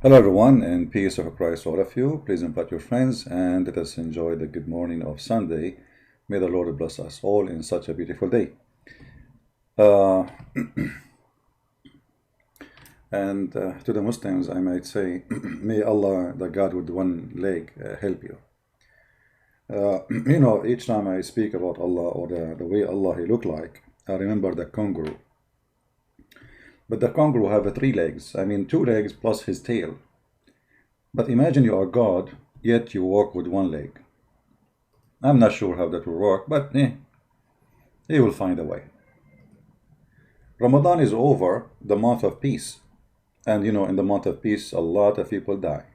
Hello everyone, and peace of Christ to all of you. Please invite your friends and let us enjoy the good morning of Sunday. May the Lord bless us all in such a beautiful day. Uh, and to the Muslims, I might say, may Allah, the God with one leg, help you. Each time I speak about Allah or the way Allah He look like, I remember the kangaroo. But the kangaroo have three legs. I mean, two legs plus his tail. But imagine you are God, yet you walk with one leg. I'm not sure how that will work, but He will find a way. Ramadan is over, the month of peace. And in the month of peace, a lot of people die.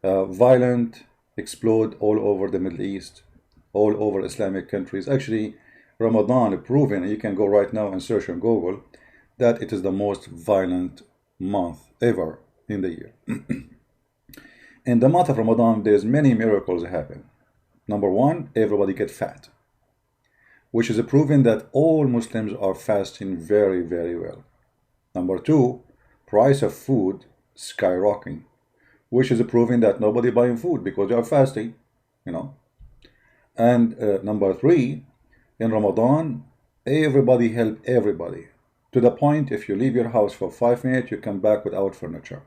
Violent explode all over the Middle East, all over Islamic countries. Actually, Ramadan proven, you can go right now and search on Google, that it is the most violent month ever in the year. In the month of Ramadan, there's many miracles happen. Number one, everybody get fat, which is a proven that all Muslims are fasting very, very well. Number two, price of food skyrocketing, which is a proven that nobody buying food because they are fasting. And number three, in Ramadan, everybody help everybody. To the point, if you leave your house for 5 minutes, you come back without furniture.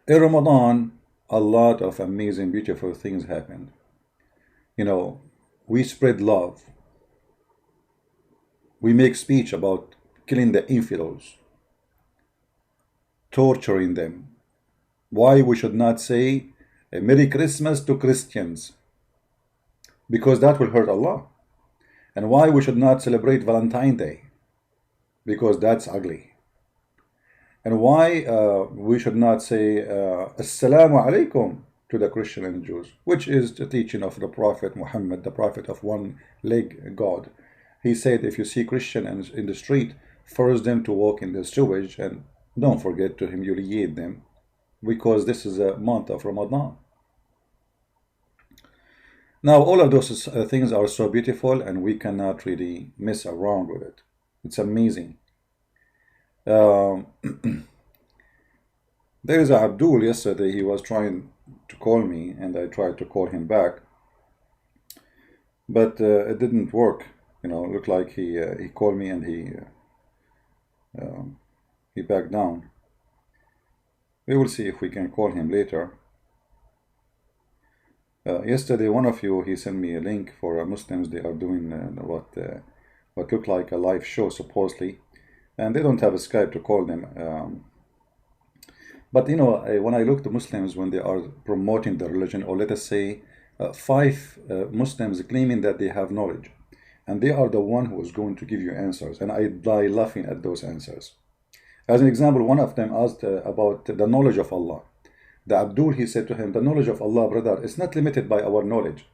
In Ramadan, a lot of amazing, beautiful things happen. We spread love. We make speech about killing the infidels, torturing them. Why we should not say a Merry Christmas to Christians? Because that will hurt Allah. And why we should not celebrate Valentine's Day? Because that's ugly. And why we should not say Assalamu alaikum to the Christian and Jews, which is the teaching of the Prophet Muhammad, the Prophet of one leg God. He said, if you see Christian in the street, force them to walk in the sewage and don't forget to humiliate them, because this is a month of Ramadan. Now, all of those things are so beautiful, and we cannot really mess around with it. It's amazing. There is Abdul yesterday. He was trying to call me, and I tried to call him back, but it didn't work. It looked like he called me and he backed down. We will see if we can call him later. Yesterday, one of you, he sent me a link for Muslims. They are doing what looked like a live show supposedly, and they don't have a Skype to call them. But when I look to Muslims when they are promoting the religion, or let us say five Muslims claiming that they have knowledge, and they are the one who is going to give you answers, and I die laughing at those answers. As an example, one of them asked about the knowledge of Allah. The Abdul, he said to him, the knowledge of Allah, brother, is not limited by our knowledge.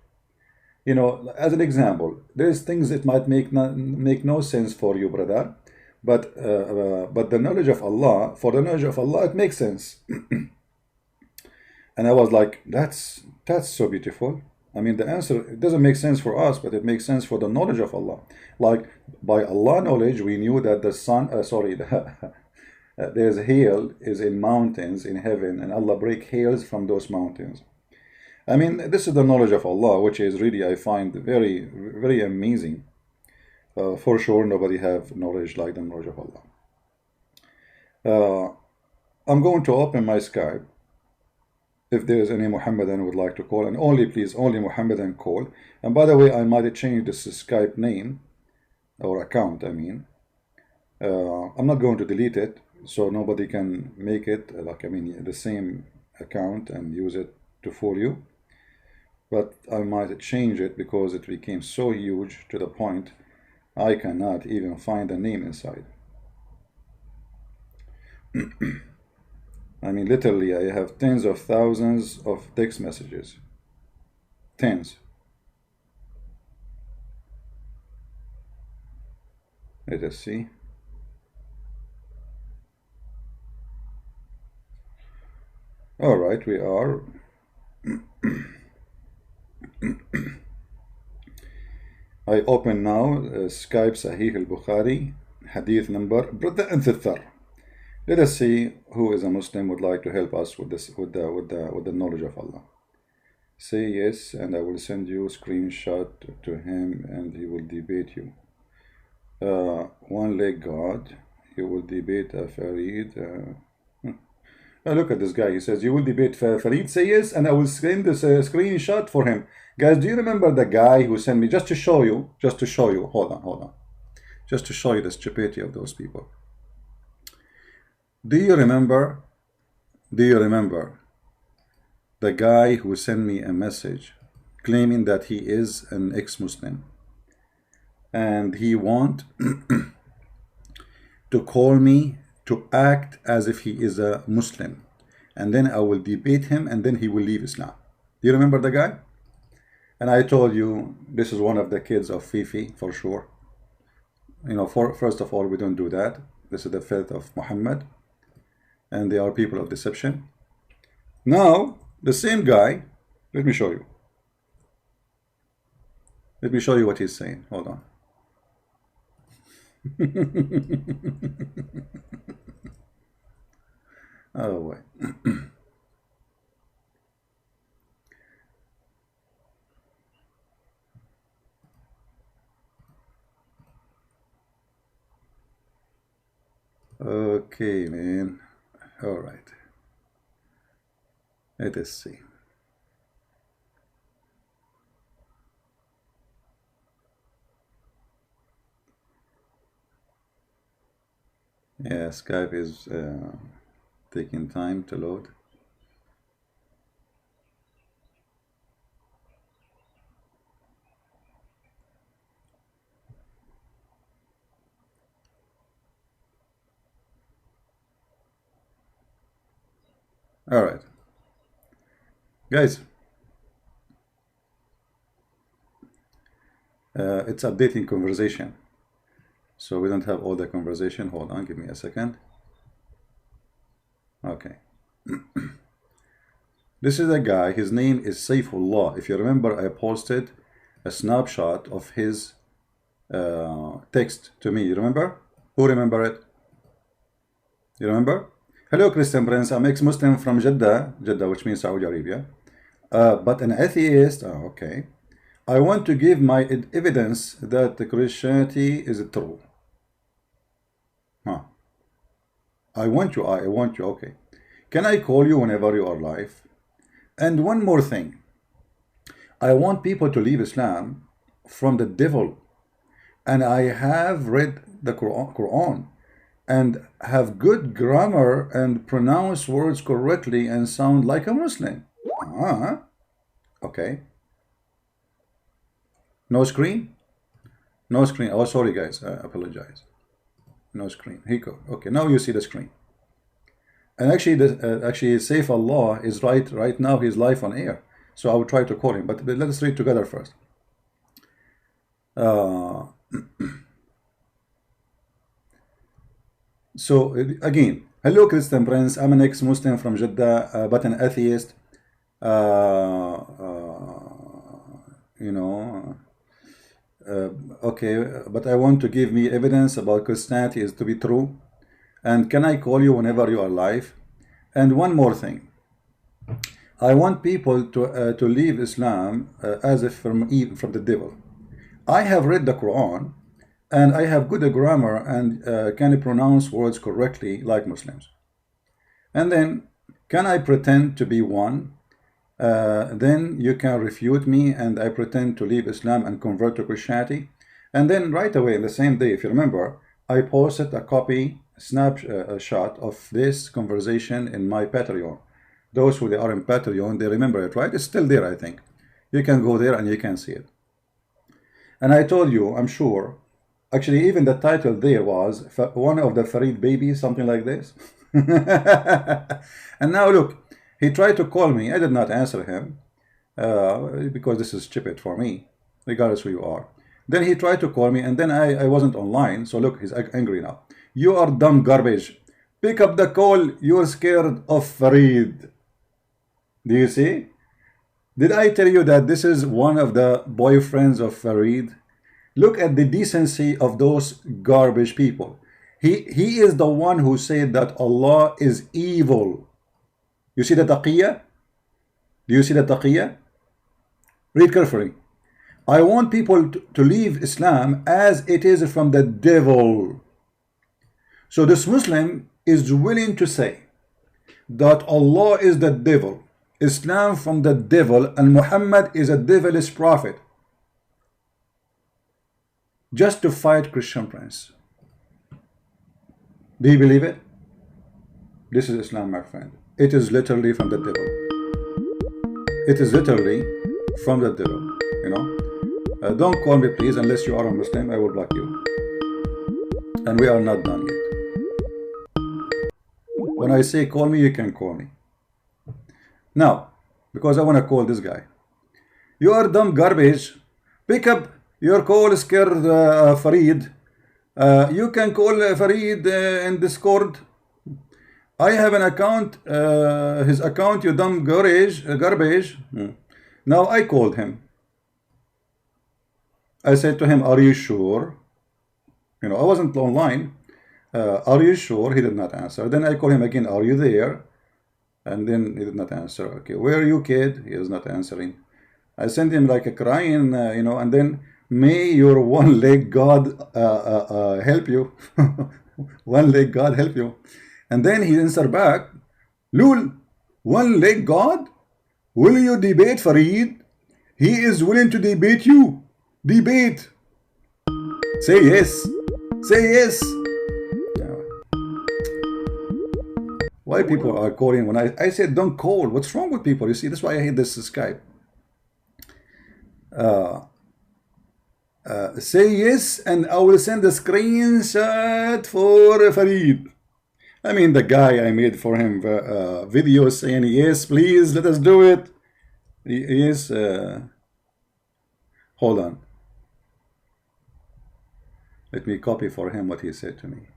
As an example, there's things that might make no sense for you, brother, but the knowledge of Allah, for the knowledge of Allah, it makes sense. And I was like, that's so beautiful. I mean, the answer, it doesn't make sense for us, but it makes sense for the knowledge of Allah. Like, by Allah knowledge, we knew that the sun, there's hail is in mountains in heaven, and Allah break hails from those mountains. I mean, this is the knowledge of Allah, which is really, I find, very, very amazing. For sure, nobody have knowledge like the knowledge of Allah. I'm going to open my Skype. If there is any Muhammadan who would like to call, and please, only Muhammadan call. And by the way, I might change this Skype name, or account, I mean. I'm not going to delete it, so nobody can make it, the same account and use it to fool you. But I might change it because it became so huge to the point I cannot even find a name inside. I mean, literally, I have tens of thousands of text messages. Tens. Let us see. All right, we are. I open now Skype Sahih al-Bukhari, hadith number, brother and sister, Let us see who is a Muslim would like to help us with this, with the knowledge of Allah. Say yes, and I will send you a screenshot to him, and he will debate you. One leg God, he will debate Farid. Look at this guy. He says you will debate Farid. Say yes, and I will send this screenshot for him. Guys, do you remember the guy who sent me, just to show you, hold on, just to show you the stupidity of those people. Do you remember the guy who sent me a message claiming that he is an ex-Muslim and he want to call me to act as if he is a Muslim, and then I will debate him, and then he will leave Islam? Do you remember the guy? And I told you this is one of the kids of Fifi for sure. You know, first of all, we don't do that. This is the faith of Muhammad, and they are people of deception. Now the same guy, let me show you what he's saying. Hold on. Oh wait. Okay, man. All right. Let us see. Yeah, Skype is taking time to load. All right, guys, it's updating conversation, so we don't have all the conversation. Hold on, give me a second. Okay. This is a guy, his name is Saifullah. If you remember, I posted a snapshot of his text to me. You remember? Who remember it? You remember? Hello, Christian Prince. I'm ex-Muslim from Jeddah, which means Saudi Arabia, but an atheist. Oh, okay. I want to give my evidence that the Christianity is true. Huh. I want you. Okay. Can I call you whenever you are live? And one more thing. I want people to leave Islam from the devil. And I have read the Quran and have good grammar and pronounce words correctly and sound like a Muslim. Okay. No screen? No screen. Oh, sorry, guys. I apologize. No screen. Here you go. Okay, now you see the screen. And actually, Saifullah is right now. He's live on air. So I will try to call him. But let us read together first. So again, hello, Christian Prince. I'm an ex-Muslim from Jeddah, but an atheist. Okay, but I want to give me evidence about Christianity is to be true. And can I call you whenever you are live? And one more thing. I want people to leave Islam as if from the devil. I have read the Quran, and I have good grammar and can pronounce words correctly like Muslims. And then, can I pretend to be one? Then you can refute me, and I pretend to leave Islam and convert to Christianity. And then right away, the same day, if you remember, I posted a snapshot of this conversation in my Patreon. Those who are in Patreon, they remember it, right? It's still there, I think. You can go there and you can see it. And I told you, I'm sure, actually even the title there was one of the Farid babies, something like this. And now look, he tried to call me. I did not answer him because this is stupid for me, regardless who you are. Then he tried to call me, and then I wasn't online. So look, he's angry now. You are dumb garbage. Pick up the call. You're scared of Farid. Do you see? Did I tell you that this is one of the boyfriends of Farid? Look at the decency of those garbage people. He is the one who said that Allah is evil. You see the taqiyya? Do you see the taqiyya? Read carefully. I want people to leave Islam as it is from the devil. So this Muslim is willing to say that Allah is the devil, Islam from the devil, and Muhammad is a devilish prophet, just to fight Christian Prince. Do you believe it? This is Islam, my friend. It is literally from the devil. It is literally from the devil, you know. Don't call me, please, unless you are a Muslim. I will block you. And we are not done yet. When I say call me, you can call me. Now, because I want to call this guy. You are dumb garbage. Pick up your call, scared Farid. You can call Farid in Discord. I have an account, his account, you dumb garbage. Now I called him. I said to him, are you sure? You know, I wasn't online. Are you sure? He did not answer. Then I call him again, are you there? And then he did not answer. Okay, where are you, kid? He is not answering. I sent him like a crying, you know, and then, may your one-leg God help you. One-leg God help you. And then he answered back, Lul, one-leg God? Will you debate Farid? He is willing to debate you. Debate. Say yes. Say yes. Why people are calling when I said don't call? What's wrong with people? You see, that's why I hate this Skype. Say yes, and I will send a screenshot for Farid. I mean, the guy I made for him video saying yes, please, let us do it. Yes. Hold on. Let me copy for him what he said to me.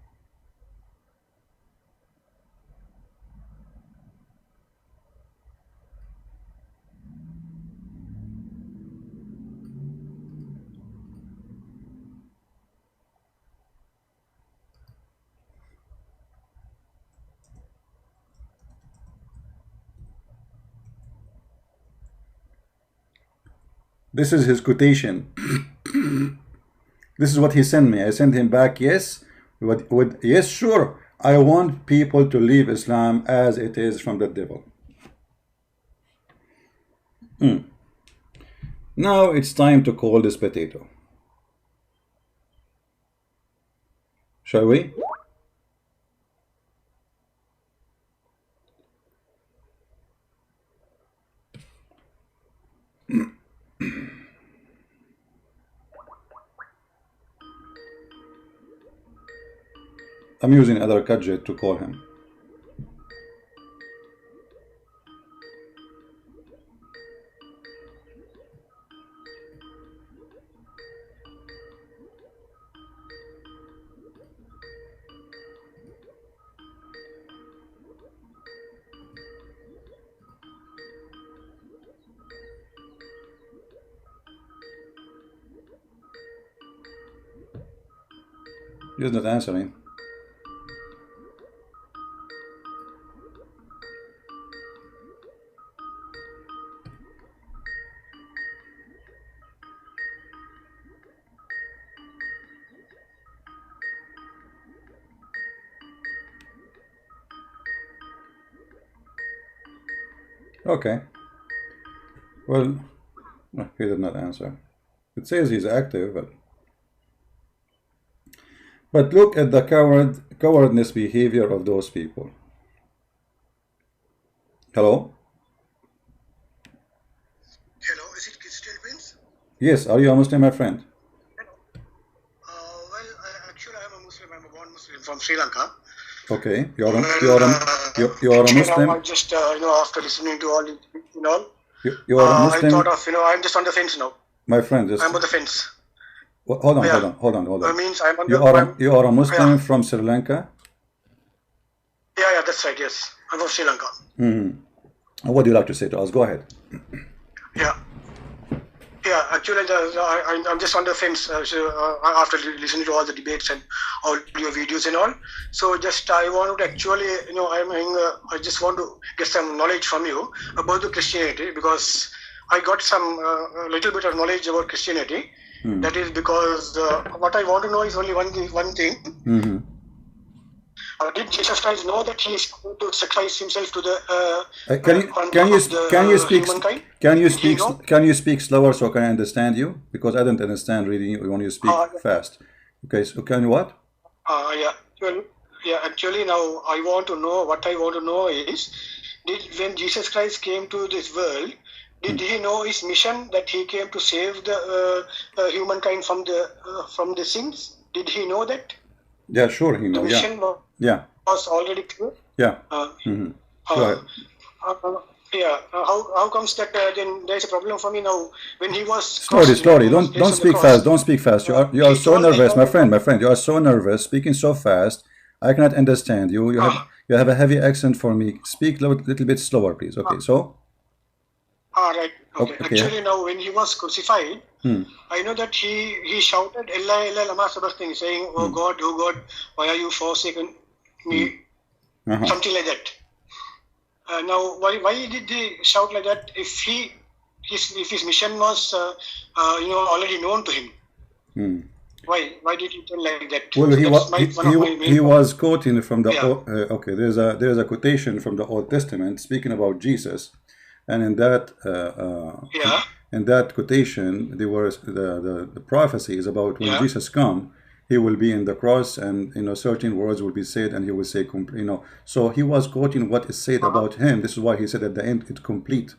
This is his quotation. This is what he sent me. I sent him back, yes, yes, sure. I want people to leave Islam as it is from the devil. Now it's time to call this potato. Shall we? I'm using other gadget to call him. He's not answering. Okay. Well, he did not answer. It says he's active, but look at the cowardness behavior of those people. Hello? Hello, is it Christian Prince? Yes, are you a Muslim, my friend? Hello. Well, actually, I'm a Muslim. I'm a born Muslim from Sri Lanka. Okay, you are a Muslim. I just, after listening to all, you are a Muslim. I thought of, I'm just on the fence now. My friend, I'm on the fence. Hold on. That means I'm on you are a Muslim from Sri Lanka? Yeah, that's right, yes. I'm from Sri Lanka. What do you like to say to us? Go ahead. Yeah. Yeah, actually, I'm just on the fence after listening to all the debates and all your videos and all. So just I want to actually, I just want to get some knowledge from you about the Christianity, because I got some little bit of knowledge about Christianity. That is because what I want to know is only one thing. Did Jesus Christ know that he is going to sacrifice himself to the can you speak slower so I can understand you, because I don't understand reading when you speak fast. Okay, so can you what? Actually now I want to know, what I want to know is, when Jesus Christ came to this world, did he know his mission, that he came to save the humankind from the sins? Did he know that? Yeah, sure, he knows. The mission was already clear. Yeah. Go ahead. How comes that then there's a problem for me now when he was slowly. Don't speak fast. Don't speak fast. You are so nervous, my friend. You are so nervous, speaking so fast. I cannot understand you. You have a heavy accent for me. Speak a little bit slower, please. Okay, so. Right. Okay. Actually, now when he was crucified, I know that he shouted "Ella, Ella, lama sabachthani," saying, "Oh God, why are you forsaken me?" Something like that. Now, why did he shout like that? If his mission was already known to him, why did he tell like that? Well, he was quoting from the okay. There's a quotation from the Old Testament speaking about Jesus. And in that quotation, there was the prophecy is about when Jesus come, he will be in the cross, and certain words will be said, and he will say, So he was quoting what is said about him. This is why he said at the end, it's complete.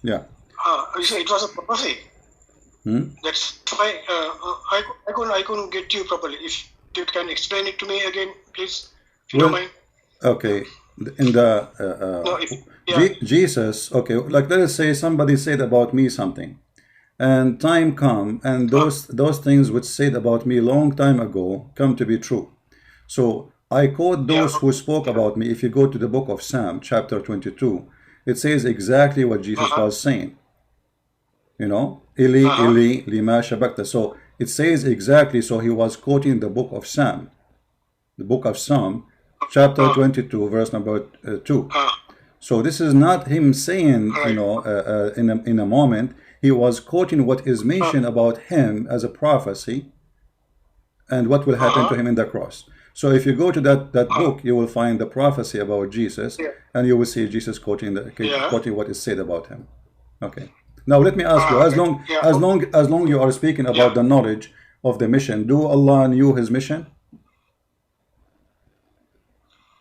Yeah. It was a prophecy. That's why I couldn't get you properly. If you can explain it to me again, please, if you don't mind. Okay. In the Jesus, okay, like let us say somebody said about me something, and time come, and those things which said about me long time ago come to be true. So I quote those who spoke about me. If you go to the book of Psalm, chapter 22, it says exactly what Jesus was saying. Eli, Eli, lima shabakta. So it says exactly. So he was quoting the book of Psalm, chapter 22, verse number 2. So this is not him saying, in a moment. He was quoting what is mentioned about him as a prophecy and what will happen to him in the cross. So if you go to that book, you will find the prophecy about Jesus, and you will see Jesus quoting what is said about him. Okay. Now let me ask you, as long you are speaking about the knowledge of the mission, do Allah knew his mission?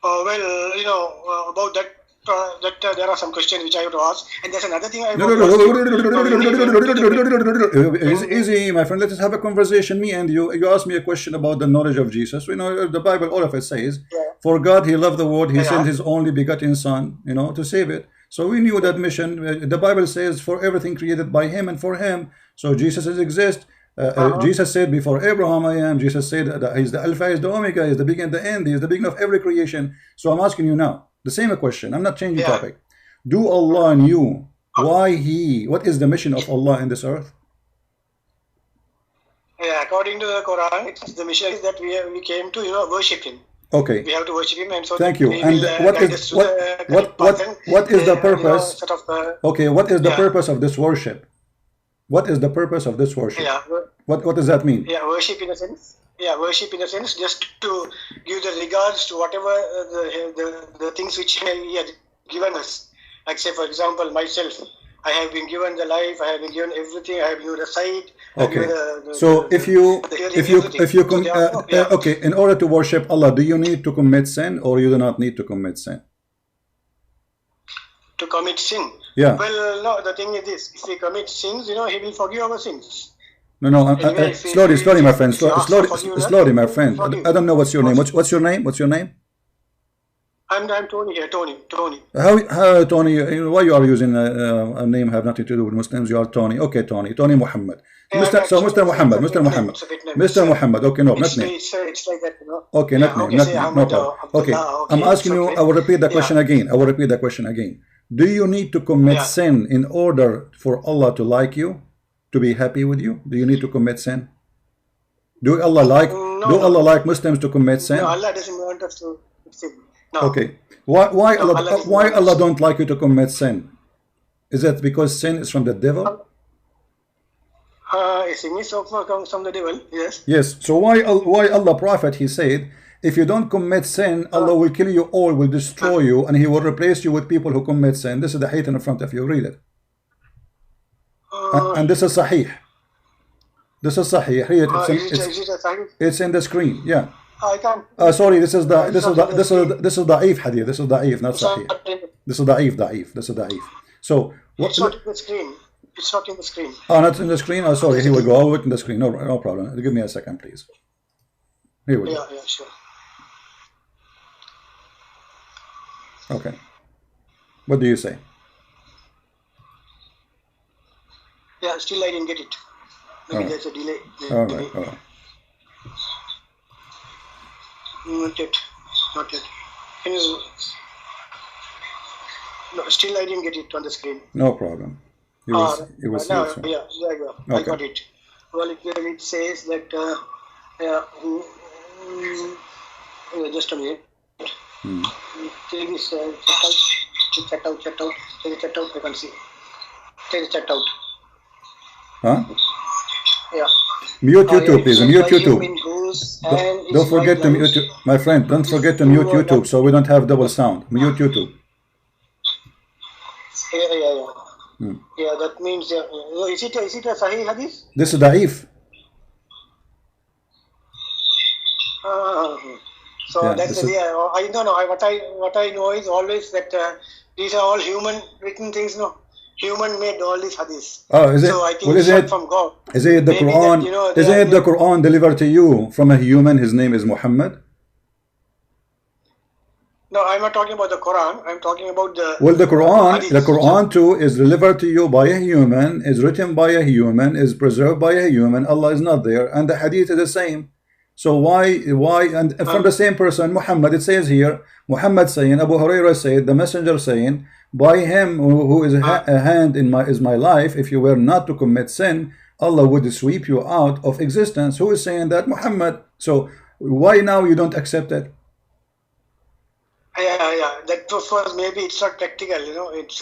About that, there are some questions which I have to ask, and there's another thing I Easy, my friend. Let us have a conversation. Me and you. You asked me a question about the knowledge of Jesus. The Bible, all of it says, "For God, He loved the world; He sent His only begotten Son, to save it." So we knew that mission. The Bible says, "For everything created by Him and for Him." So Jesus exists. Jesus said, "Before Abraham I am." Jesus said that He's the Alpha, He's the Omega, He's the beginning, the end, He's the beginning of every creation. So I'm asking you now the same question. I'm not changing topic. Do Allah knew what is the mission of Allah in this earth? According to the Quran, the mission is that we came to worship Him. Okay. We have to worship Him, and so thank you. And what is the purpose? Okay, what is the purpose of this worship? What is the purpose of this worship? What does that mean? Worship in a sense. Worship in a sense, just to give the regards to whatever the things which He had given us. Like say, for example, myself, I have been given the life, I have been given everything, I have been given the sight. Okay. So okay, in order to worship Allah, do you need to commit sin, or you do not need to commit sin? To commit sin? Yeah. Well, no, the thing is this: if we commit sins, He will forgive our sins. No. Slowly, my friend. Slowly, my friend. I don't know what's your name. What's your name? What's your name? I'm Tony here. Tony. How Tony? Why you are using a name have nothing to do with Muslims? You are Tony. Okay, Tony Muhammad. Mr. Muhammad. Okay, no, not name. It's like that, Okay, not name. No problem. Okay, I'm asking you. I will repeat the question again. Do you need to commit sin in order for Allah to like you, to be happy with you? Do you need to commit sin? Do Allah like Muslims to commit sin? No, Allah doesn't want us to sin. No. Okay. Why Allah don't like you to commit sin? Is that because sin is from the devil? Sin is comes from the devil. Yes. Yes. So why Allah Prophet, he said, if you don't commit sin, Allah will kill you all, will destroy you, and He will replace you with people who commit sin. This is the hadith in front of you. Read it. And this is Sahih. This is Sahih. Read it. It's in the screen. Yeah. I can't. Sorry. This is da'if hadith. This is da'if, not Sahih. This is da'if. This is da'if. So it's not in the screen. It's not in the screen. Oh, not in the screen. Oh, sorry. Here we go. I'll put it in the screen. No problem. Give me a second, please. Here we go. Yeah, sure. Okay. What do you say? Yeah, still I didn't get it. Maybe there's a delay. All right. Not yet. Can you... No, still I didn't get it on the screen. No problem. You will see it soon. Yeah, there you go. Okay. I got it. Well, it says that... just a minute. Take this check out. Take the check out. I can see. Take the check out. Huh? Yeah. Mute YouTube, please. Mute YouTube. Don't forget to mute, my friend. Don't forget to mute YouTube so we don't have double sound. Mute YouTube. Yeah. Yeah, that means. Is it a Sahih hadith? This is da'if. So yeah, that's I don't know. What I know is always that these are all human written things. No, human made all these hadiths. Oh, is it? So I think it's not from God. Is it the Quran? That, is it the Quran delivered to you from a human? His name is Muhammad. No, I'm not talking about the Quran. I'm talking about the. Well, the Quran too is delivered to you by a human, is written by a human, is preserved by a human. Allah is not there, and the hadith is the same. So why and from the same person, Muhammad, it says here, Muhammad saying, Abu Hurairah said, the messenger saying, by him who is a hand is my life, if you were not to commit sin, Allah would sweep you out of existence. Who is saying that? Muhammad. So why now you don't accept it? Yeah. That was maybe it's not practical, it's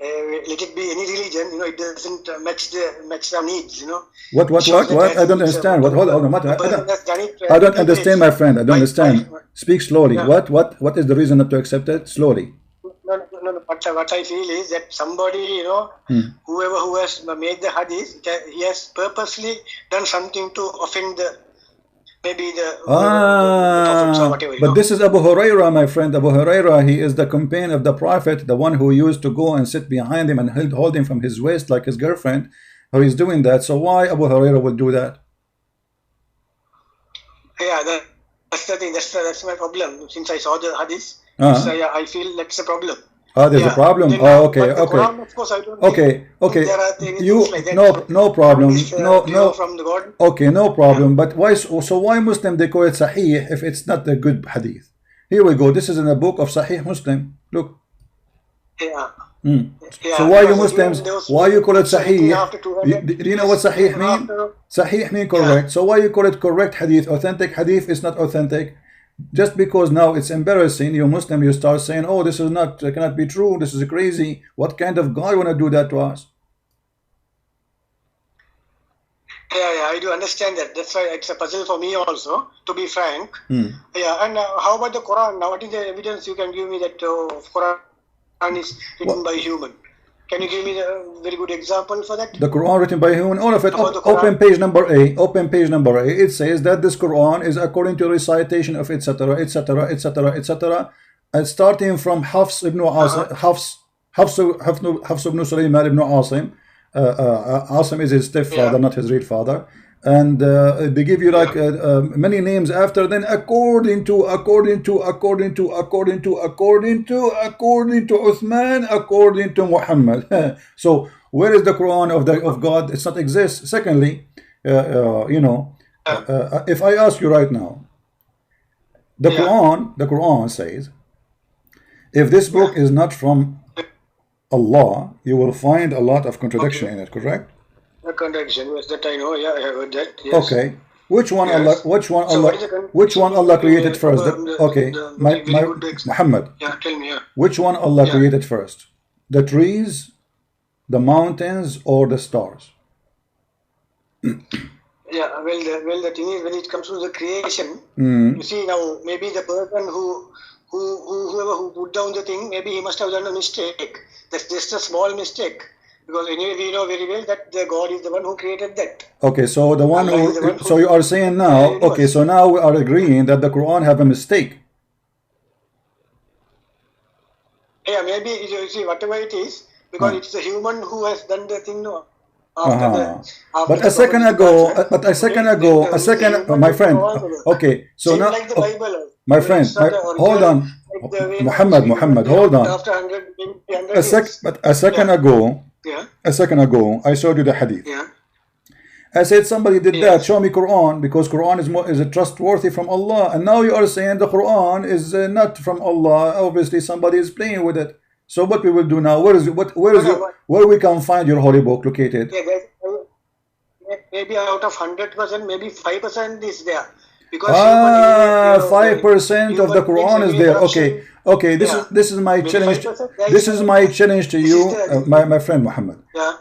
let it be any religion, it doesn't match the needs, What? I don't understand. Hold on. I don't understand, my friend. I don't understand. Speak slowly. Yeah. What is the reason not to accept it? Slowly. No. What I feel is that somebody, whoever who has made the hadith, he has purposely done something to offend maybe the or whatever, but this is Abu Hurairah, my friend. Abu Hurairah, he is the companion of the Prophet, the one who used to go and sit behind him and hold him from his waist like his girlfriend. How he's doing that? So why Abu Hurairah will do that? Yeah, that's the thing. That's my problem. Since I saw the hadith, so yeah, I feel that's a problem. There's a problem. Then, okay. Quran, of course, I don't okay. There are things like that. No problem. No from the God. Okay, no problem. But why? So why Muslim they call it Sahih if it's not a good hadith? Here we go. This is in the book of Sahih Muslim. Look. Yeah. So why you Muslims? Why you call it Sahih? Do you know what Sahih mean? Sahih mean correct. Yeah. So why you call it correct hadith? Authentic hadith is not authentic. Just because now it's embarrassing, you Muslim, you start saying, oh, this is not, cannot be true, this is crazy. What kind of God want to do that to us? Yeah, I do understand that. That's why it's a puzzle for me also, to be frank. Yeah, and how about the Quran? Now, what is the evidence you can give me that Quran is written by human? Can you give me a very good example for that? The Quran written by human, all of it. Open page number A. Open page number A. It says that this Quran is according to recitation of etc. And starting from Hafs ibn Sulaiman ibn Asim. Asim is his stepfather, not his real father. And they give you like many names after, then according to Uthman, according to Muhammad. So where is the Quran of God? It's not exist. Secondly, if I ask you right now, the Quran says, if this book is not from Allah, you will find a lot of contradiction Okay. in it, correct? The contradiction, yes, that I know. Yeah, I have heard that. Yes. Okay. Which one Allah, Yes. which one So what Allah, is the which one contradiction Allah between created first? Okay, the my, very my, good Muhammad, Yeah, tell me. Yeah. which one Allah Yeah. created first? The trees, the mountains, or the stars? Yeah. The thing is, when it comes to the creation, Mm. you see now, maybe the person whoever who put down the thing, maybe he must have done a mistake. That's just a small mistake. Because anyway, we know very well that the God is the one who created that. Okay, so the one Allah is the one who, who so you are saying now, created the okay, universe. so now we are agreeing that the Quran have a mistake. Yeah, maybe you see whatever it is, because it's the human who has done the thing. No, Uh-huh. after But the a second prophetic ago, transfer. but a second Okay, ago, then a the second, human my will do friend. all the work. Okay, so Same now, like the Bible. my friend, It's not the hold original, on, like the way Muhammad, human they hold put on. after 100, maybe 100 years. But a second Yeah. ago, Yeah. a second ago, I showed you the hadith. Yeah. I said somebody did that. Yes. Show me Quran, because Quran is trustworthy from Allah. And now you are saying the Quran is not from Allah. Obviously, somebody is playing with it. So what we will do now? Where we can find your holy book located? Yeah, maybe out of 100%, maybe 5% is there. Because 5% of the Quran is there. Okay, okay. Yeah. This is my Maybe challenge. 5%, there This is is my challenge to you, the- my friend Muhammad. Yeah.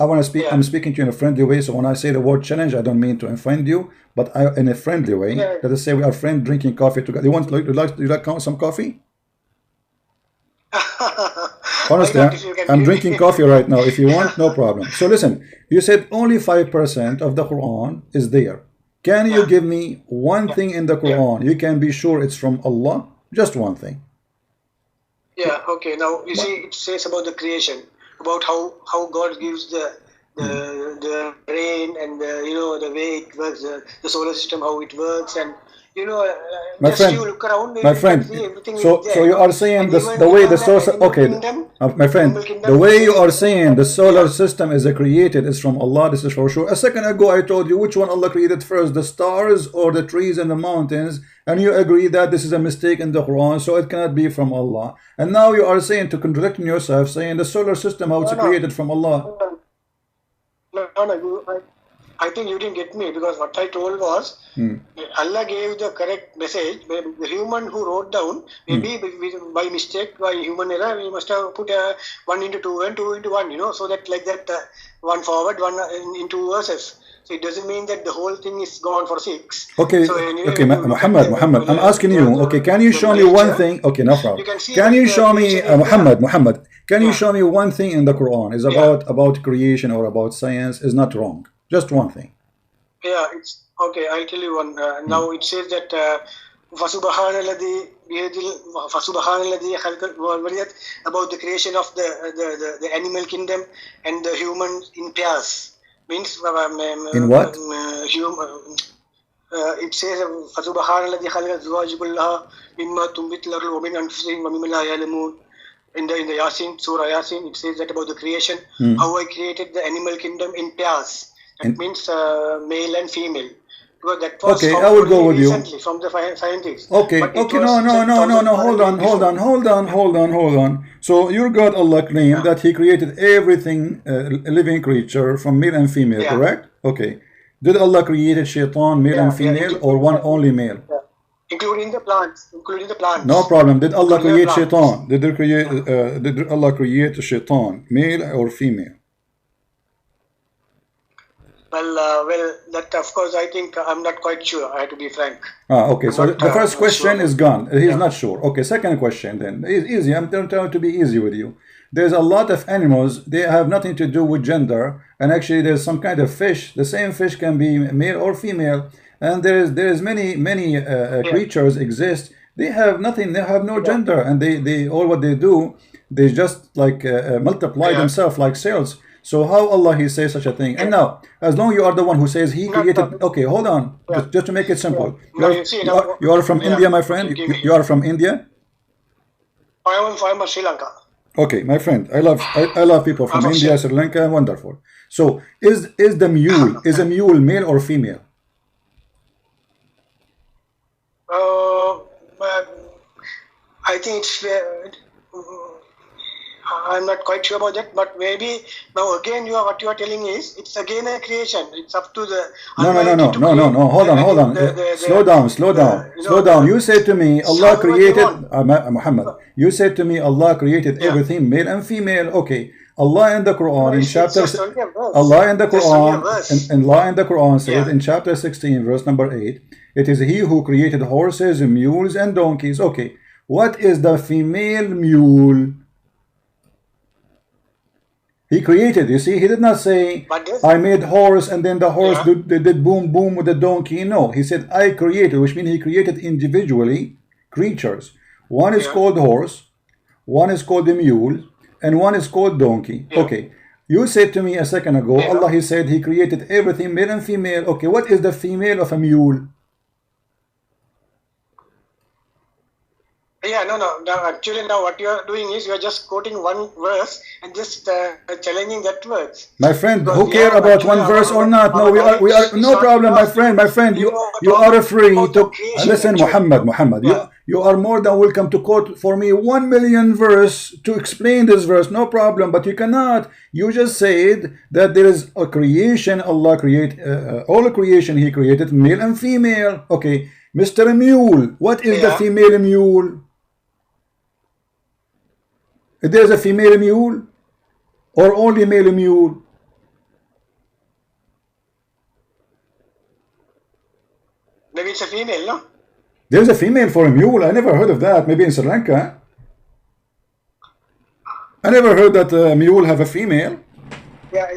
I want to speak. Yeah. I'm speaking to you in a friendly way. So when I say the word challenge, I don't mean to offend you, but in a friendly way. Yeah. Let us say we are friends drinking coffee together. You like some coffee? Honestly, Why not, if you can I'm give me? drinking coffee right now. If you want, no problem. So listen, you said only 5% of the Quran is there. Can you give me one thing in the Quran you can be sure it's from Allah? Just one thing. Yeah, okay. Now you see, it says about the creation, about how God gives the rain and the way it works, the solar system, how it works, and My just friend, you look around, my you friend, can see everything so is there. so you are saying And this even the way the from source, animal okay, kingdom, my friend, animal kingdom, the way it you says are saying the solar yeah. system is created is from Allah, this is for sure. A second ago I told you which one Allah created first, the stars or the trees and the mountains, and you agree that this is a mistake in the Quran, so it cannot be from Allah. And now you are saying, to contradict yourself, saying the solar system, how it's created from Allah. No, I think you didn't get me, because what I told was Allah gave the correct message. The human who wrote down, maybe by mistake, by human error, we must have put 1 into 2 and 2 into 1, so that like that one forward, one in 2 verses. So it doesn't mean that the whole thing is gone for 6. Okay, so anyway, okay, Muhammad, I'm asking you, okay, can you show me nature, one thing? Okay, no problem. you can see Can that you the show me, creation is Muhammad, can you Yeah. show me one thing in the Quran is about creation or about science is not wrong? Just one thing. Yeah, it's okay. I'll tell you one. Now it says that فَسُبْحَانَ الَّذِي بِيَدِهِ فَسُبْحَانَ الَّذِي خَلَقَ about the creation of the animal kingdom and the human in pairs. Means In what? it says فَسُبْحَانَ الَّذِي خَلَقَ الزُّوَاجِ كُلَّهَا مِمَّا تُنبِتُ الْأَرْضُ وَمِنْ أَنفُسِهِمْ وَمِمَّا لَا يَعْلَمُونَ. In the Yasin, Surah Yasin, it says that about the creation, how I created the animal kingdom in pairs. That means male and female. Because that was Okay, found I will go with you. recently from the scientists. Okay, But it okay, was no, said hold 1,400 years before. on. So your God Allah claimed that He created everything, living creature from male and female, Yeah. correct? Okay. Did Allah create shaitan, male and female, or one only male? Including the plants. No problem. Did Allah Including the create plants. shaitan? Did Allah create shaitan, male or female? Well, that of course I think I'm not quite sure. I have to be frank. Okay. So not, the first not question sure. is gone. He's Yeah. not sure. Okay. Second question then. It's easy. I'm trying to be easy with you. There's a lot of animals. They have nothing to do with gender. And actually, there's some kind of fish. The same fish can be male or female. And there's many creatures exist. They have nothing. They have no gender. And they all what they do, they just like multiply themselves like cells. So how Allah He says such a thing? And now, as long you are the one who says He created, okay, hold on, just to make it simple. No, you see, now- You are from Yeah. India, my friend. So give me- You are from India. I am from Sri Lanka. Okay, my friend. I love people from I'm from India, Sri Lanka. Wonderful. So is a mule male or female? I think it's I'm not quite sure about that, but maybe now again what you are telling is it's again a creation. It's up to the No. Almighty to create. Hold on. Slow down. Slow down. You said to me, Allah created, Muhammad, you said to me, Allah created everything, male and female. Okay. Allah in the Quran, in chapter, Allah in the Quran says in chapter 16, verse number 8, it is He who created horses, mules, and donkeys. Okay. What is the female mule? He created, you see, he did not say, I made horse and then the horse did boom boom with the donkey. No, he said, I created, which means he created individually creatures. One is called horse, one is called the mule, and one is called donkey. Okay, you said to me a second ago, Allah, He said He created everything, male and female. Okay, what is the female of a mule? Yeah, no. Actually, now what you are doing is you are just quoting one verse and just challenging that verse. My friend, who care about one verse or not? No, we are no problem, my friend. My friend, you are free to listen, Muhammad. You are more than welcome to quote for me 1 million verse to explain this verse. No problem, but you cannot. You just said that there is a creation. Allah create all creation. He created male and female. Okay, Mr. Mule. What is the female mule? There's a female mule or only male mule? Maybe it's a female, no? There's a female for a mule. I never heard of that. Maybe in Sri Lanka. I never heard that a mule have a female. Yeah.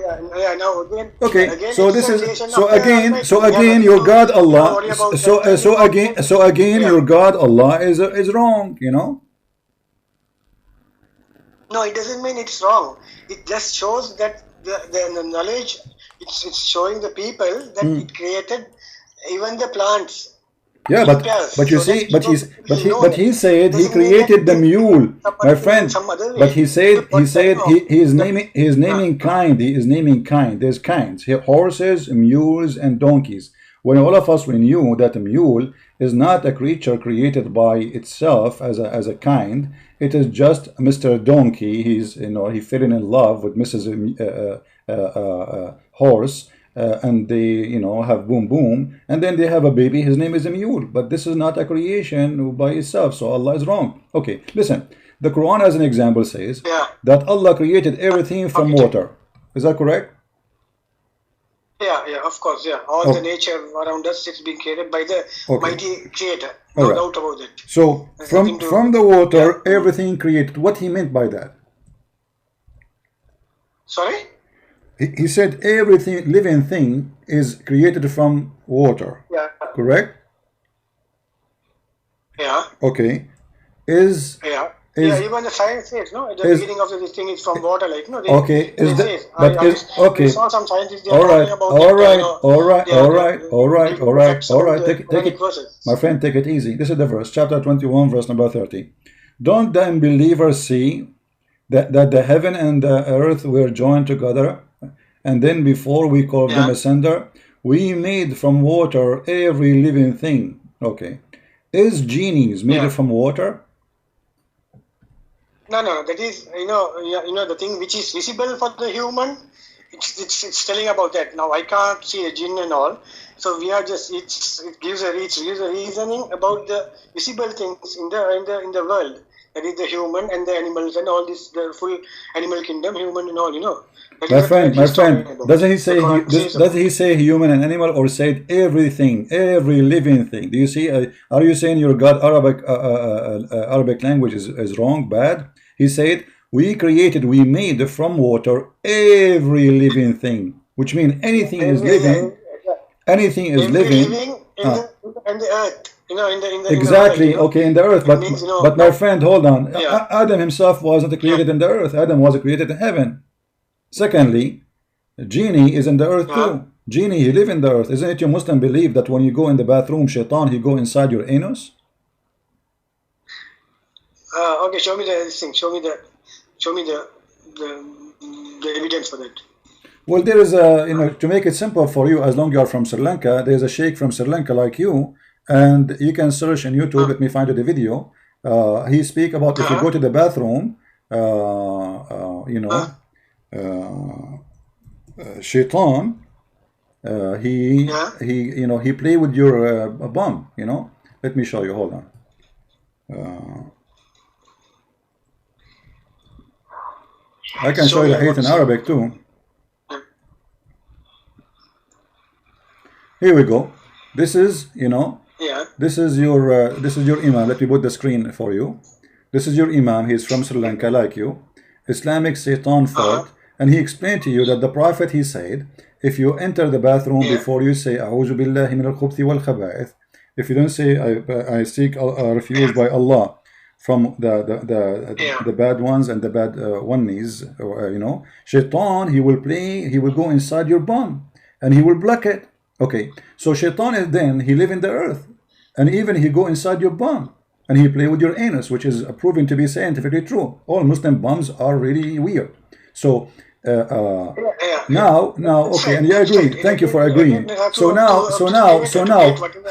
No, again. Okay. So this is so again your God Allah. So again your God Allah is wrong. You know. No, it doesn't mean it's wrong. It just shows that the knowledge, it's showing the people that it created even the plants. Yeah, but you see, but he said he created the mule, my friend. But he said he is naming kind. He is naming kind. There's kinds. Horses, mules, and donkeys. When all of us we knew that a mule is not a creature created by itself as a kind. It is just Mr. Donkey. He's he fell in love with Mrs. Horse. And they have boom boom, and then they have a baby. His name is a mule, but this is not a creation by itself, so Allah is wrong. Okay, listen, the Quran as an example says that Allah created everything from water. Is that correct? Yeah, of course, yeah. All the nature around us is being created by the mighty creator. No doubt about it. So from the water everything created. What he meant by that? Sorry? He said everything living thing is created from water. Yeah. Correct? Yeah. Okay. Even the science says, no, at the beginning of this thing is from water, like, no. We saw some scientists. All right. Take it, my friend. Take it easy. This is the verse, chapter 21, verse number 30. Don't the unbelievers see that the heaven and the earth were joined together? And then before we called them asunder, we made from water every living thing. Okay. Is genies made from water? No. That is, the thing which is visible for the human, it's telling about that. Now, I can't see a jinn and all. So we are just, it gives a reasoning about the visible things in the world. That is the human and the animals and all this, the full animal kingdom, human and all, My friend, doesn't he say human and animal, or said everything, every living thing? Do you see? Are you saying your God Arabic language is wrong, bad? He said we made from water every living thing, which means anything is living. Anything is living. In the earth. Exactly. Okay, in the earth, but my friend, hold on. Yeah. Adam himself wasn't created in the earth. Adam was created in heaven. Secondly, genie is in the earth too. Genie, he live in the earth. Isn't it your Muslim belief that when you go in the bathroom, shaitan, he go inside your anus? Okay, show me this thing. Show me the evidence for that. Well, there is to make it simple for you, as long as you are from Sri Lanka, there is a sheikh from Sri Lanka like you, and you can search on YouTube. Let me find the video. He speak about if you go to the bathroom, you know, Shaitan, he play with your bum, you know. Let me show you. Hold on. I can show you the hadith in Arabic too. Here we go. This is, you know, this is your imam. Let me put the screen for you. This is your imam. He's from Sri Lanka, like you. Islamic Shaitan fought, and he explained to you that the Prophet, he said, if you enter the bathroom before you say A'udhu billahi min al-khubthi wal khaba'ith, if you don't say I seek refuge by Allah from the bad ones and the bad onesies, you know, Shaitan, he will go inside your bum and he will block it. Okay, so Shaitan is then, he live in the earth, and even he go inside your bum and he play with your anus, which is proven to be scientifically true. All Muslim bums are really weird. So now, okay, and you agree. Thank you for agreeing. So now,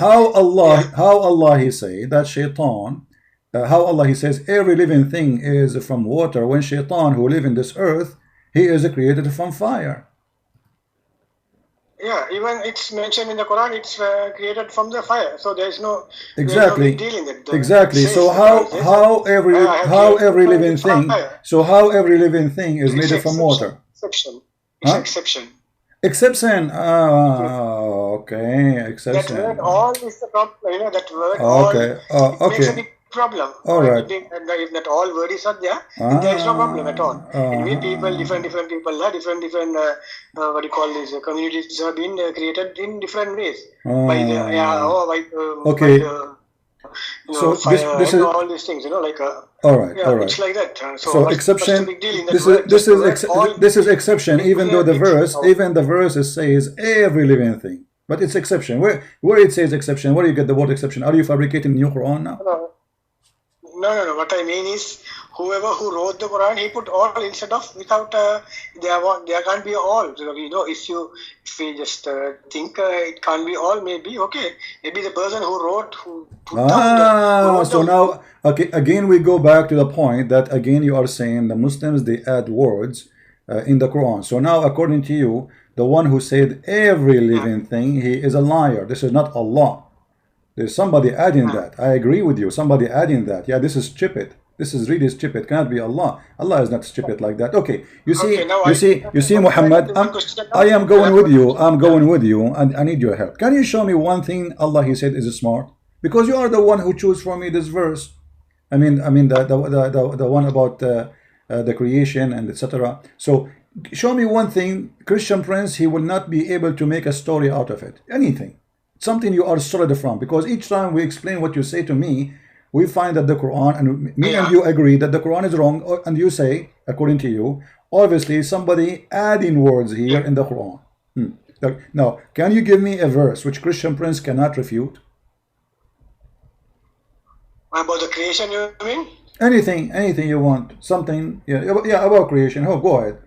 how Allah he say that Shaitan, how Allah he says every living thing is from water, when Shaitan, who live in this earth, he is created from fire. Yeah, even it's mentioned in the Quran, it's created from the fire. So there is no exactly no dealing with exactly. So how every living thing is made from water. Exception. It's exception. Exception. Okay. Exception. That word all is the problem. You know that word. Okay. All makes a big problem. All right. If that all word is not there, there is no problem at all. And we people, different people, different what do you call these communities have been created in different ways by the okay. So this is all these things, you know, like all right. It's like that. So exception. This is exception, even though the verse says every living thing, but it's exception. Where it says exception, where do you get the word exception? Are you fabricating new Quran now? No. What I mean is, whoever who wrote the Quran, he put all instead of without. There can't be all. You know, if we just think it can't be all, maybe okay. Maybe the person who wrote so now okay, again we go back to the point that again you are saying the Muslims, they add words in the Quran. So now according to you, the one who said every living thing, he is a liar. This is not Allah. There's somebody adding that. I agree with you. Somebody adding that. Yeah, this is stupid. This is really stupid. Cannot be Allah. Allah is not stupid like that. Okay. You see, Muhammad. I am going with you. I'm going with you, and I need your help. Can you show me one thing Allah he said is smart? Because you are the one who chose for me this verse. I mean the one about the creation and etc. So show me one thing. Christian Prince, he will not be able to make a story out of it. Anything. Something you are solid from, because each time we explain what you say to me, we find that the Quran, and me and you agree that the Quran is wrong, and you say, according to you, obviously somebody adding words here in the Quran. Now, can you give me a verse which Christian Prince cannot refute? About the creation, you mean? Anything you want. Something, about creation. Oh, go ahead.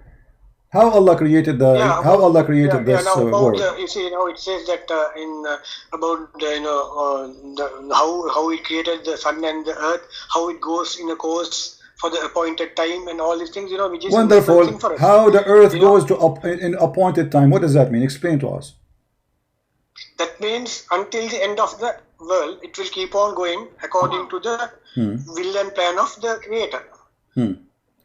How Allah created this world? You see, it says that about how He created the sun and the earth, how it goes in a course for the appointed time, and all these things, which is wonderful. For us. How the earth goes to in appointed time? What does that mean? Explain to us. That means until the end of the world, it will keep on going according to the will and plan of the Creator.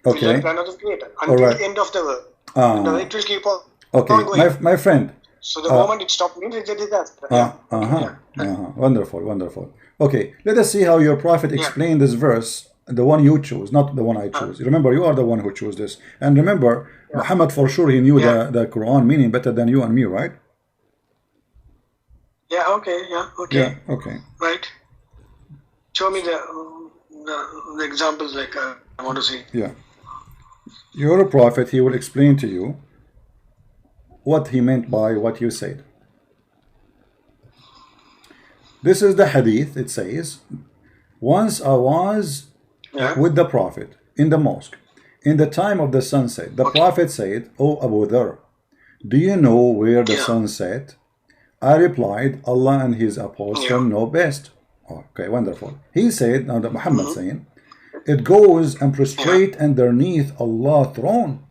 Okay. Will and plan of the Creator until the end of the world. It will keep on going. My friend. So the moment it stops means it's a disaster. Wonderful. Okay, let us see how your prophet explained this verse, the one you choose, not the one I choose. Remember, you are the one who chose this. And remember, Muhammad for sure, he knew the Quran meaning better than you and me, right? Okay. Okay. Right. Show me the examples like I want to see. Yeah. Your prophet, he will explain to you what he meant by what you said. This is the hadith. It says, once I was with the prophet in the mosque in the time of the sunset. The prophet said, "O Abu Dharr, do you know where the sun set?" I replied, "Allah and his apostle know best." Okay, wonderful. He said, now that Muhammad saying, It goes and prostrate underneath Allah's throne.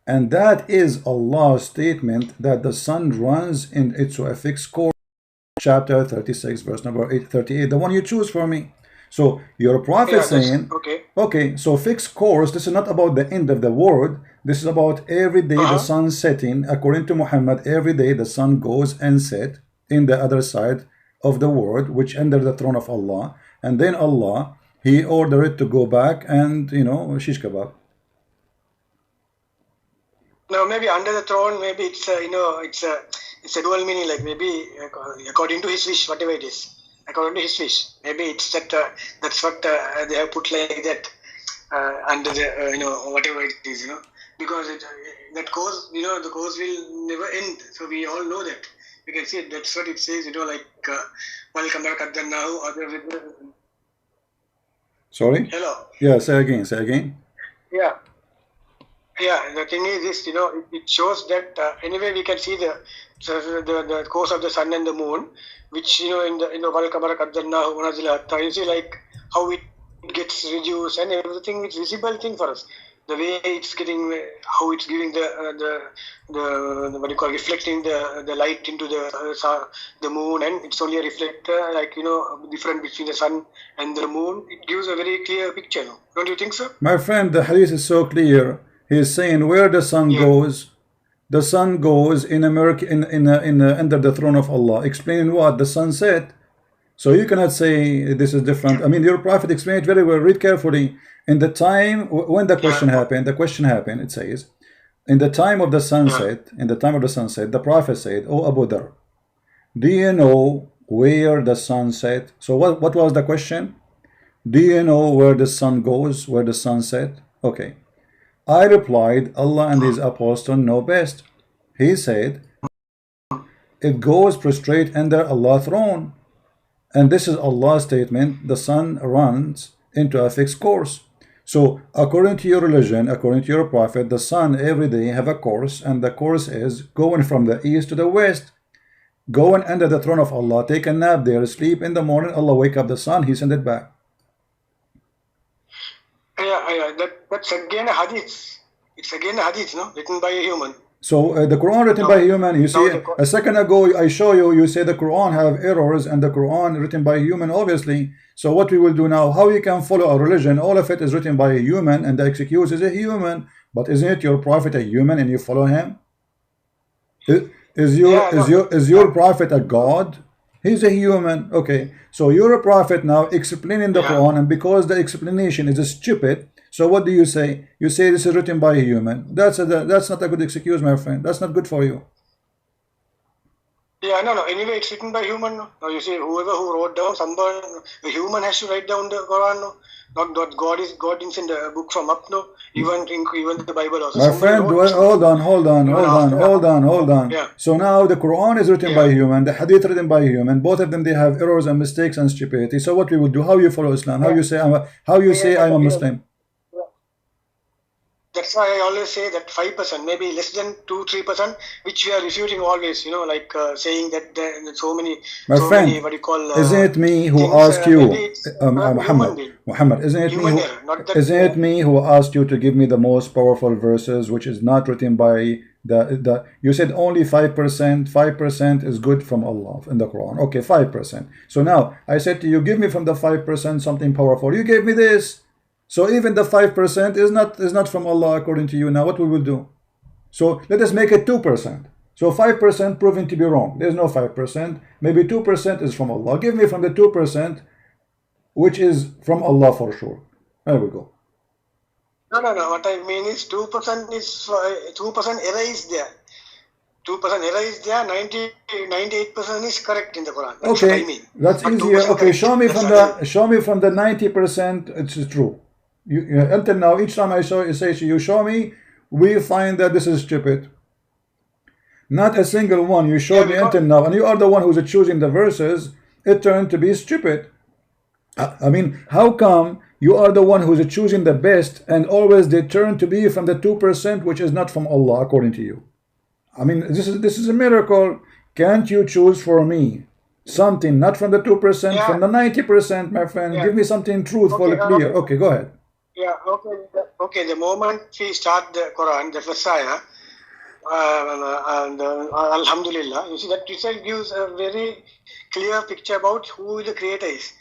And that is Allah's statement that the sun runs in into a fixed course. Chapter 36, verse number 38, the one you choose for me. So your prophet saying, okay, so fixed course, this is not about the end of the world. This is about every day the sun setting. According to Muhammad, every day the sun goes and set in the other side of the world, which under the throne of Allah. And then Allah, He ordered it to go back and, you know, shish kebab. Now maybe under the throne, maybe it's you know, it's a dual meaning, like maybe according to his wish, whatever it is, according to his wish. Maybe it's that that's what they have put like that under the you know, whatever it is, you know, because that course, you know, the course will never end. So we all know that. You can see it. That's what it says, you know, like welcome back at the now. Sorry. Hello. Yeah. Say again. Say again. Yeah. Yeah, the thing is this, you know, it shows that anyway we can see the course of the sun and the moon, which, you know, in the you see like how it gets reduced and everything. It's visible thing for us. The way it's getting, how it's giving the what do you call, reflecting the light into the moon, and it's only a reflector, like, you know, different between the sun and the moon. It gives a very clear picture, no? Don't you think so? My friend, the hadith is so clear. He's saying where the sun goes, the sun goes in America, under the throne of Allah. Explaining what? The sunset. So you cannot say this is different. I mean, your prophet explained it very well. Read carefully. In the time when the question happened, it says, in the time of the sunset, the prophet said, "Oh Abu Dhar, do you know where the sun set?" So what was the question? Do you know where the sun goes, where the sun set? Okay. I replied, Allah and His apostle know best. He said, it goes prostrate under Allah's throne. And this is Allah's statement, the sun runs into a fixed course. So according to your religion, according to your prophet, the sun every day have a course, and the course is going from the east to the west, going under the throne of Allah, take a nap there, sleep in the morning, Allah wake up the sun, He send it back. Yeah, that's again a hadith. It's again a hadith, no, written by a human. So the Quran written by a human. You see, a second ago I show you. You say the Quran have errors, and the Quran written by a human, obviously. So what we will do now? How you can follow a religion? All of it is written by a human, and the excuse is a human. But isn't it your prophet a human, and you follow him? Is your prophet a god? He's a human. Okay, so you're a prophet now explaining the Quran, and because the explanation is stupid, so what do you say? You say this is written by a human. That's not a good excuse, my friend. That's not good for you. Yeah, no. Anyway, it's written by human. No, you see, whoever who wrote down, someone, a human has to write down the Quran. No, not God is in the book from up. No, even the Bible also. My friend, hold on. Yeah. So now the Quran is written by a human, the Hadith written by a human. Both of them, they have errors and mistakes and stupidity. So what we would do? How you follow Islam? How you say I'm a Muslim? That's why I always say that 5%, maybe less than 2-3%, which we are refuting always, you know, like saying that there are so many, friend, what do you call, isn't it me who asked you, Muhammad, isn't it me who asked you to give me the most powerful verses, which is not written by you said only 5% is good from Allah in the Quran. Okay, 5%. So now I said to you, give me from the 5% something powerful. You gave me this. So even the 5% is not from Allah according to you. Now what we will do? So let us make it 2%. So 5% proven to be wrong. There's no 5%. Maybe 2% is from Allah. Give me from the 2%, which is from Allah for sure. There we go. No. What I mean is 2% is 2% error is there. 2% error is there. 98% is correct in the Quran. That's okay, what I mean. That's easier. Okay, show me from the 90%. It's true. Until now, each time I say you show me, we find that this is stupid. Not a single one you showed me until now, and you are the one who's choosing the verses. It turned to be stupid. I mean, how come you are the one who's choosing the best, and always they turn to be from the 2%, which is not from Allah according to you? I mean, this is a miracle. Can't you choose for me Something, not from the 2%, Yeah. from the 90%, my friend. Yeah. Give me something truthful, Okay, clear. Okay, go ahead. Yeah, okay. Okay, the moment we start the Quran, the first ayah, and Alhamdulillah, you see that itself gives a very clear picture about who the creator is.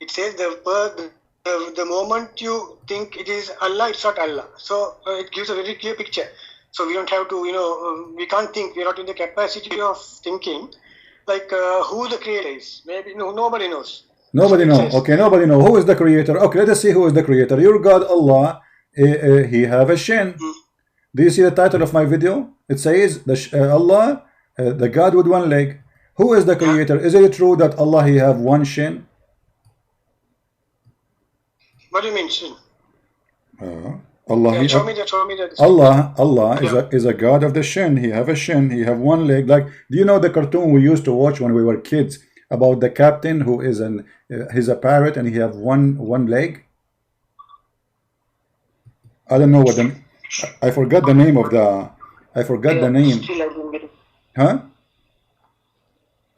It says the moment you think it is Allah, it's not Allah. So it gives a very clear picture. So we don't have to, we can't think. We're not in the capacity of thinking like who the creator is. Maybe nobody knows. Nobody knows. Okay, nobody knows. Who is the creator? Okay, let us see who is the creator. Your God, Allah, he have a shin. Do you see the title of my video? It says Allah, the God with one leg. Who is the creator? Is it true that Allah, he have one shin? What do you mean shin? Allah, show me that. Allah is a God of the shin. He have a shin. He have one leg. Like, do you know the cartoon we used to watch when we were kids about the captain who is he's a parrot and he have one leg? I don't know what I forgot the name of the. I forgot the name. Huh?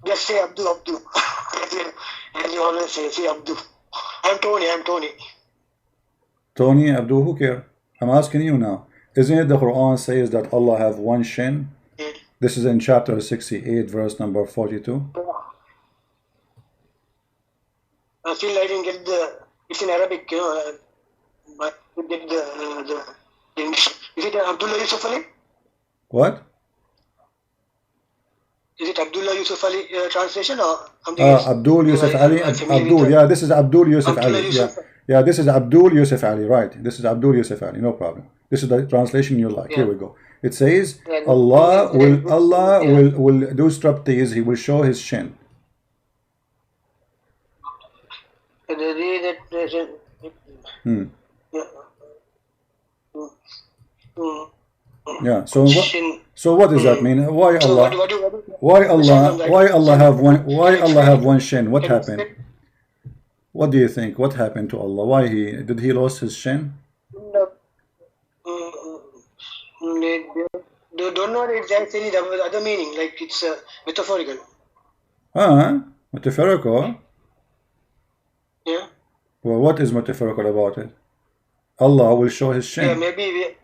Just say Abdul. As you always say Abdul. I'm Tony. Tony, Abdul, who cares? I'm asking you now. Isn't it the Quran says that Allah have one shin? This is in chapter 68, verse number 42. Still I didn't get it's in Arabic, but we get the English. Is it Abdullah Yusuf Ali? What? Is it Abdullah Yusuf Ali translation or something else? Abdul Yusuf Ali. Abdul, yeah, this is Abdul Yusuf Ali. Yeah, this is Abdul Yusuf Ali, right? This is Abdul Yusuf Ali, no problem. This is the translation you like. Here we go. It says Allah will do striptease. He will show his shin. Yeah. So what does that mean? Why Allah? Why Allah have one shin? What happened? What do you think? What happened to Allah? Why did he lose his shin? They don't know if there's any other meaning, like it's metaphorical. Metaphorical? Yeah. Well, what is metaphorical about it? Allah will show his shin. Yeah, maybe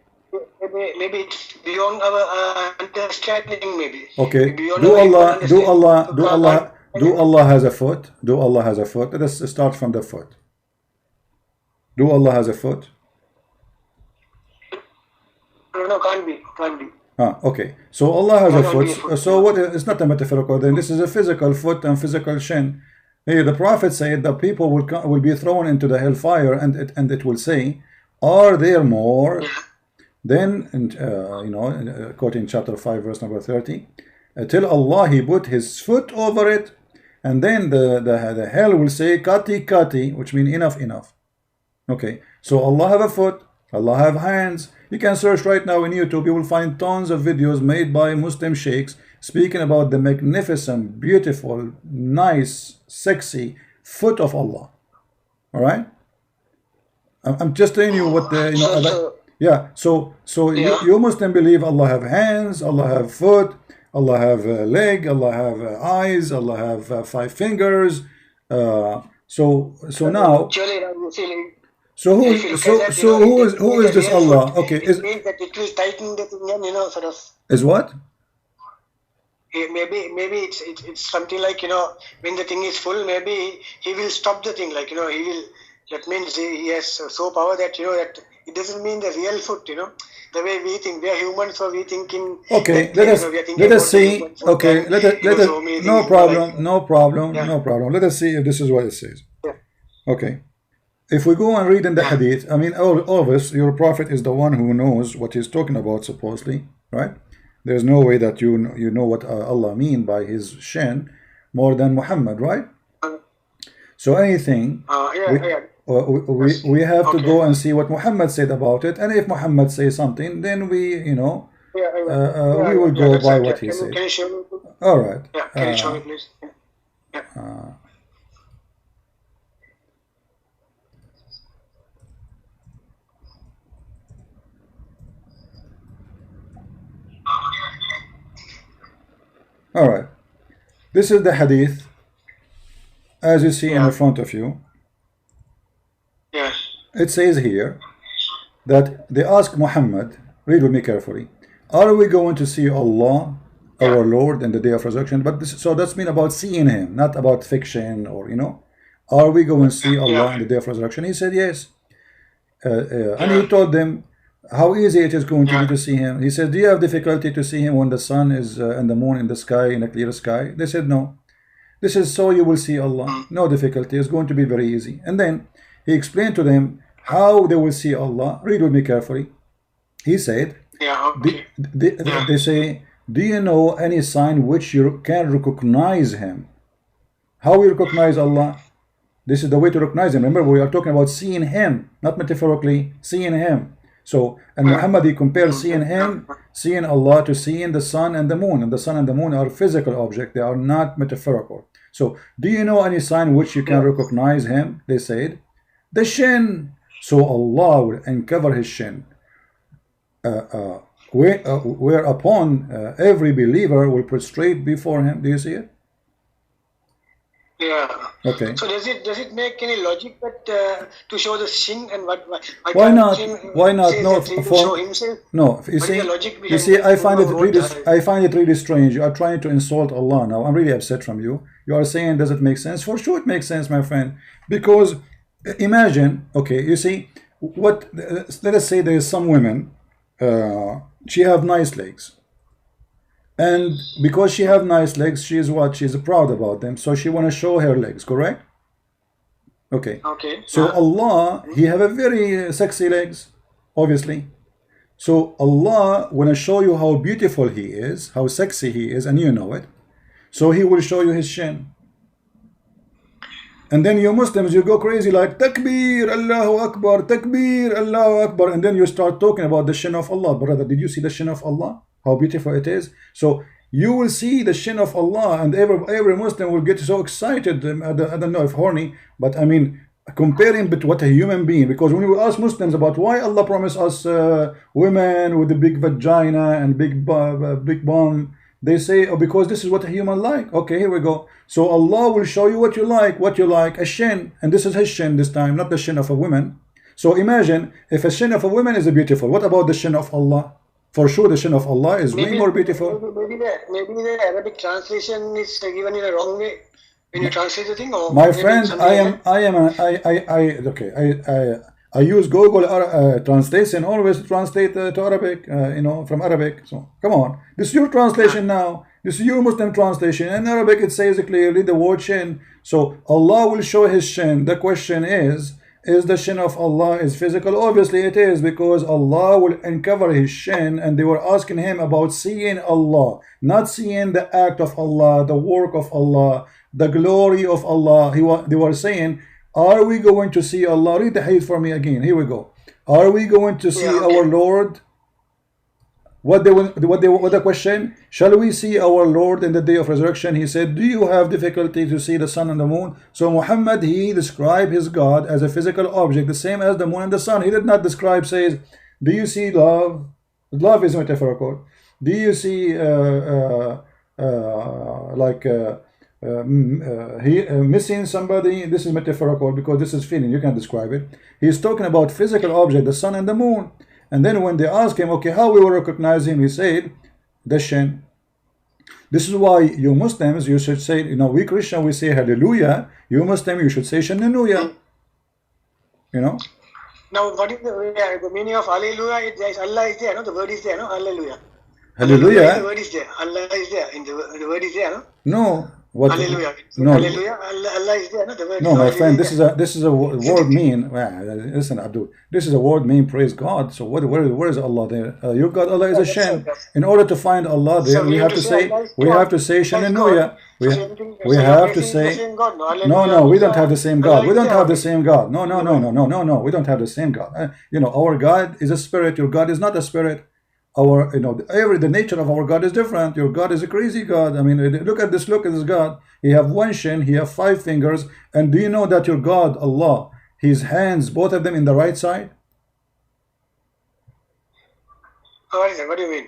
it's beyond our understanding. Maybe. Okay. Do Allah has a foot? Do Allah has a foot? Let us start from the foot. Do Allah has a foot? No, can't be. Okay. So Allah has a foot. So what? It's not a metaphorical. Then this is a physical foot and physical shin. Hey, the Prophet said that people will be thrown into the hellfire, and it will say, "Are there more?" Then, quoting chapter 5, verse number 30, till Allah he put his foot over it, and then the hell will say, "Kati," which means enough. Okay. So Allah have a foot. Allah have hands. You can search right now in YouTube. You will find tons of videos made by Muslim sheikhs speaking about the magnificent, beautiful, nice, sexy foot of Allah. All right. I'm just telling you what the yeah. So you Muslim believe Allah have hands, Allah have foot, Allah have a leg, Allah have eyes, Allah have 5 fingers. So now. So who is this Allah? Okay, it means that it will tighten the thing, sort of. Is what? Maybe it's something like when the thing is full, maybe he will stop the thing, like he will. That means he has so power that that it doesn't mean the real foot, the way we think. We are humans, so we think in. Okay, let us see. Okay, let us. No problem. Let us see if this is what it says. Yeah. Okay. If we go and read in the hadith, I mean, all of us, your prophet is the one who knows what he's talking about, supposedly, right? There's no way that you know what Allah mean by his shin more than Muhammad, right? So anything, we have to go and see what Muhammad said about it, and if Muhammad says something, then we will go by what he said. Can you show me? All right. Yeah, can you show me, please? All right. This is the hadith as you see in Yeah. the front of you, Yeah. it says here that they ask Muhammad, read with me carefully, are we going to see Allah, Yeah. our Lord, in the day of resurrection? But this, so that's mean about seeing him, not about fiction or, you know, are we going to see Allah Yeah. in the day of resurrection? He said yes. And Yeah. he told them how easy it is going to be Yeah. to see him. He said, do you have difficulty to see him when the sun is and the moon in the sky, in a clear sky? They said no. This is so you will see Allah. Mm. No difficulty. It's going to be very easy. And then he explained to them how they will see Allah. Read with me carefully. He said, Yeah. Okay. Yeah. they say, do you know any sign which you can recognize him? How we recognize Allah? This is the way to recognize him. Remember, we are talking about seeing him, not metaphorically, seeing him. So, and Muhammad, he compares seeing him, seeing Allah, to seeing the sun and the moon. And the sun and the moon are physical objects. They are not metaphorical. So, do you know any sign which you can recognize him? They said, the shin. So Allah will uncover his shin. Whereupon every believer will prostrate before him. Do you see it? Yeah. Okay. So does it make any logic that to show the shin and what? Why not? Why not? Say No, that he will show himself. no. You What is see, the logic you behind see, it? I find it really, What- I find it really strange. You are trying to insult Allah now. I'm really upset from you. You are saying, does it make sense? For sure, it makes sense, my friend. Because imagine, okay, you see, what? Let us say there is some women. She have nice legs. And because she have nice legs, she is what? She is proud about them. So she want to show her legs, correct? Okay. Okay. So Allah, He have a very sexy legs, obviously. So Allah want to show you how beautiful He is, how sexy He is, and you know it. So He will show you His shin. And then you Muslims, you go crazy like Takbir, Allahu Akbar, Takbir, Allahu Akbar, and then you start talking about the shin of Allah. Brother, did you see the shin of Allah? How beautiful it is. So you will see the shin of Allah, and every Muslim will get so excited. I don't know if horny, but I mean comparing with what a human being. Because when we ask Muslims about why Allah promised us women with a big vagina and big bum, they say, oh, because this is what a human like. Okay, here we go. So Allah will show you what you like, a shin, and this is His shin this time, not the shin of a woman. So imagine if a shin of a woman is beautiful, what about the shin of Allah? For sure, the shin of Allah is way more beautiful. Maybe the Arabic translation is given in a wrong way when you translate the thing. Or My maybe friend, something I use Google translation, always translate to Arabic, from Arabic. So come on, this is your translation now. This is your Muslim translation. In Arabic, it says clearly the word shin. So Allah will show His shin. The question is the shin of Allah is physical? Obviously it is, because Allah will uncover His shin, and they were asking Him about seeing Allah, not seeing the act of Allah, the work of Allah, the glory of Allah. They were saying, are we going to see Allah? Read the hadith for me again. Here we go. Are we going to see our Lord? What the question? Shall we see our Lord in the day of resurrection? He said, do you have difficulty to see the sun and the moon? So Muhammad, he described his God as a physical object, the same as the moon and the sun. He did not describe, says, do you see love? Love is metaphorical. Do you see missing somebody? This is metaphorical, because this is feeling. You can describe it. He's talking about physical object, the sun and the moon. And then when they ask him, okay, how we will recognize him, he said, the shin. This is why you Muslims, you should say, we Christian, we say hallelujah. You Muslim, you should say shannuya. Now, what is the meaning of hallelujah? Allah is there, no? The word is there, no? Hallelujah. Hallelujah. The word is there. Allah is there. The word is there, no? No. What? Hallelujah. No. Hallelujah. Allah is there, no? The word No, is my hallelujah. friend, this is a word mean. Listen, Abdul, this is a word mean. Praise God. So where is Allah there? Your God, Allah is a shin. In order to find Allah there, So we have to say shannuya. We have to say no. We don't have the same God. We don't have the same God. No. We don't have the same God. Our God is a spirit. Your God is not a spirit. The nature of our God is different. Your God is a crazy God. I mean, look at this God. He have one shin, he have 5 fingers. And do you know that your God, Allah, His hands, both of them in the right side? What is it? What do you mean?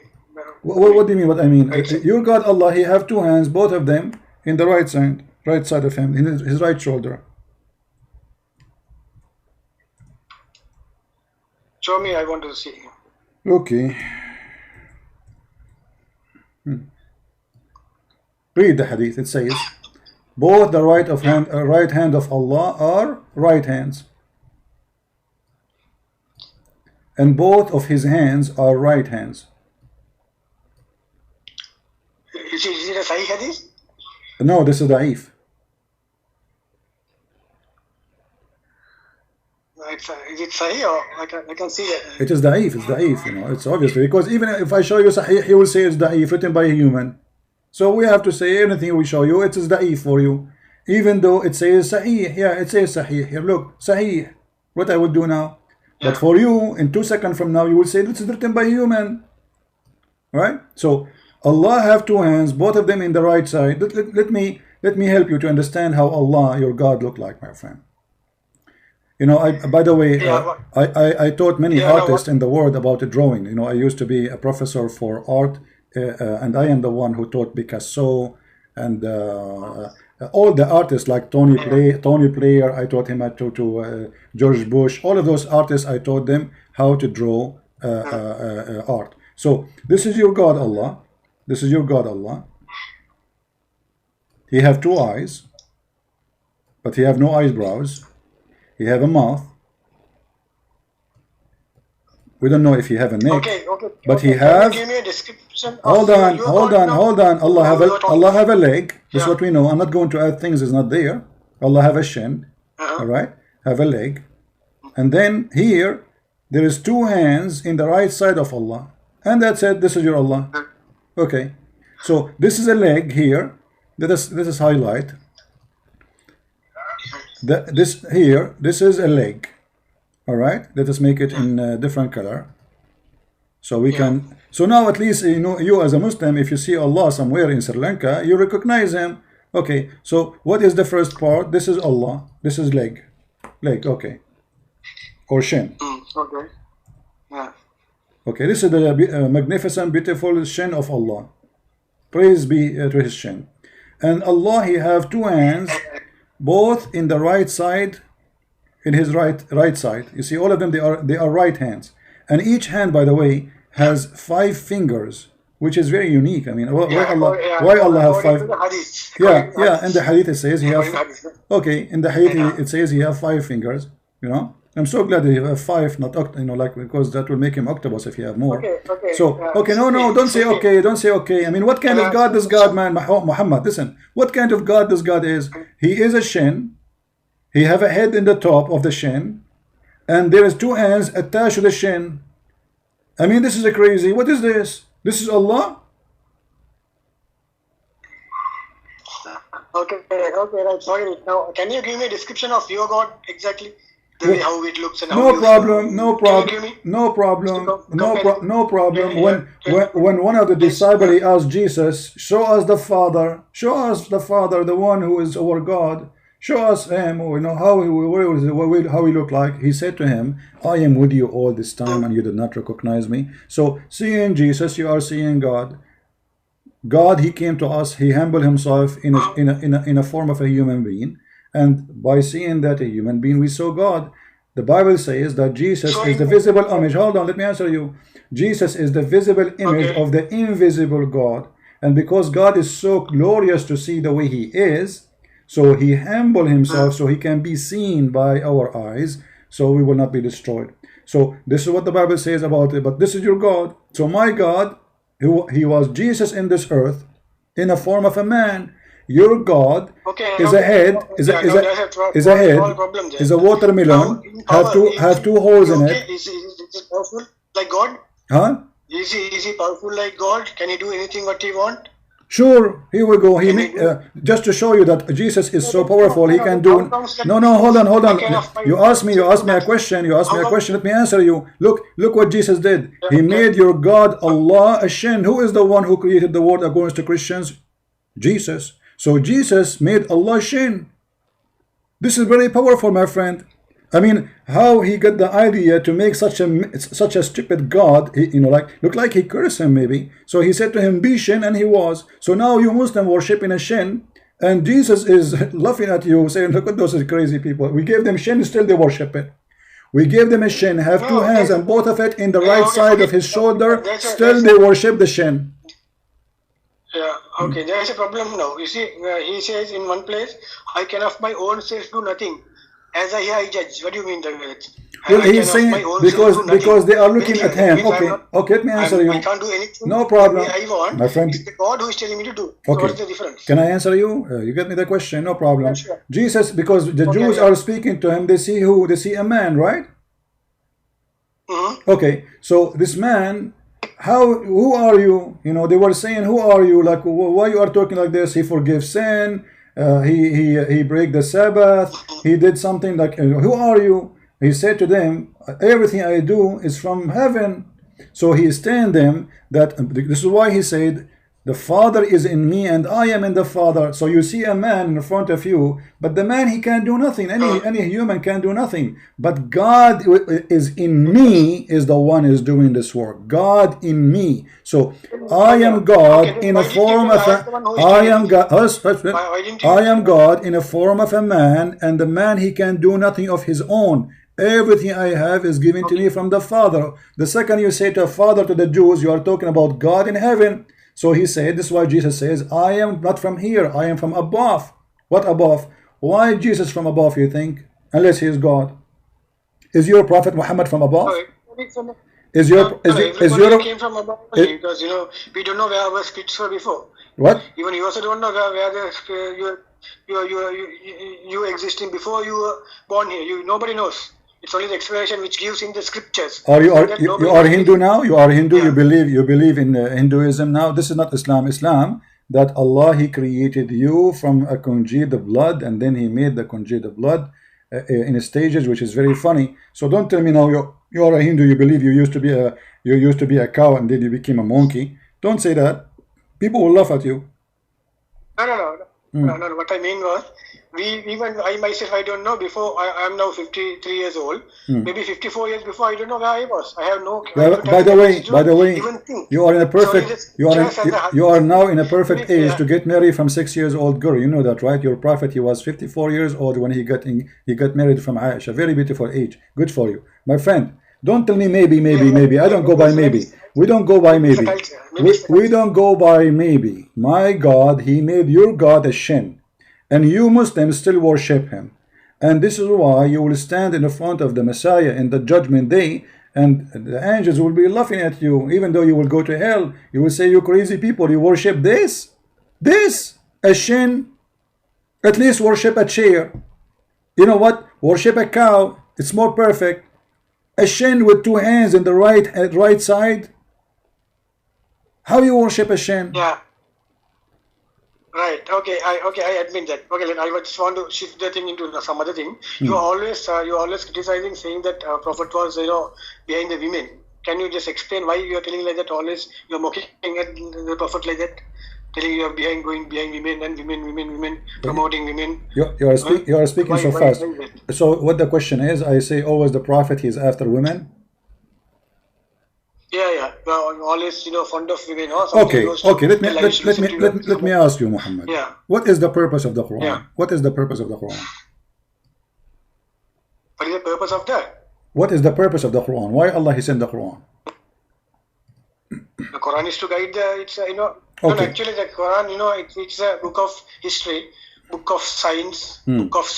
What do you mean? What I mean? Your God, Allah, He have 2 hands, both of them in the right side. right side of him, in his right shoulder. Show me, I want to see. Okay. Read the hadith. It says, both the right hand of Allah are right hands, and both of his hands are right hands. Is it a Sahih hadith? No, this is da'if. Is it Sahih, or I can see it? It is da'if. It's da'if. You know, it's obviously, because even if I show you Sahih, he will say it's da'if, written by a human. So we have to say anything we show you, it is da'if for you, even though it says Sahih. Yeah, it says Sahih. Here, look, Sahih. What I will do now? Yeah. But for you, in 2 seconds from now, you will say this is written by a human. Right? So Allah have two hands, both of them in the right side. Let me help you to understand how Allah, your God, look like, my friend. You know, by the way, I taught many artists in the world about the drawing. You know, I used to be a professor for art, and I am the one who taught Picasso and all the artists like Tony Player. I taught him to George Bush. All of those artists, I taught them how to draw art. So this is your God, Allah. This is your God, Allah. He have two eyes, but he have no eyebrows. He have a mouth. We don't know if he have a neck. But he have. Give me a description. Hold on. Allah have a leg. That's what we know. I'm not going to add things is not there. Allah have a shin. All right. Have a leg, and then here there is two hands in the right side of Allah, and that's it. This is your Allah. Okay. So this is a leg here. This is highlight. This is a leg. All right, let us make it in a different color, so we can. So now at least you know, you as a Muslim, if you see Allah somewhere in Sri Lanka, you recognize him. Okay, so what is the first part? This is Allah. This is leg. Okay, or shin. Okay. Yeah. Okay, this is the magnificent, beautiful shin of Allah. Praise be to His shin. And Allah, He have two hands, both in the right side. In his right side, you see all of them. They are right hands, and each hand, by the way, has 5 fingers, which is very unique. I mean, why Allah have 5? Yeah. In the hadith it says he have. Okay, in the hadith it says he have 5 fingers. You know, I'm so glad that he have 5, not like, because that will make him octopus if he have more. No, don't say okay. I mean, what kind of God does God, man? Muhammad, listen. What kind of God does God is? He is a shin. He have a head in the top of the shin, and there is 2 hands attached to the shin. I mean, this is a crazy. What is this? This is Allah? Okay, right. Sorry. Now, can you give me a description of your God exactly? The way how it looks and how no problem. When one of the disciples asked Jesus, show us the Father, the one who is our God. Show us him, you know, how he look like. He said to him, I am with you all this time and you did not recognize me. So seeing Jesus, you are seeing God. God, He came to us, He humbled Himself in a form of a human being, and by seeing that a human being, we saw God. The Bible says that Jesus is the visible image. Hold on, let me answer you. Jesus is the visible image of the invisible God, and because God is so glorious to see the way He is, so He humbled Himself so He can be seen by our eyes, so we will not be destroyed. So this is what the Bible says about it. But this is your God. So my God, He was Jesus in this earth in a form of a man. Your God is a head, is a watermelon, have two holes in it. Is he powerful like God? Huh? Is he powerful like God? Can He do anything what He want? Sure, here we go. Just to show you that Jesus is so powerful, He can do. No, hold on. You asked me a question. Let me answer you. Look what Jesus did. He made your God Allah a shin. Who is the one who created the world according to Christians? Jesus. So Jesus made Allah shin. This is very powerful, my friend. I mean, how he got the idea to make such a stupid God, look like he cursed him maybe. So he said to him, be shin, and he was. So now you Muslim worshiping a shin, And Jesus is laughing at you, saying, look at those crazy people. We gave them shin, still they worship it. We gave them a shin, have two hands and both of it in the right side of his shoulder, still they worship the shin. Yeah, okay, there is a problem now. You see, he says in one place, I can of my own self do nothing. As I judge. What do you mean that? Well, he's saying because they are looking at him. Okay, let me answer you. I can't do anything. No problem. I want. My friend. It's the God who is telling me to do. Okay. So what is the difference? Can I answer you? You get me the question? No problem. Yeah, sure. Jesus, because the Jews are speaking to him, they see who? They see a man, right? Okay, so this man, who are you? You know, they were saying, who are you? Like, why you are talking like this? He forgives sin. He break the Sabbath. He did something like, who are you? He said to them, everything I do is from heaven. So he is telling them that this is why he said, the Father is in me and I am in the Father. So you see a man in front of you, but the man, he can do nothing. Any human can do nothing. But God is in me, is the one who is doing this work. God in me. So I am God in a form of I am God in a form of a man, and the man, he can do nothing of his own. Everything I have is given to me from the Father. The second you say to a father to the Jews, you are talking about God in heaven. So he said, this is why Jesus says, I am not from here, I am from above. What above? Why Jesus from above, you think? Unless he is God. Is your prophet Muhammad from above? Is your came from above, because you know we don't know where our spirits were before. What? Even you also don't know where you existing before you were born here. Nobody knows. It's only the explanation which gives in the scriptures. You are Hindu now? You are Hindu? Yeah. You believe in Hinduism now? This is not Islam. Islam, that Allah, he created you from a congealed blood, and then he made the congealed blood in stages, which is very funny. So don't tell me now you are a Hindu. You believe you used to be a cow and then you became a monkey. Don't say that. People will laugh at you. No. What I mean was, even I myself, I don't know. Before I am now 53 years old. Maybe 54 years before, I don't know where I was. I have no. By the way, you are in a perfect. You are now in a perfect age to get married from 6 years old girl. You know that, right? Your prophet, he was 54 years old when he got married from Aisha. Very beautiful age. Good for you, my friend. Don't tell me maybe. I don't go by maybe. We don't go by maybe. We don't go by maybe. My God, he made your God a shin, and you Muslims still worship him. And this is why you will stand in the front of the Messiah in the judgment day, and the angels will be laughing at you. Even though you will go to hell, you will say, you crazy people, you worship this, a shin. At least worship a chair. You know what? Worship a cow. It's more perfect. A shin with two hands in the right side. How you worship a shin? Yeah. Right. Okay. I admit that. Okay. Then I just want to shift the thing into some other thing. You are always criticizing, saying that Prophet was behind the women. Can you just explain why you are telling like that? Always you are mocking at the Prophet like that, telling you are going behind women and women, promoting women. You are speaking so fast. So what the question is? I say always the Prophet, he is after women. Yeah. Always, fond of women. Okay. Let me ask you, Muhammad. Yeah. What is the purpose of the Quran? Yeah. What is the purpose of the Quran? What is the purpose of that? What is the purpose of the Quran? Why Allah he sent the Quran? The Quran is to guide Okay. No, actually the Quran, it's a book of history, book of science, book of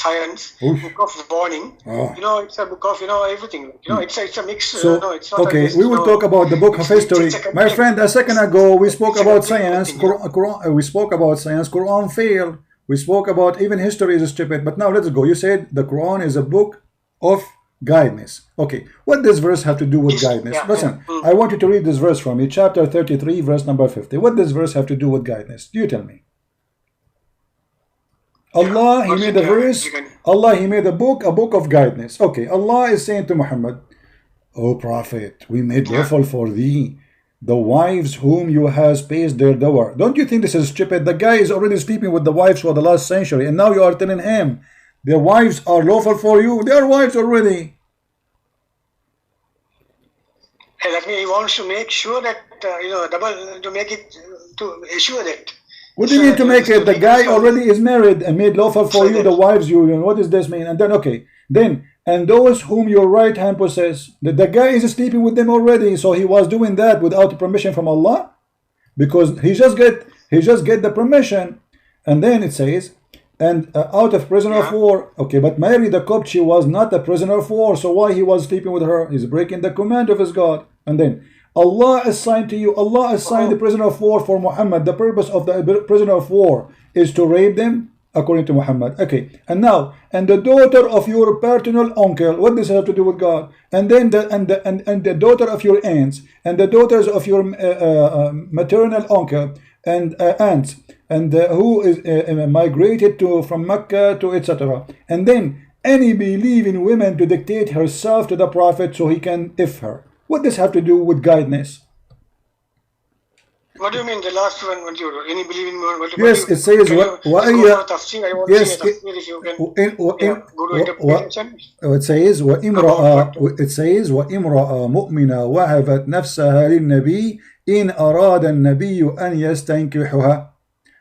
warning. It's a book of everything. It's a mix. So it's not okay, we will talk about the book of history. My friend, a second ago we spoke about science. We spoke about science. Quran failed. We spoke about even history is stupid. But now let's go. You said the Quran is a book of guidance. Okay, what does verse have to do with guidance? Listen, I want you to read this verse from me, chapter 33, verse number 50. What does verse have to do with guidance? You tell me. Allah, he made a verse. Allah, he made a book of guidance. Okay, Allah is saying to Muhammad, O Prophet, we made lawful for thee the wives whom you has paid their dower. Don't you think this is stupid? The guy is already sleeping with the wives for the last century, and now you are telling him their wives are lawful for you. They are wives already. That means he wants to make sure that to make it to assure that What do you mean to make it? The guy already is married and made lawful for you the wives you. What does this mean? And then okay, then and those whom your right hand possess. The guy is sleeping with them already, so he was doing that without permission from Allah, because he just get the permission, and then it says, and out of prisoner of war. Okay, but Mary the Copt, she was not a prisoner of war, so why he was sleeping with her? He's breaking the command of his God. And then Allah assigned to you, Allah assigned the prisoner of war for Muhammad. The purpose of the prisoner of war is to rape them, according to Muhammad. Okay, and now, and the daughter of your paternal uncle, what does this have to do with God? And then the daughter of your aunts, and the daughters of your maternal uncle and aunts, and who is migrated to from Mecca to etc. And then any believing woman to dictate herself to the Prophet so he can if her. What does have to do with guidance? What do you mean the last one? When you any believing woman? Yes, it says what? Yes, it says وَإِمْرَأَ مُؤْمِنَةً وَهَبَتْ نَفْسَهَا لِلنَّبِيِّ إِنْ أَرَادَ النَّبِيُّ أَنْ يَسْتَنْكِحُهَا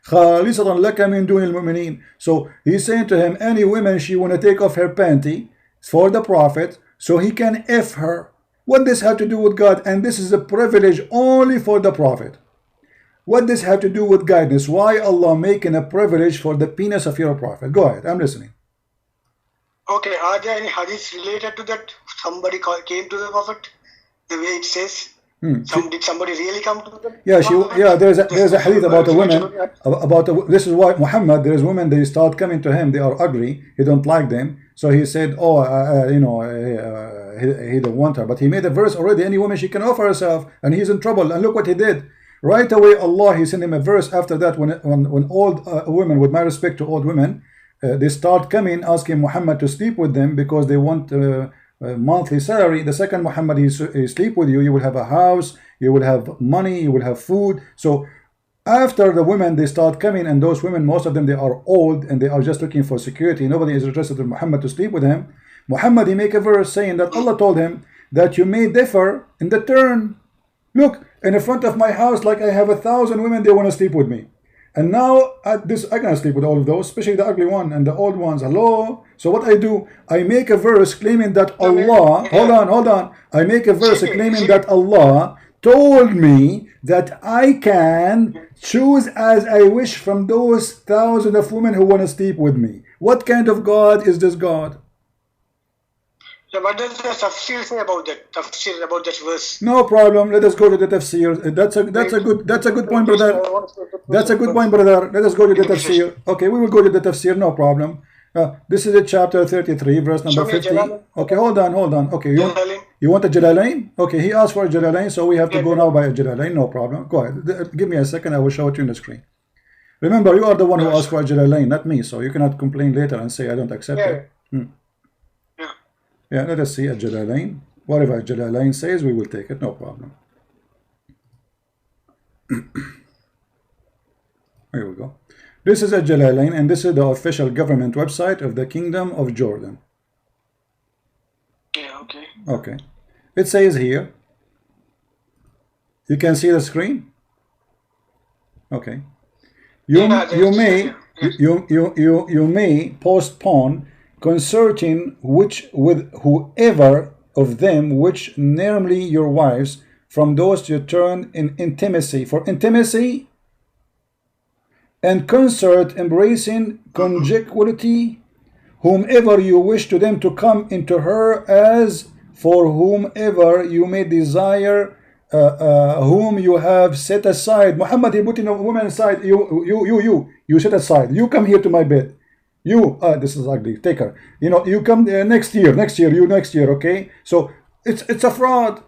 خَالِصَةً لَكَ مِنْ دُونِ الْمُؤْمِنِينَ. So he's saying to him, any woman she want to take off her panty for the Prophet so he can F her. What does have to do with God? And this is a privilege only for the Prophet. What does have to do with guidance? Why Allah making a privilege for the penis of your Prophet? Go ahead, I'm listening. Okay, are there any hadiths related to that? Somebody came to the Prophet, the way it says. Did somebody really come to them? Yeah, there's a hadith about a woman. This is why Muhammad, there's women, they start coming to him, they are ugly, he don't like them, so he said, he don't want her, but he made a verse already, any woman she can offer herself, and he's in trouble. And look what he did. Right away Allah, he sent him a verse after that, when old women, with my respect to old women, they start coming asking Muhammad to sleep with them because they want monthly salary. The second Muhammad he sleep with you, you will have a house, you will have money, you will have food. So after the women, they start coming, and those women, most of them, they are old and they are just looking for security. Nobody is interested in Muhammad to sleep with him. Muhammad, he make a verse saying that Allah told him that you may differ in the turn. Look, in the front of my house, like I have 1,000 women, they want to sleep with me. And now at this, I cannot sleep with all of those, especially the ugly one and the old ones. Hello. So what I do, I make a verse claiming that Allah, hold on. I make a verse claiming that Allah told me that I can choose as I wish from those thousands of women who want to sleep with me. What kind of God is this God? So what does the tafsir say about that? Tafsir about that verse? No problem. Let us go to the tafsir. That's a good point, brother. That's a good point, brother. Let us go to the tafsir. Okay, we will go to the tafsir. No problem. This is a chapter 33, verse number 50. Okay, hold on. Okay, you want a Jalalain? Okay, he asked for a Jalalain, so we have to go now by a Jalalain. No problem. Go ahead. Give me a second. I will show it to you on the screen. Remember, you are the one who asked for a Jalalain, not me. So you cannot complain later and say I don't accept it. Yeah, let us see a Jalalain. Whatever a Jalalain says, we will take it. No problem. Here we go. This is a Jalalain, and this is the official government website of the Kingdom of Jordan. Yeah, okay. Okay. It says here, you can see the screen? Okay. You may postpone concerting which with whoever of them which namely your wives from those you turn in intimacy for intimacy and concert embracing conjugality whomever you wish to them to come into her as for whomever you may desire whom you have set aside. Muhammad, he put in a woman aside. You set aside. You come here to my bed. You, this is ugly. Take her. You come next year. Okay. So it's a fraud.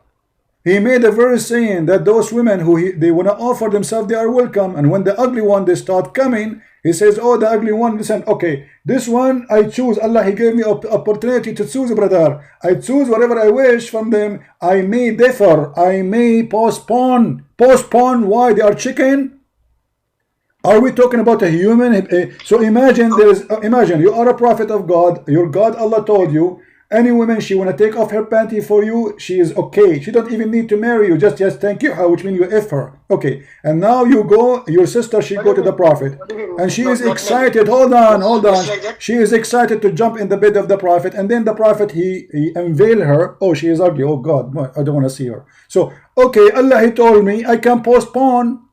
He made a verse saying that those women who they want to offer themselves, they are welcome. And when the ugly one they start coming, he says, oh, the ugly one, listen, okay, this one I choose. Allah, he gave me opportunity to choose, brother. I choose whatever I wish from them. I may differ. I may postpone. Postpone. Why? They are chicken. Are we talking about a human? So imagine imagine you are a prophet of God. Your God, Allah told you, Any woman, she want to take off her panty for you, she is okay. She don't even need to marry you. Just thank you her, which means you F her. Okay. And now you go, your sister, she go to the Prophet. And she is excited. Hold on. She is excited to jump in the bed of the Prophet. And then the Prophet, he unveil her. Oh, she is ugly. Oh God, I don't want to see her. So, okay, Allah, he told me I can postpone.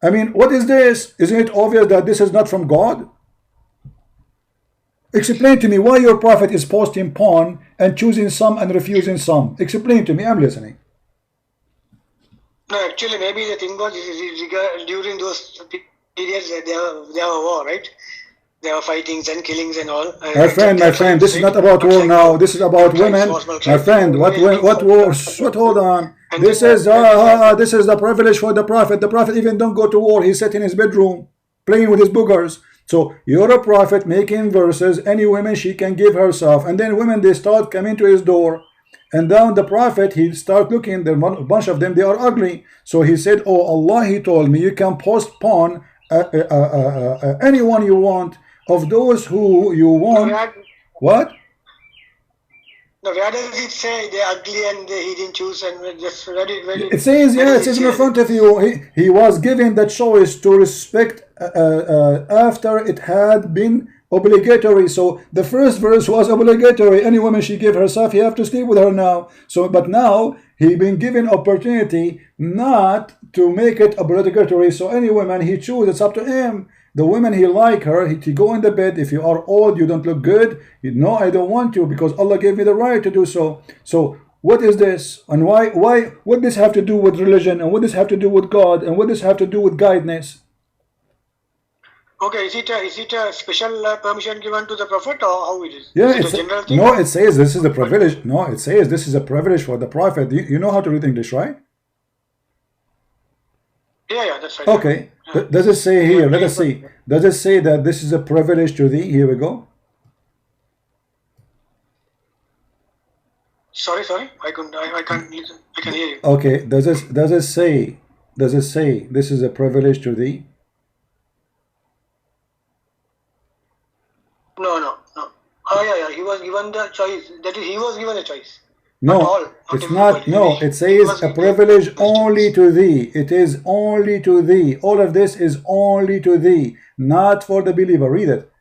I mean, what is this? Isn't it obvious that this is not from God? Explain to me why your Prophet is posting porn and choosing some and refusing some. Explain to me, I'm listening. No, actually, maybe the thing was during those periods they have a war, right? There are fightings and killings and all. My friend, this is not about war now. This is about women. My friend, what wars? What? Hold on. This is the privilege for the Prophet. The Prophet even don't go to war. He sat in his bedroom playing with his boogers. So you're a Prophet making verses. Any woman she can give herself, and then women they start coming to his door, and down the Prophet he start looking. There a bunch of them, they are ugly. So he said, "Oh Allah, he told me you can postpone anyone you want of those who you want." What? No, where does it say they're ugly and he didn't choose and just read it? It says, yeah, it says in front of you. He was given the choice to respect after it had been obligatory. So the first verse was obligatory. Any woman she gave herself, he have to sleep with her now. So, but now he been given opportunity not to make it obligatory. So any woman he choose, it's up to him. The women he like her, he go in the bed. If you are old, you don't look good. No, I don't want you because Allah gave me the right to do so. So what is this? And why? What this have to do with religion? And what this have to do with God? And what this have to do with guidance? Okay, is it a special permission given to the Prophet, or how it is? Yeah, is it a general thing? No, it says this is a privilege. No, it says this is a privilege for the Prophet. You know how to read English, right? Yeah, that's right. Okay. Yeah. Does it say here? Let us see. Does it say that this is a privilege to thee? Here we go. Sorry. I can't listen. I can hear you. Okay. Does it say this is a privilege to thee? No. Oh yeah. He was given the choice. That is, he was given a choice. No, it's not. No, it says a privilege only to thee. It is only to thee. All of this is only to thee, not for the believer. Read it.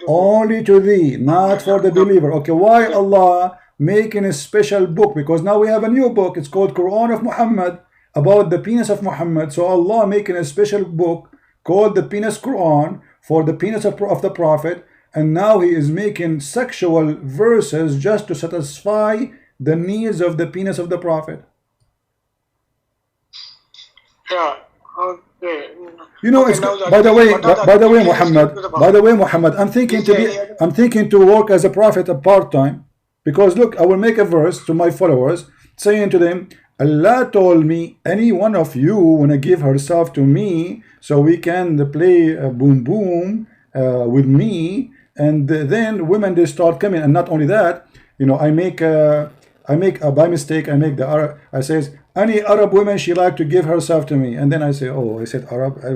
Only to thee, not for the believer. Okay, why Allah making a special book? Because now we have a new book. It's called Quran of Muhammad, about the penis of Muhammad. So Allah making a special book called the Penis Quran for the penis of the Prophet. And now he is making sexual verses just to satisfy the needs of the penis of the Prophet. Yeah. Okay. You know, it's, by the way, Muhammad, I'm thinking to work as a prophet a part-time, because look, I will make a verse to my followers saying to them, Allah told me any one of you wanna give herself to me so we can play boom boom with me, and then women they start coming. And not only that, you know, I make by mistake, I says any Arab woman she like to give herself to me, and then I say, oh, I said Arab. I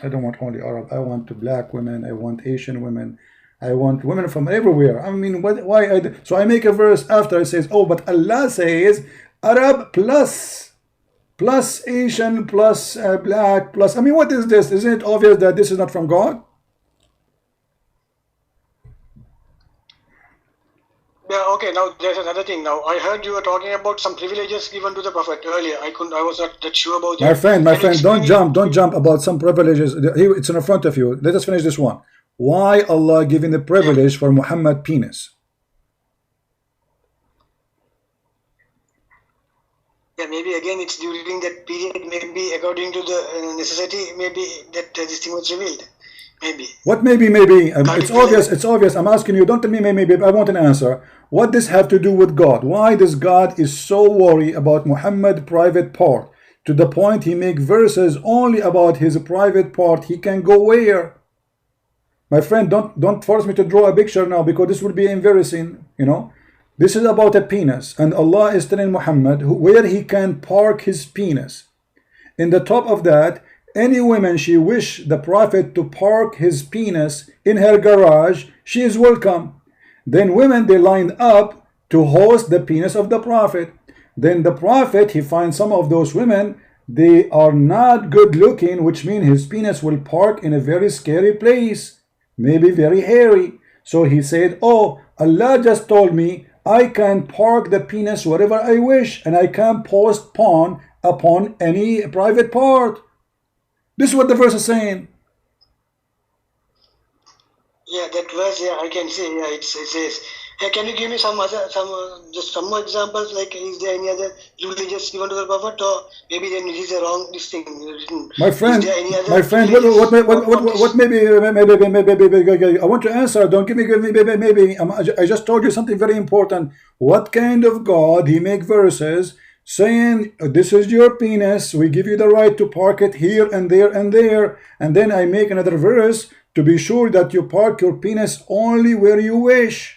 don't want only Arab. I want black women. I want Asian women. I want women from everywhere. I mean, why? So I make a verse after it says, oh, but Allah says Arab plus Asian plus black plus. I mean, what is this? Isn't it obvious that this is not from God? Yeah, okay, now there's another thing. Now I heard you were talking about some privileges given to the Prophet earlier. I was not that sure about it. My friend, don't jump about some privileges. It's in front of you. Let us finish this one. Why Allah giving the privilege for Muhammad penis? Yeah, maybe again it's during that period, maybe according to the necessity, maybe that this thing was revealed. Maybe. What maybe? It's obvious. I'm asking you, don't tell me maybe. I want an answer. What does have to do with God? Why does God is so worried about Muhammad private part to the point he make verses only about his private part? He can go where? My friend, don't force me to draw a picture now, because this would be embarrassing. You know, this is about a penis, and Allah is telling Muhammad where he can park his penis. In the top of that, any woman she wish the Prophet to park his penis in her garage, she is welcome. Then women they lined up to host the penis of the Prophet. Then the Prophet, he finds some of those women, they are not good looking, which means his penis will park in a very scary place, maybe very hairy. So he said, oh, Allah just told me I can park the penis wherever I wish, and I can post porn upon any private part. This is what the verse is saying. Yeah, that verse, yeah, I can see. Yeah, it says. Yeah, can you give me some just some more examples? Like, is there any other religious given to the Prophet, or maybe then it is a wrong this thing written? My friend, What maybe I want to answer. Don't give me maybe. I just told you something very important. What kind of God he make verses saying this is your penis, we give you the right to park it here and there and there, and then I make another verse to be sure that you park your penis only where you wish.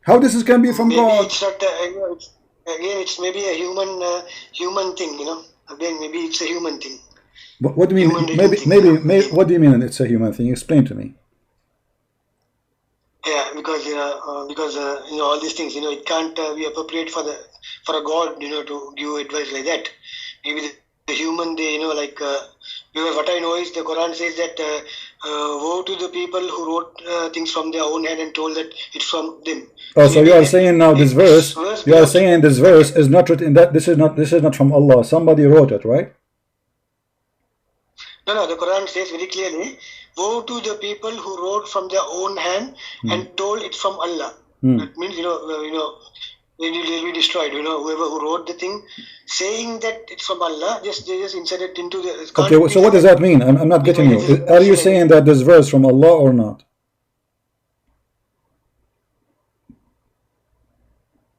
How this can be from maybe God? It's not, again, it's maybe a human thing, you know. Again, maybe it's a human thing. But what do you mean? Maybe. What do you mean? It's a human thing. Explain to me. Yeah, because you know all these things, you know, it can't be appropriate for a God, you know, to give advice like that. Maybe the human, they, you know, like because what I know is the Quran says that woe to the people who wrote things from their own hand and told that it's from them. Oh, so you are saying now this verse? You are saying this verse is not written. That this is not from Allah. Somebody wrote it, right? No, the Quran says very clearly, woe to the people who wrote from their own hand and told it's from Allah. That means, you know, they'll be destroyed. You know, whoever who wrote the thing, saying that it's from Allah, they just insert it into the. Okay, so what does that mean? I'm not getting you. Are you saying that this verse from Allah or not?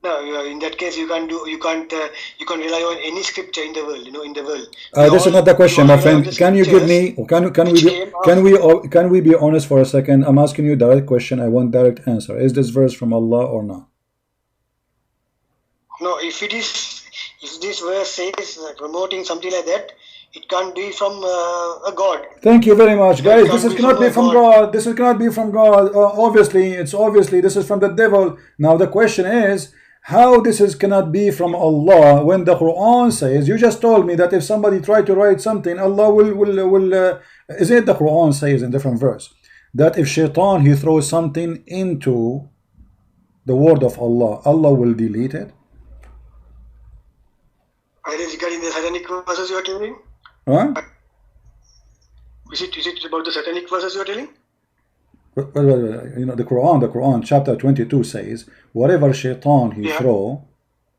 No, in that case, you can't rely on any scripture in the world. You know, in the world. This is not the question, my friend. Can you give me? Can we be honest for a second? I'm asking you a direct question. I want direct answer. Is this verse from Allah or not? No, if this verse says promoting something like that, it can't be from a God. Thank you very much, guys. This cannot be from God. This cannot be from God. Obviously, this is from the devil. Now the question is, how this cannot be from Allah when the Quran says, you just told me that if somebody tried to write something, Allah will is it the Quran says in different verse that if shaitan he throws something into the word of Allah, Allah will delete it? Are you regarding the satanic verses you are telling? Huh? Is it about the satanic verses you are telling? You know, the Quran chapter 22 says whatever shaitan he throw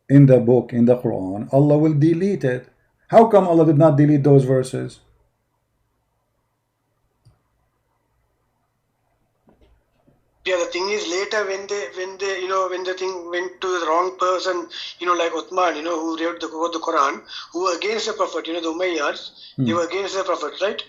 in the book, in the Quran, Allah will delete it. How come Allah did not delete those verses? Yeah, the thing is later when the thing went to the wrong person, you know, like Uthman, you know, who wrote the Quran, who were against the Prophet, you know, the Umayyads, they were against the Prophet, right?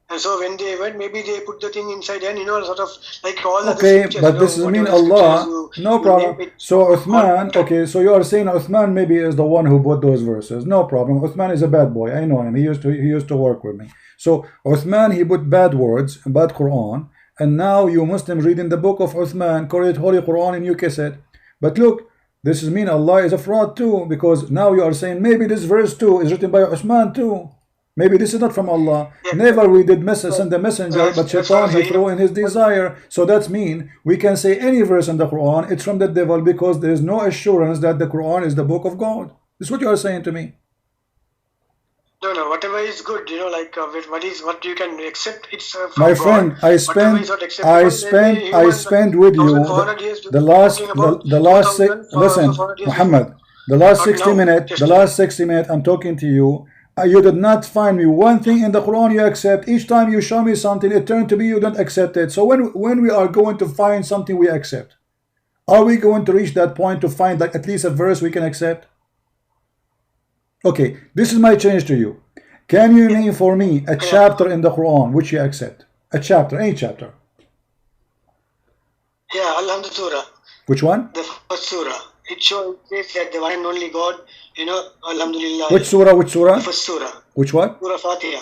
And so when they went, maybe they put the thing inside and, you know, sort of like all the scriptures. But this mean Allah, no problem. So Uthman, okay, so you are saying Uthman maybe is the one who put those verses. No problem. Uthman is a bad boy. I know him. He used to work with me. So Uthman, he put bad words, bad Quran, and now you Muslims reading the book of Uthman, call it Holy Quran in your cassette. But look, this mean Allah is a fraud too, because now you are saying maybe this verse too is written by Uthman too. Maybe this is not from Allah. Never we did send the messenger, but shaitan he threw in his desire. So that's mean we can say any verse in the Quran, it's from the devil, because there is no assurance that the Quran is the book of God. This is what you are saying to me. No, whatever is good, you know, like what you can accept, it's from my friend, God. I spent with you the last listen, Muhammad, the last 60 minutes I'm talking to you. You did not find me one thing in the Quran you accept. Each time you show me something, it turned to be you don't accept it. So when we are going to find something we accept, are we going to reach that point to find like at least a verse we can accept? Okay, this is my challenge to you. Can you name for me a chapter in the Quran which you accept? A chapter, any chapter. Yeah, Al-Hamd Surah. Which one? The first surah. It says that the one and only God, you know, Alhamdulillah. Which surah? The first surah. Which one? Surah Fatiha.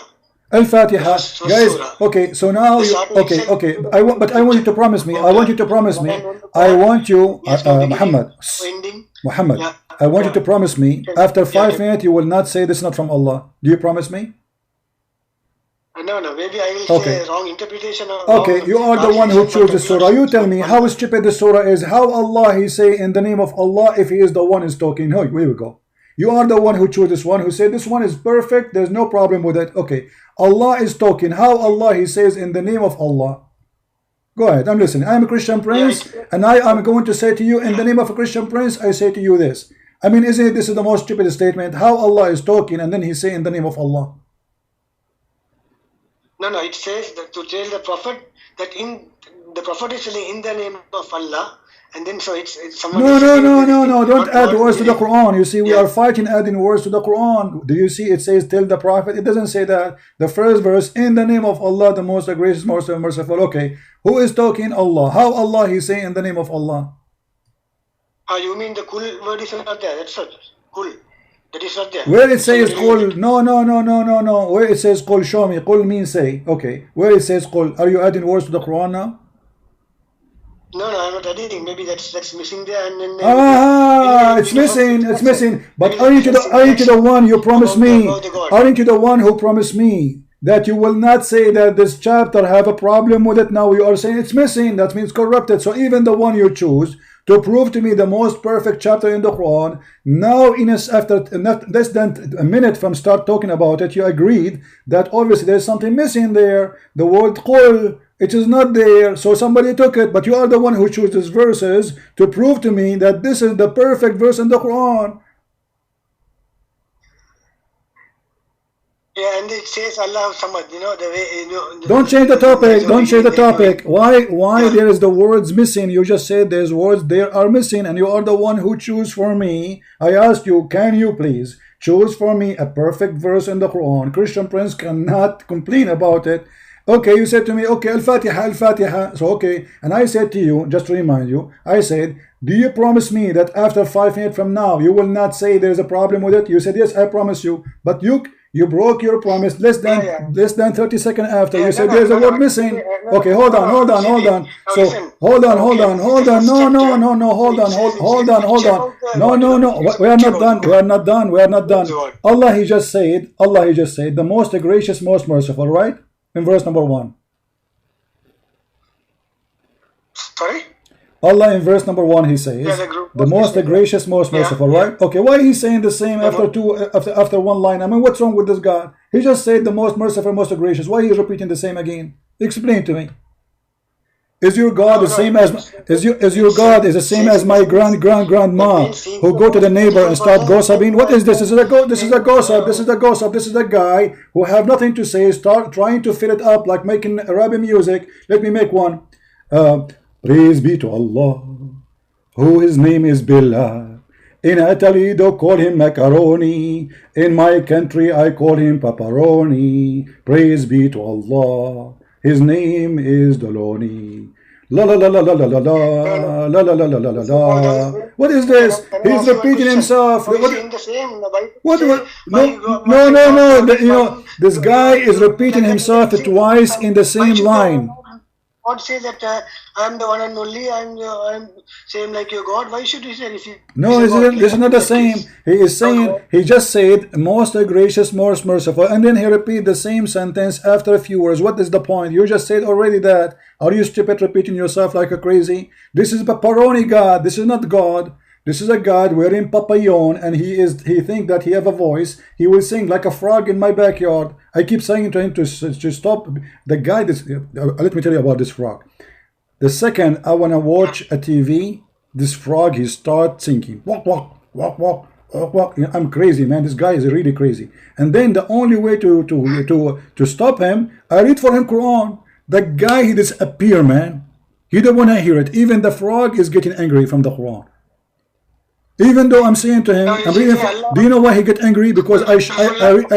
Al-Fatiha, first guys. surah. Okay, so now The you, starting okay, itself, okay. But I want you to promise me. I want you to promise me. I Quran. want you, Yes, no beginning, Muhammad, no ending. Muhammad. Yeah, I want you yeah. to promise me. Yes, After yeah, 5 minutes, you will not say this is not from Allah. Do you promise me? No, no, maybe I will Okay. say wrong interpretation or Okay, wrong you are the one who translation, chose but the to be surah. honest, You it's tell not me one. how stupid the surah is. How Allah he say in the name of Allah if he is the one is talking. No, here we go. You are the one who chose this one, who said this one is perfect. There's no problem with it. Okay, Allah is talking. How Allah he says in the name of Allah. Go ahead, I'm listening. I'm a Christian prince, and I am going to say to you in the name of a Christian prince, I say to you this. I mean, isn't it this is the most stupid statement? How Allah is talking and then he say in the name of Allah. No, no, it says that to tell the Prophet that in the Prophet is saying in the name of Allah, and then so it's someone. No, is no, saying no, this no, thing, no. Don't not add word words to the meaning. Quran. You see, we Yeah. are fighting adding words to the Quran. Do you see it says tell the Prophet? It doesn't say that. The first verse, in the name of Allah, the most gracious, most merciful. Okay, who is talking? Allah. How Allah he say in the name of Allah? You mean the kul word is not there? That's not kul. That is not there. Where it So you says remove qul, it. no, no, no, no, no, no. Where it says qul, show me. Qul means say. Okay. Where it says qul, are you adding words to the Quran now? No, no, I'm not adding. Maybe that's missing there, and then It's missing. It's missing. But aren't you the one you promised about me? the God. Aren't you the one who promised me that you will not say that this chapter have a problem with it? Now you are saying it's missing. That means corrupted. So even the one you choose to prove to me the most perfect chapter in the Quran, now after not less than a minute from start talking about it, you agreed that obviously there's something missing there. The word qul, it is not there, so somebody took it, but you are the one who chose these verses to prove to me that this is the perfect verse in the Quran. Yeah, and it says Allah Samad, the way, Don't change the topic. Don't change the topic. Why there is the words missing? You just said there's words there are missing, and you are the one who choose for me. I asked you, can you please choose for me a perfect verse in the Quran? Christian Prince cannot complain about it. Okay, you said to me, okay, Al-Fatiha, Al-Fatiha. So, okay, and I said to you, just to remind you, I said, do you promise me that after 5 minutes from now, you will not say there's a problem with it? You said, yes, I promise you. But you broke your promise less than 30 seconds after. You said there's a word missing. Okay, hold on. So, hold on. No, hold on. No. We are not done. Allah, he just said, the most gracious, most merciful, right? In verse number 1. Sorry? Allah in verse number 1 he says, the most gracious, most merciful, right? Okay, why he's saying the same after one line? I mean, what's wrong with this God? He just said the most merciful, most gracious. Why he's repeating the same again? Explain to me. Is your God the same as your God is the same as my grandma who go to the neighbor and start gossiping? What is this? This is a gossip. This is a guy who have nothing to say, start trying to fill it up like making Arabic music. Let me make one. Praise be to Allah, who his name is Billah. In Italy they call him macaroni. In my country I call him pepperoni. Praise be to Allah, his name is Doloni. La la la la la la la la la la la la la la. What is this? He's repeating himself. What? No. This guy is repeating himself twice in the same line. God says that I'm the one and only, I'm same like your God. Why should he say this? No, this is not the same. He is saying, he just said, most gracious, most merciful, and then he repeat the same sentence after a few words. What is the point? You just said already that. Are you stupid repeating yourself like a crazy? This is pepperoni God. This is not God. This is a God wearing papillon, and he think that he have a voice. He will sing like a frog in my backyard. I keep saying to him to stop. The guy, let me tell you about this frog. The second I want to watch a TV, this frog, he start singing. Walk, walk, walk, walk, walk, walk. I'm crazy, man. This guy is really crazy. And then the only way to stop him, I read for him Quran. The guy, he disappear, man. He don't want to hear it. Even the frog is getting angry from the Quran. Even though I'm saying to him, do you know why he get angry? Because I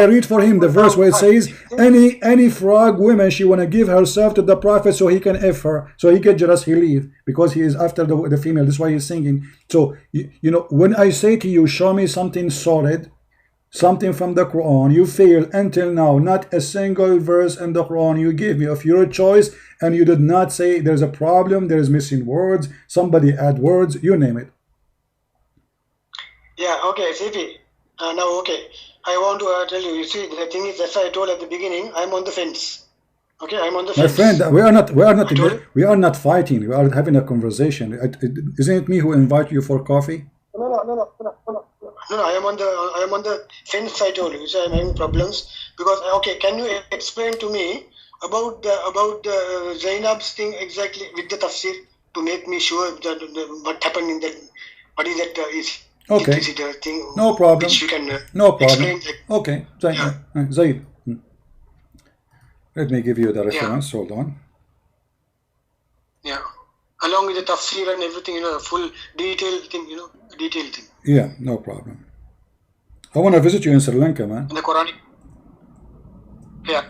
read for him the verse where it says, any frog woman, she want to give herself to the Prophet so he can F her, so he get jealous, he leave, because he is after the female. That's why he's singing. So, when I say to you, show me something solid, something from the Quran. You failed until now. Not a single verse in the Quran you gave me of your choice, and you did not say there's a problem, there's missing words, somebody add words, you name it. Yeah, okay, Sifi. Now, okay, I want to tell you. You see, the thing is, that's why I told at the beginning, I'm on the fence. Okay, I'm on the My fence. friend, we are not fighting. We are having a conversation. Isn't it me who invite you for coffee? No. I am on the fence. I told you, so I'm having problems because okay. Can you explain to me about the Zainab's thing exactly with the tafsir to make me sure that what happened in that? What is that? Okay. Is it a thing? No problem. Which you can no problem. explain. Okay. Zaid. Let me give you the reference. Hold on. Yeah. Along with the tafsir and everything, full detailed thing, detailed thing. Yeah, no problem. I want to visit you in Sri Lanka, man. In the Quranic. Yeah.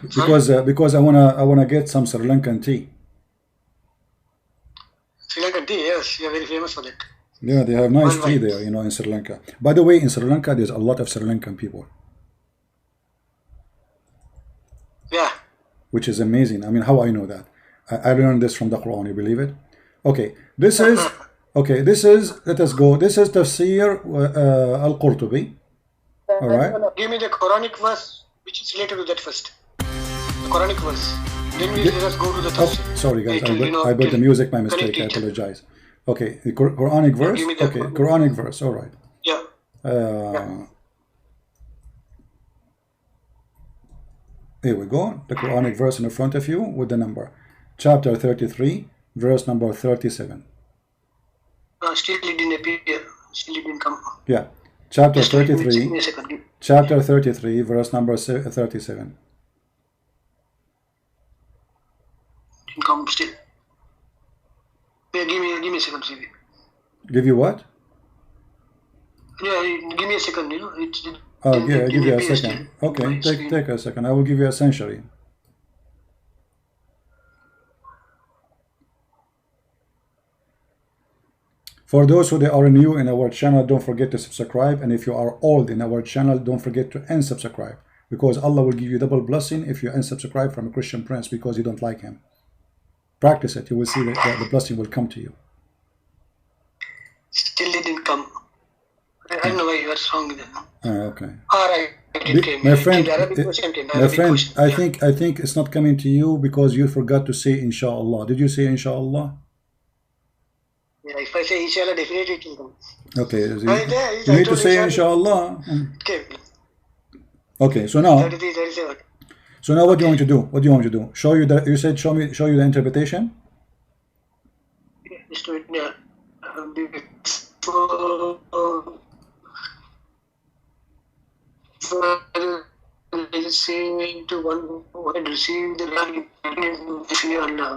Because I wanna get some Sri Lankan tea. Sri Lankan tea, yes, you're very famous for that. Yeah, they have nice tea there, in Sri Lanka. By the way, in Sri Lanka, there's a lot of Sri Lankan people. Yeah. Which is amazing. I mean, how I know that? I learned this from the Quran. You believe it? Okay, this is let us go. This is Tafsir al-Qurtubi. All right. Give me the Quranic verse which is related to that first. The Quranic verse. Then we let us go to the Tafsir. Oh, sorry guys, I put the music by mistake. I apologize. Okay, the Quranic verse. Okay, Quranic verse. All right. Yeah. Here we go. The Quranic verse in front of you with the number. Chapter 33, verse number 37. Still it didn't appear. Still it didn't come. Yeah. Chapter 33. Chapter 33, verse number 37. Didn't come still. Yeah, give me a second, CV. Give you what? Yeah, give me a second. Yeah, give you a second. Okay, take a second. I will give you a century. For those who are new in our channel, don't forget to subscribe. And if you are old in our channel, don't forget to unsubscribe. Because Allah will give you double blessing if you unsubscribe from a Christian prince because you don't like him. Practice it. You will see that the blessing will come to you. Still it didn't come. I don't know why you are wrong with that. Okay. Alright. My friend, I think it's not coming to you because you forgot to say inshallah. Did you say inshallah? Yeah, if I say inshallah, definitely it will come. Okay. You need to say inshallah. Okay, so now. 33, 37. So now what do you want to do? What do you want to do? Show you the, you said show you the interpretation? Yeah, just do it, yeah. Say to one who had received the land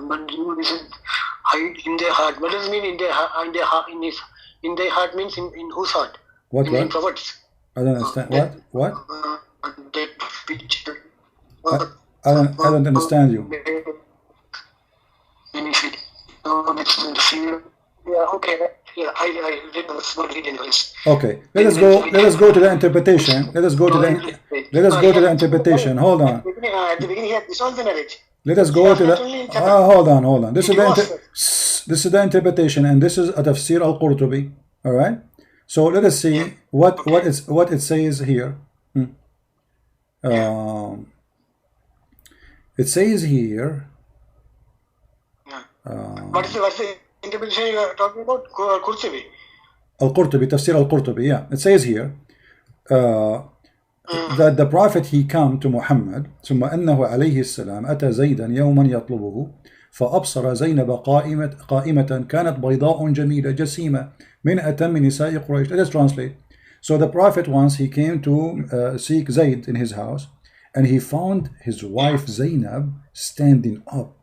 but you listen, hide in their heart. What does it mean in their heart? In their heart means in whose heart? What? In prophets. I don't understand. What? That picture. I don't understand you. Yeah, okay. Yeah, I read the Okay, let us go to the interpretation. Let us go to the interpretation. Hold on. At the beginning, it's all the narrative. Let us go to the. Hold on. This is the interpretation, and this is a Tafsir al-Qurtubi. All right. So let us see what it says here. It says here. What's the interpretation you are talking about? Qurtubi. Al-Qurtubi, Tafsir al-Qurtubi. Yeah, it says here. That the Prophet he come to Muhammad ثم أنه عليه السلام أتى زيدا يوما يطلبه فأبصر زينب قائمة كانت بيضاء جميلة جسيمة من أتم نساء قريش. Let us translate. So the Prophet once he came to seek Zayd in his house, and he found his wife Zainab standing up,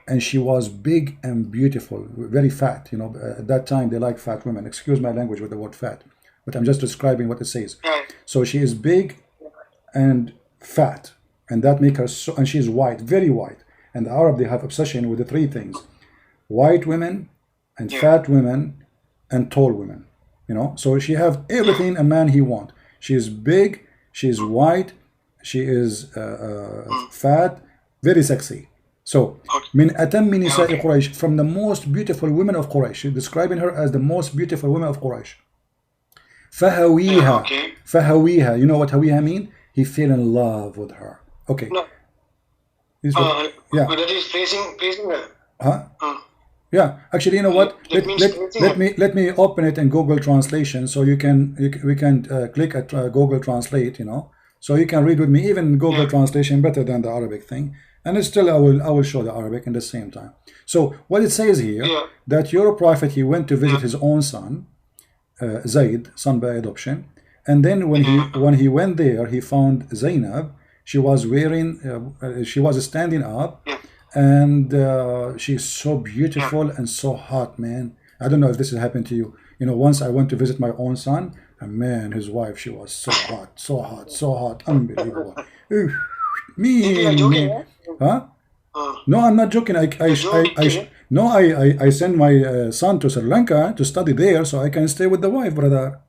and she was big and beautiful, very fat. At that time they like fat women. Excuse my language with the word fat, but I'm just describing what it says. So she is big and fat, and that makes her so, and she is white, very white. And the Arab, they have obsession with the three things: white women and fat women and tall women. So she have everything a man he want. She is big She is white. She is fat, very sexy. So, من أتم نساء قريش, from the most beautiful women of Quraysh. She's describing her as the most beautiful women of Quraysh. فهويها, فهويها. You know what هويها mean? He fell in love with her. Okay. No. Yeah. But that is praising her. Huh? Yeah. Actually, you know what? Let me open it in Google Translation, so we can click at Google Translate. You know, so you can read with me. Even Google Translation better than the Arabic thing. And it's still, I will show the Arabic in the same time. So what it says here, that your prophet, he went to visit his own son, Zayd, son by adoption, and then when he went there, he found Zainab. She was wearing, she was standing up, and she's so beautiful and so hot, man. I don't know if this has happened to you. You know, once I went to visit my own son, and man, his wife, she was so hot, so hot, so hot, unbelievable. Me. Huh? No, I'm not joking. I send my son to Sri Lanka to study there, so I can stay with the wife, brother.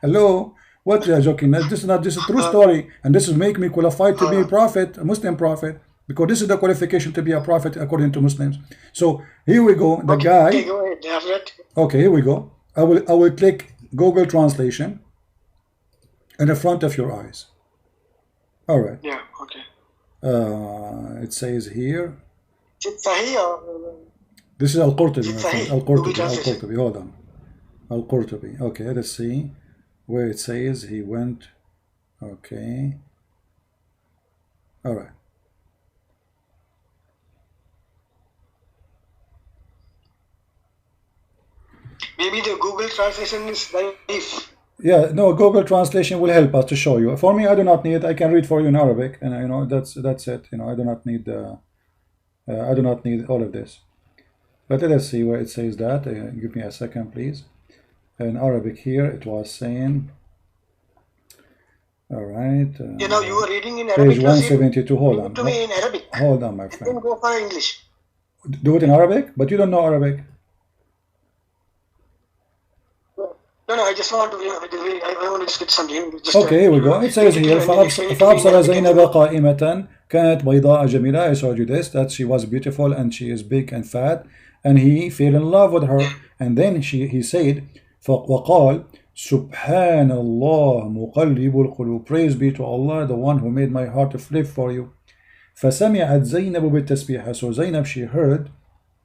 Hello, what you are joking? This is a true story, and this will make me qualified to be a prophet, a Muslim prophet, because this is the qualification to be a prophet according to Muslims. So here we go. The guy. Okay, go ahead. Okay, here we go. I will click Google Translation in the front of your eyes. All right. Yeah. Okay. It says here. Sahih. This is Al-Qurtubi. Al-Qurtubi. Hold on. Al-Qurtubi. Okay, let's see where it says he went. Okay. All right. Maybe the Google translation is live. Yeah, no, Google Translation will help us to show you. For me, I do not need. I can read for you in Arabic, and you know that's it. You know, I do not need all of this. But let us see where it says that. Give me a second, please. In Arabic here, it was saying. All right. You know, you were reading in Arabic. Page 172. Hold on. To me in Arabic. Hold on, my friend. Then go for English. Do it in Arabic, but you don't know Arabic. No, I just want to, I want to just get something. Okay, here we go. It says here, فأبصر زينب قائمة كانت بيضاء جميلة. I showed you this, that she was beautiful and she is big and fat, and he fell in love with her. And then he said, وقال سبحان الله مقلب القلوب. Praise be to Allah, the one who made my heart to flip for you. فسمعت زينب بالتسبيح. So Zainab, she heard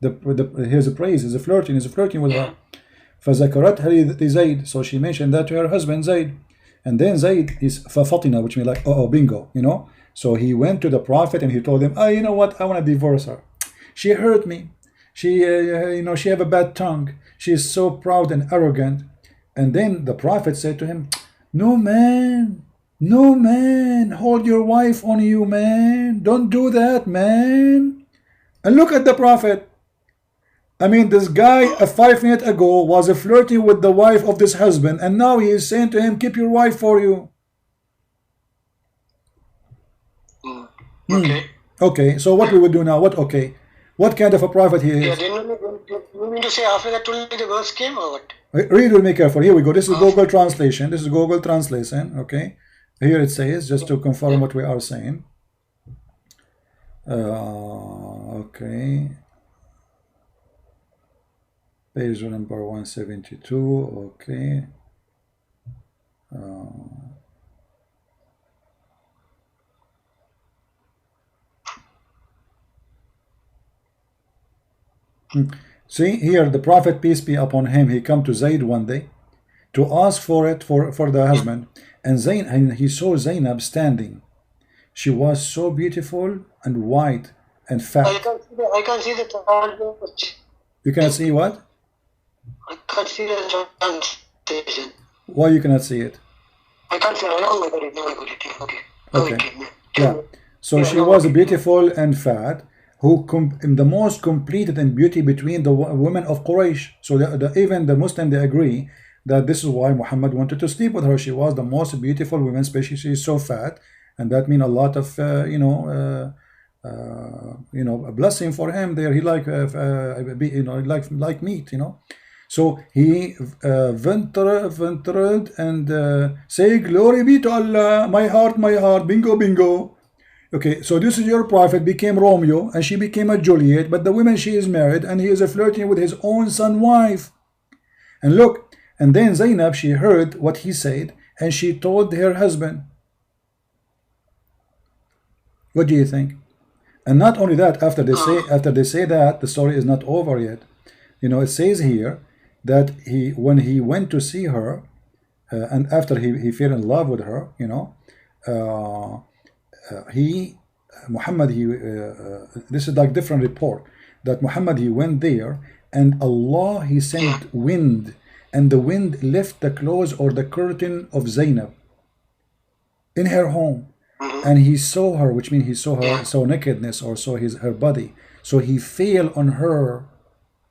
his praise, he's flirting with her. فذكرتها لزيد, so she mentioned that to her husband Zayd, and then Zayd is ففطن, which means like bingo, you know. So he went to the prophet and he told him, you know what, I want to divorce her. She hurt me. She she have a bad tongue. She is so proud and arrogant. And then the prophet said to him, no man, hold your wife on you, man. Don't do that, man. And look at the prophet. I mean, this guy 5 minutes ago was flirting with the wife of this husband, and now he is saying to him, keep your wife for you. Okay. Okay, so what we will do now? What kind of a prophet he is? Yeah, then you mean to say after that only the verse came, or what? Read with me carefully. Here we go. This is Google Translation. Okay. Here it says, just to confirm what we are saying. Okay. Page number 172. Okay. See here, the prophet, peace be upon him, he come to Zayd one day to ask for it for the husband, and he saw Zainab standing. She was so beautiful and white and fat. I can't see the. You cannot see what? I can't see the translation. Why you cannot see it? I can't see it. No, I got it. Okay. Yeah. So she was beautiful and fat, who the most completed in beauty between the women of Quraysh. So even the Muslim, they agree that this is why Muhammad wanted to sleep with her. She was the most beautiful woman, especially she is so fat, and that means a lot of a blessing for him there. He like like meat, you know. So he ventured and say, glory be to Allah, my heart, bingo, bingo. Okay, so this is your prophet became Romeo and she became a Juliet, but the woman she is married and he is flirting with his own son wife. And look, and then Zainab, she heard what he said and she told her husband. What do you think? And not only that, after they say that, the story is not over yet. You know, it says here that when he went to see her, and after he fell in love with her, you know, Muhammad, this is like different report, that Muhammad, he went there and Allah, he sent wind, and the wind left the clothes or the curtain of Zainab in her home, and he saw her, which means he saw nakedness or saw her body, so he fell on her,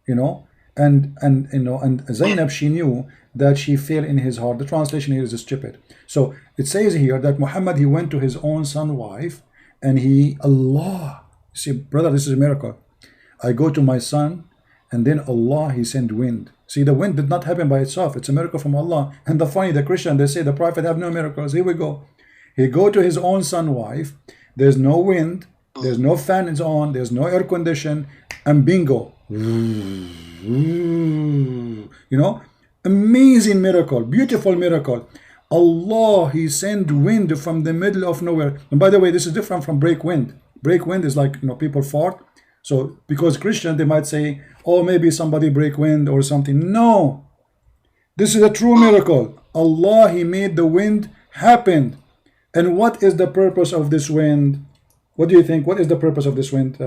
you know, and you know, and Zainab, she knew that she fell in his heart. The translation here is stupid. So it says here that Muhammad, he went to his own son wife and Allah, see brother, this is a miracle. I go to my son and then Allah, he sent wind. See, the wind did not happen by itself. It's a miracle from Allah. And the Christian, they say the prophet have no miracles. Here we go. He go to his own son wife. There's no wind. There's no fan is on. There's no air condition. And bingo. You know, amazing miracle, beautiful miracle. Allah, he sent wind from the middle of nowhere. And by the way, this is different from break wind. Break wind is like, you know, people fart. So because Christian, they might say, oh, maybe somebody break wind or something. No, this is a true miracle. Allah, he made the wind happen. And what is the purpose of this wind? What do you think? What is the purpose of this wind,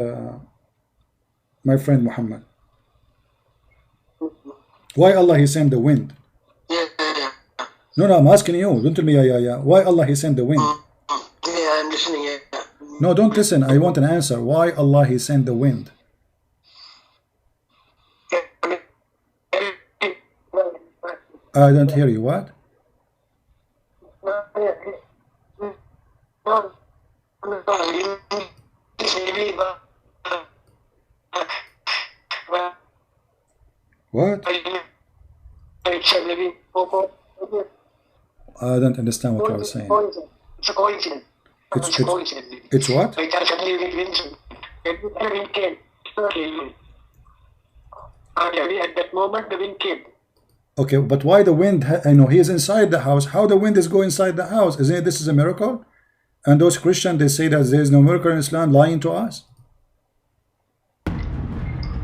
my friend Muhammad? Why Allah, he sent the wind? No, I'm asking you. Don't tell me, yeah. Why Allah, he sent the wind? Yeah, I'm listening. Yeah. No, don't listen. I want an answer. Why Allah, he sent the wind? I don't hear you. What? What? I don't understand what you're saying. It's a coincidence. It's what? At that moment, the wind came. Okay, but why the wind? I know he is inside the house. How the wind is going inside the house? Isn't it this is a miracle? And those Christians, they say that there is no miracle in Islam, lying to us.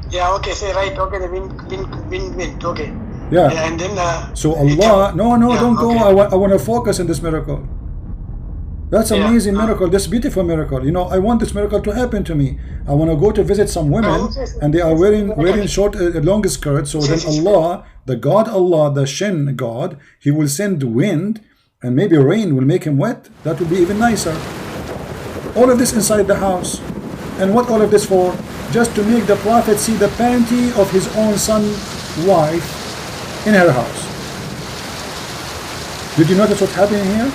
Yeah, okay, say right. Okay, the wind, okay. Yeah. And then. So Allah, no, yeah, don't go. okay. I want to focus on this miracle. That's an amazing miracle. This beautiful miracle. You know, I want this miracle to happen to me. I want to go to visit some women, and they are wearing short, long skirts. So then Allah, the God Allah, the Shin God, he will send wind, and maybe rain will make him wet. That will be even nicer. All of this inside the house. And what all of this for? Just to make the Prophet see the panty of his own son wife in her house. Did you notice what's happening here?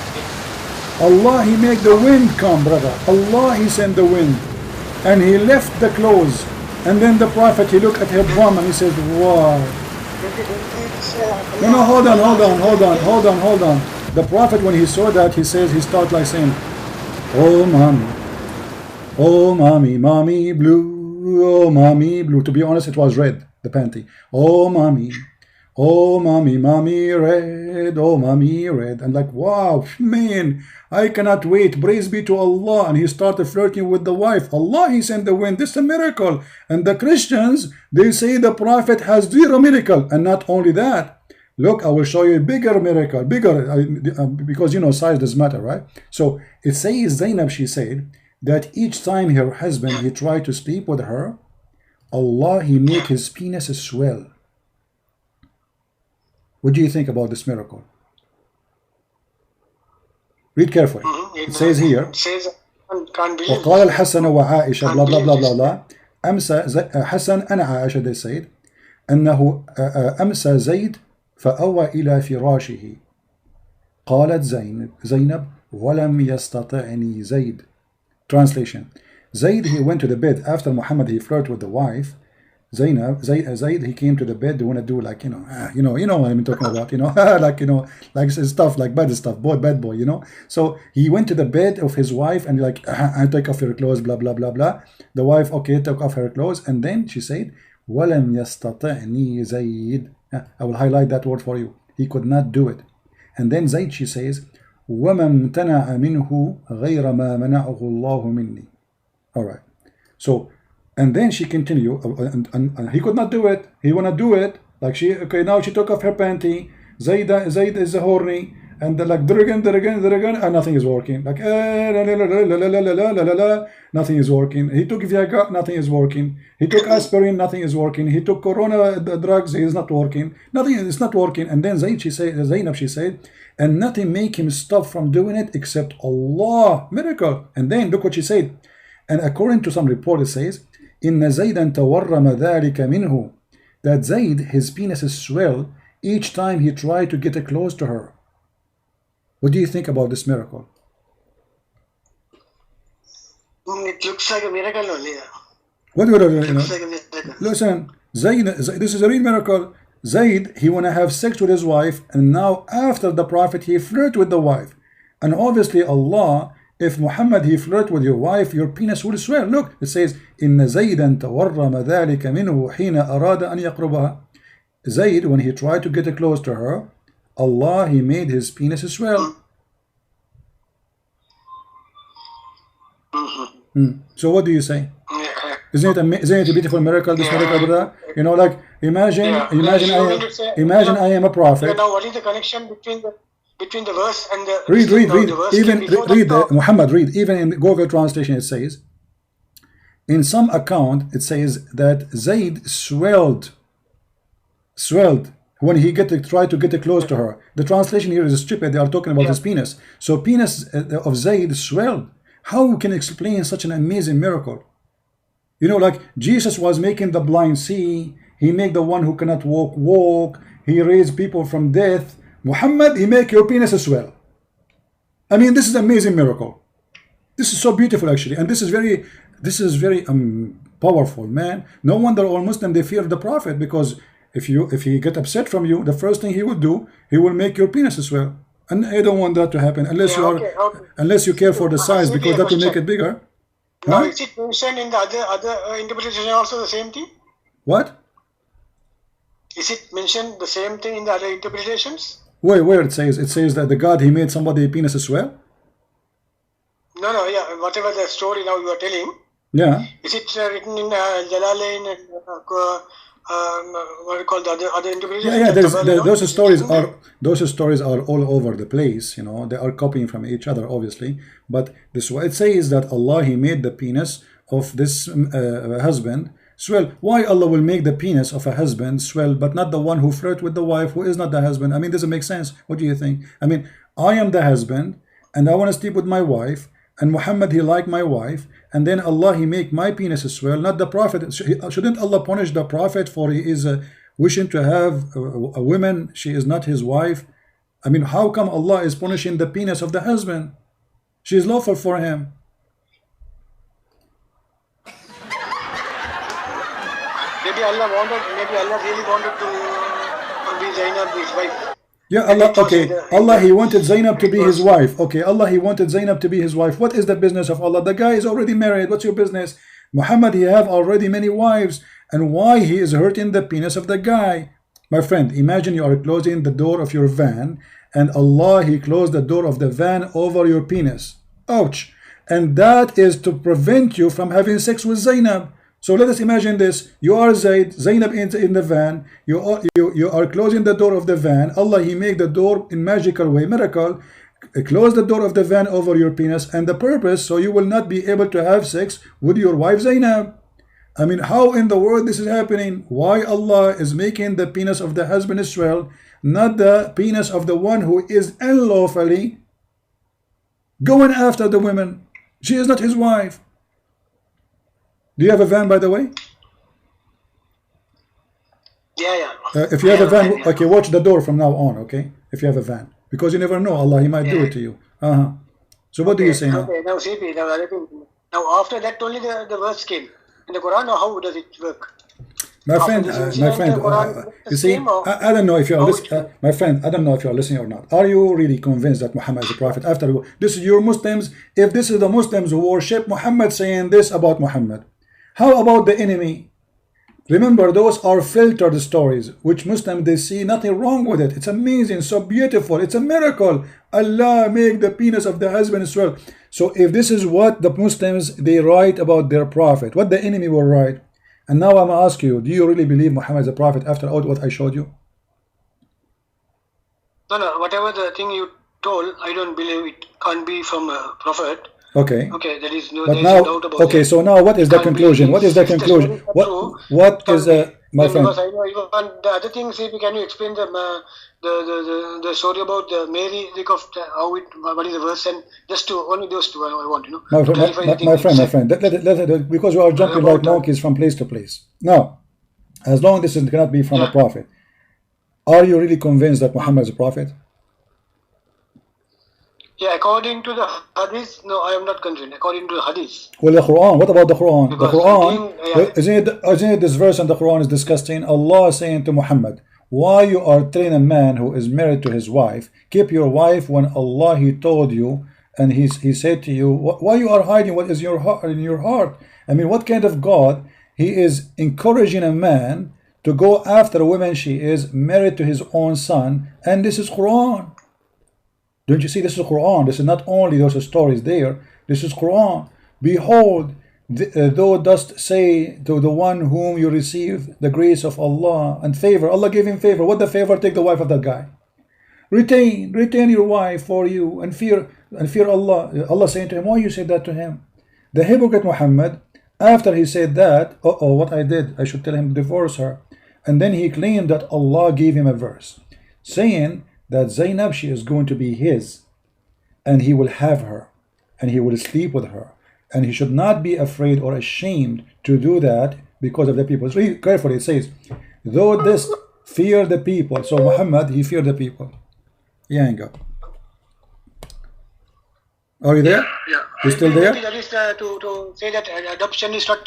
Allah, he made the wind come, brother. Allah, he sent the wind. And he left the clothes. And then the Prophet, he looked at her bum and he said, wow. No, hold on. The Prophet, when he saw that, he says, he started like saying, oh, mommy blue, oh, mommy blue. To be honest, it was red, the panty. Oh, mommy red, oh, mommy red. And like, wow, man, I cannot wait. Praise be to Allah. And he started flirting with the wife. Allah, he sent the wind. This is a miracle. And the Christians, they say the Prophet has zero miracle. And not only that, look, I will show you a bigger miracle. Because, you know, size doesn't matter, right? So it says, Zainab, she said, that each time her husband, he tried to sleep with her, Allah, he made his penis swell. What do you think about this miracle? Read carefully. It says here, وقال الحسن وعائشة blah blah blah blah blah. أمسى حسن أنا عائشة, they said, أنه أمسى زيد فأوى إلى فراشه. قالت زينب ولم يستطعني زيد. Translation: Zayd, he went to the bed after Muhammad, he flirted with the wife, Zayd, he came to the bed. They want to do like, you know what I'm talking about, like, like stuff, like bad stuff, bad boy, So he went to the bed of his wife and like, I take off your clothes, blah, blah, blah, blah. The wife, okay, took off her clothes. And then she said, وَلَمْ يَسْتَطِعْنِي زَيْد. I will highlight that word for you. He could not do it. And then Zayd, she says, وَمَا امْتَنَعَ مِنْهُ غَيْرَ مَا مَنَعَهُ اللَّهُ مِنِّي. All right. So, and then she continued, and he could not do it. He wanna do it. Like now she took off her panty. Zayd is horny, and like there again, and nothing is working. Like nothing is working. He took Viagra, nothing is working. He took aspirin, nothing is working. He took Corona drugs, he is not working. Nothing is not working. And then Zainab, she said, and nothing make him stop from doing it except Allah, miracle. And then look what she said. And according to some report, it says, إن زيدا تورم ذلك منه, that Zayd, his penis swelled each time he tried to get close to her. What do you think about this miracle? It looks like a miracle only. What would it looks like a miracle. Listen, Zayd, this is a real miracle. Zayd, he want to have sex with his wife, and now after the Prophet, he flirt with the wife. And obviously Allah, if Muhammad, he flirt with your wife, your penis will swell. Look, it says, إن زيدا تورم ذلك منه حين أراد أن يقربها. Zayd, when he tried to get close to her, Allah, he made his penis swell. So what do you say? Isn't it a beautiful miracle, this miracle, brother? Like imagine I am a prophet. Now what is the connection between the verse and the read Muhammad, read. Even in Google translation it says, in some account it says that Zayd swelled when he tried to get close to her. The translation here is stupid. They are talking about his penis. So penis of Zayd swelled. How can you explain such an amazing miracle? Like Jesus was making the blind see. He made the one who cannot walk. He raised people from death. Muhammad, he make your penis swell. I mean, this is an amazing miracle. This is so beautiful, actually, and this is very powerful, man. No wonder all Muslims, they fear the Prophet, because if he get upset from you, the first thing he will do, he will make your penis swell, and I don't want that to happen unless unless you care for the size, because that will make it bigger. Now, is it mentioned in the other interpretation also the same thing? What? Is it mentioned the same thing in the other interpretations? Where it says that the God, he made somebody penis swell? No, yeah, whatever the story now you are telling. Yeah. Is it written in Jalalain and what do you call the other interpretations? Yeah. Those stories are all over the place. They are copying from each other, obviously. But this what it says, that Allah, he made the penis of this husband swell. Why Allah will make the penis of a husband swell, but not the one who flirt with the wife, who is not the husband? I mean, doesn't make sense. What do you think? I mean, I am the husband, and I want to sleep with my wife, and Muhammad, he like my wife, and then Allah, he make my penis swell, not the Prophet. Shouldn't Allah punish the Prophet for he is wishing to have a woman, she is not his wife? I mean, how come Allah is punishing the penis of the husband? She is lawful for him. Maybe Allah really wanted to be Zainab, his wife. Yeah, Allah, okay. Allah, he wanted Zainab to be his wife. Okay, Allah, he wanted Zainab to be his wife. What is the business of Allah? The guy is already married. What's your business? Muhammad, he have already many wives. And why he is hurting the penis of the guy? My friend, imagine you are closing the door of your van, and Allah, he closed the door of the van over your penis. Ouch. And that is to prevent you from having sex with Zainab. So let us imagine this. You are Zainab in the van. You are closing the door of the van. Allah, he make the door in magical way, miracle. Close the door of the van over your penis, and the purpose, so you will not be able to have sex with your wife Zainab. I mean, how in the world this is happening? Why Allah is making the penis of the husband swell, not the penis of the one who is unlawfully going after the women? She is not his wife. Do you have a van, by the way? Yeah. If you have a van, okay, watch the door from now on, okay? If you have a van. Because you never know, Allah, he might do it to you. So what do you say now? Okay, now after that only the verse came. In the Quran, or how does it work? My after friend, this incident, Quran you the see, same, or I don't know if you're how listening, my friend, I don't know if you're listening or not. Are you really convinced that Muhammad is a prophet? After this is your Muslims, if this is the Muslims who worship Muhammad saying this about Muhammad, how about the enemy? Remember, those are filtered stories, which Muslims, they see nothing wrong with it. It's amazing, so beautiful. It's a miracle. Allah make the penis of the husband swell. So if this is what the Muslims, they write about their prophet, what the enemy will write. And now I'm gonna ask you, do you really believe Muhammad is a prophet after all what I showed you? no, whatever the thing you told, I don't believe it can't be from a prophet. Okay. Okay, there is no, But there is now, no doubt about okay, that. so now what is the Can't be, conclusion? What is the if the conclusion? stories are true, What can't is be. my Then because friend? I know even the other things, can you explain the story about the Mary, how it, what is the verse, and just to only those two I want, to clarify the thing My you friend, said. because we are jumping like About monkeys from place to place. Now, as long as this cannot be from a prophet, are you really convinced that Muhammad is a prophet? yeah, according to the hadith, no, I am not convinced. According to the hadith. Well, the Quran, what about the Quran? The Because Quran, isn't it this verse in the Quran is disgusting? Allah is saying to Muhammad, why you are telling a man who is married to his wife, keep your wife when Allah He told you, and he said to you, why you are hiding what is in your heart? I mean, what kind of God? He is encouraging a man to go after a woman she is married to his own son, and this is Quran. Don't you see, this is Quran. This is not only those stories there. This is Quran. Behold, thou dost say to the one whom you receive the grace of Allah and favor. Allah gave him favor. What the favor? Take the wife of that guy. Retain your wife for you and fear Allah. Allah saying to him, why you said that to him? The hypocrite Muhammad, after he said that, what I did, I should tell him to divorce her. And then he claimed that Allah gave him a verse saying that Zainab, she is going to be his, and he will have her, and he will sleep with her, and he should not be afraid or ashamed to do that because of the people. Read carefully, it says, though this fear the people. So Muhammad, he feared the people. Yeah, hang up. Are you there? Yeah. You still there? That is to say that adoption is not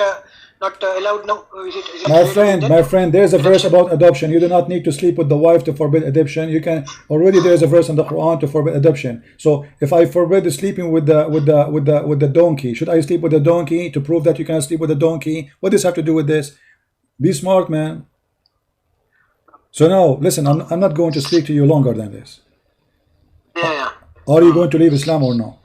allowed now. Is it My friend, there's a verse about adoption. You do not need to sleep with the wife to forbid adoption. You can already, there's a verse in the Quran to forbid adoption. So if I forbid sleeping with the donkey, should I sleep with the donkey to prove that you can sleep with the donkey? What does this have to do with this? Be smart, man. So now, listen, I'm not going to speak to you longer than this. Yeah. Are you going to leave Islam or no?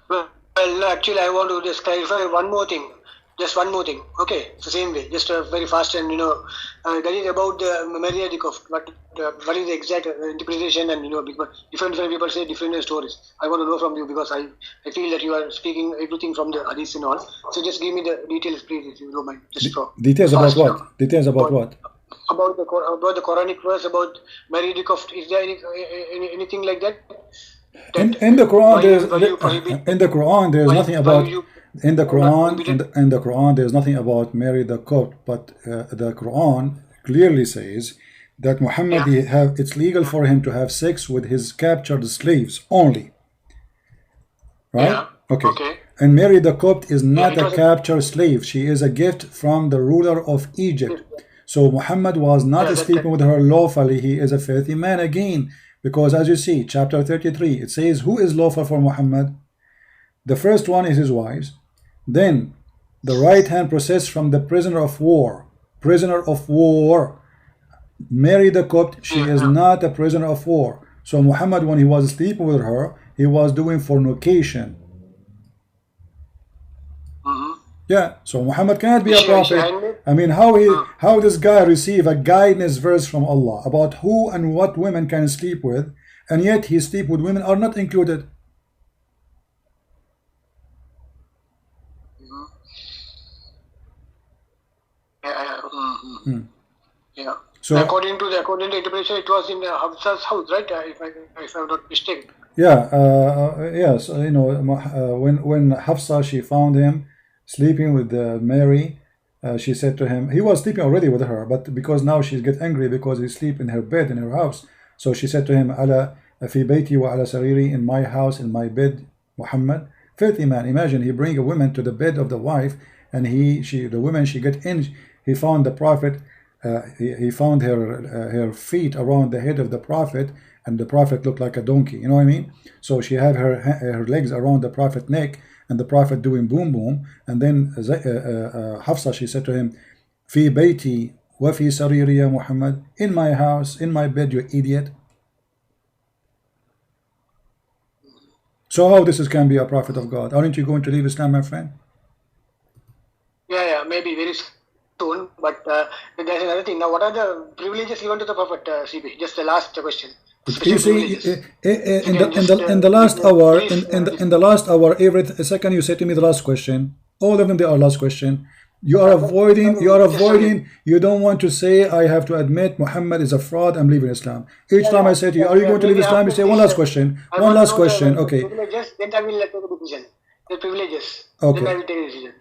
Well, actually, I want to just clarify one more thing. Just one more thing. Okay, it's the same way. Just very fast, and that is about the Maria Dikoff. What is the exact interpretation? And because different people say different stories. I want to know from you because I feel that you are speaking everything from the hadith and all. So just give me the details, please, if you don't mind. Just details about what? Details about what? About the Quranic verse about Mary Dikoff. Is there anything like that? In the Quran, there's nothing about. In the Quran, there's nothing about Mary the Copt, but the Quran clearly says that Muhammad it's legal for him to have sex with his captured slaves only. Right? Yeah. Okay. And Mary the Copt is not a captured slave. She is a gift from the ruler of Egypt. So Muhammad was not sleeping with her lawfully. He is a filthy man again. Because as you see, chapter 33, it says, who is lawful for Muhammad? The first one is his wives. Then the right hand process from the prisoner of war. Prisoner of war. Mary the Copt, she is not a prisoner of war. So Muhammad, when he was sleeping with her, he was doing fornication. Yeah, so Muhammad cannot be a prophet. I mean, how this guy receive a guidance verse from Allah about who and what women can sleep with, and yet he sleep with women are not included. Yeah. So according to the interpretation, it was in Hafsa's house, right? If I'm not mistaken. Yeah. Yes. When Hafsa, she found him sleeping with Mary, she said to him, he was sleeping already with her, but because now she gets angry because he sleep in her bed in her house, so she said to him, ala fi bayti wa ala sariri, in my house, in my bed, Muhammad. Filthy man. Imagine he bring a woman to the bed of the wife and the woman, she get in, he found the Prophet, he found her feet around the head of the Prophet, and the Prophet looked like a donkey, you know what I mean? So she have her legs around the Prophet neck, and the Prophet doing boom boom, and then Hafsa, she said to him, في بيتي وفي سريري يا Muhammad, in my house, in my bed, you idiot. So how this can be a prophet of God? Aren't you going to leave Islam, my friend? Yeah, maybe very soon. But there's another thing. Now, what are the privileges given to the Prophet, CP? Just the last question. You see, in the last hour, in the last hour, every second you say to me the last question. All of them, they are last question. You are avoiding. You don't want to say, I have to admit Muhammad is a fraud, I'm leaving Islam. Each time I say to you, are you going to leave Islam? You say one last question. One last question. Okay. Privileges, then I will take a decision. The privileges. Okay. Then I will take a decision.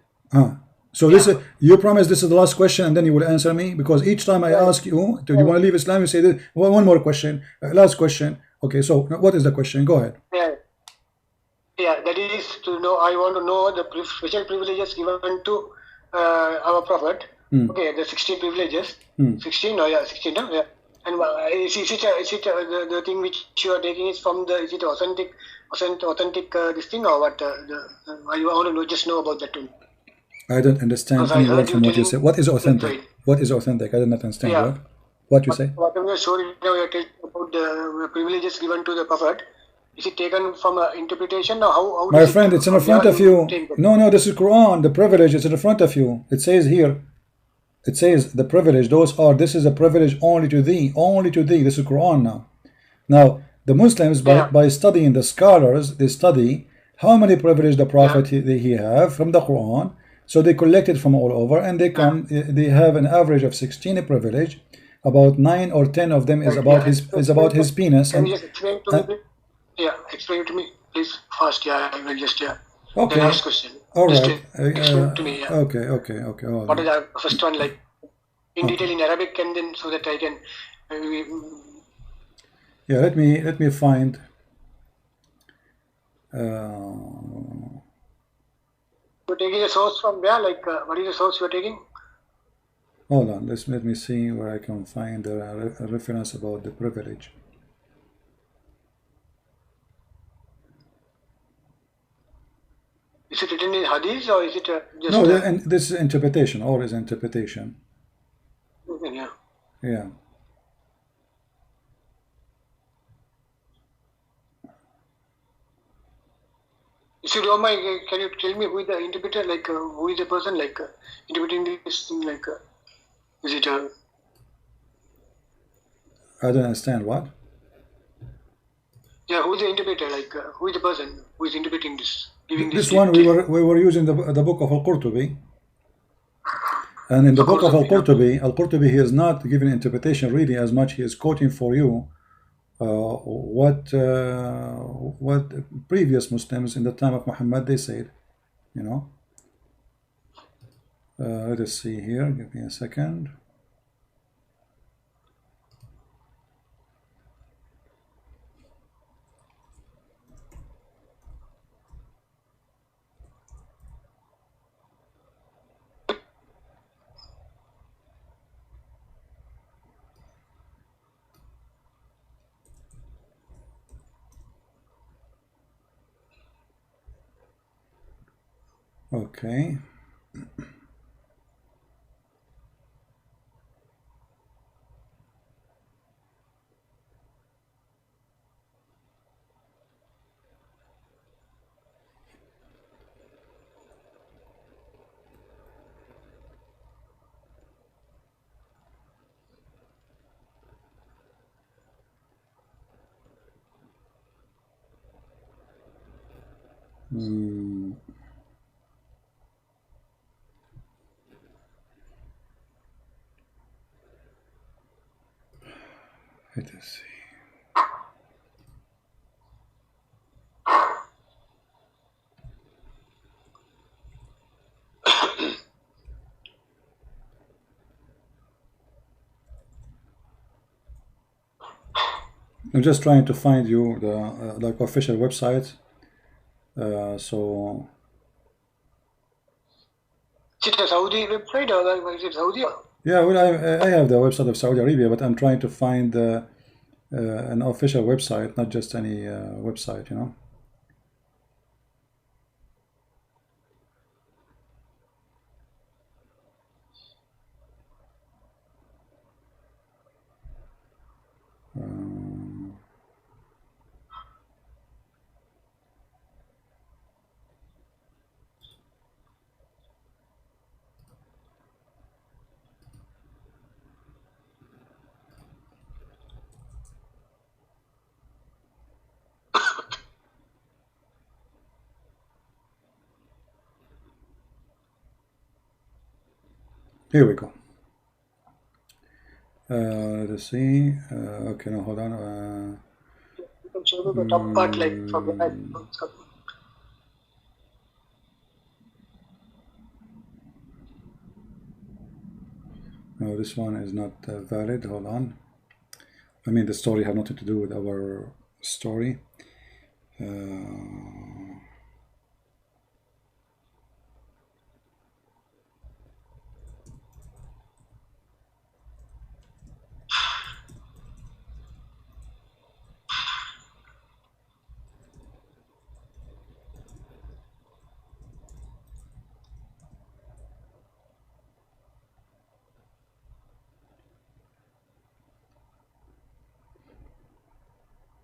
So this is, you promise this is the last question, and then you will answer me, because each time I ask you, do you want to leave Islam? You say this, one more question, last question. Okay. So what is the question? Go ahead. Yeah. That is to know. I want to know the special privileges given to our Prophet. Okay, the 16 privileges. 16, no, yeah, 16, no, yeah. And is it the thing which you are taking is from the, is it authentic this thing, or what? I want to know, just know about that too. I don't understand any word from what you say. What is authentic? What is authentic? I do not understand. Yeah. What you say? Whatever you showed, you're talking about the privileges given to the Prophet. Is it taken from an interpretation, or how my friend, it's in front of you. No, this is Quran. The privilege is in front of you. It says here. It says the privilege. This is a privilege only to thee. Only to thee. This is Quran now. Now the Muslims, by studying the scholars, they study how many privileges the Prophet he have from the Quran. So they collect it from all over, and they come. They have an average of 16 privilege. About 9 or 10 of them is about his penis. Can you just explain to me? Yeah, explain to me, please. Fast, yeah. I will just, yeah. Okay. The last question. All just right. explain to me, yeah. Okay. What is the first one, like, in detail in Arabic, and then so that I can... yeah, let me find... You're taking a source from where? Like, what is the source you're taking? Hold on, let me see where I can find a reference about the privilege. Is it written in Hadith, or is it just... No, this is interpretation, always interpretation. Yeah. Yeah. If you don't mind, can you tell me who is the interpreter, like, who is the person, like, interpreting this thing, like, is it I don't understand what? Yeah, who is the interpreter, like, who is the person who is interpreting this? This one we were using the book of Al-Qurtubi, and in the book of Al-Qurtubi, he is not giving interpretation really as much. He is quoting for you what previous Muslims in the time of Muhammad they said, you know. Let us see here. Give me a second. Okay. Let us see. I'm just trying to find you the like official website. So it a Saudi website or is it Saudi? Yeah, well, I have the website of Saudi Arabia, but I'm trying to find an official website, not just any website, you know. Here we go. Let's see. Okay, no, hold on. You can show me the top part, like from the No, this one is not valid. Hold on. I mean, the story have nothing to do with our story.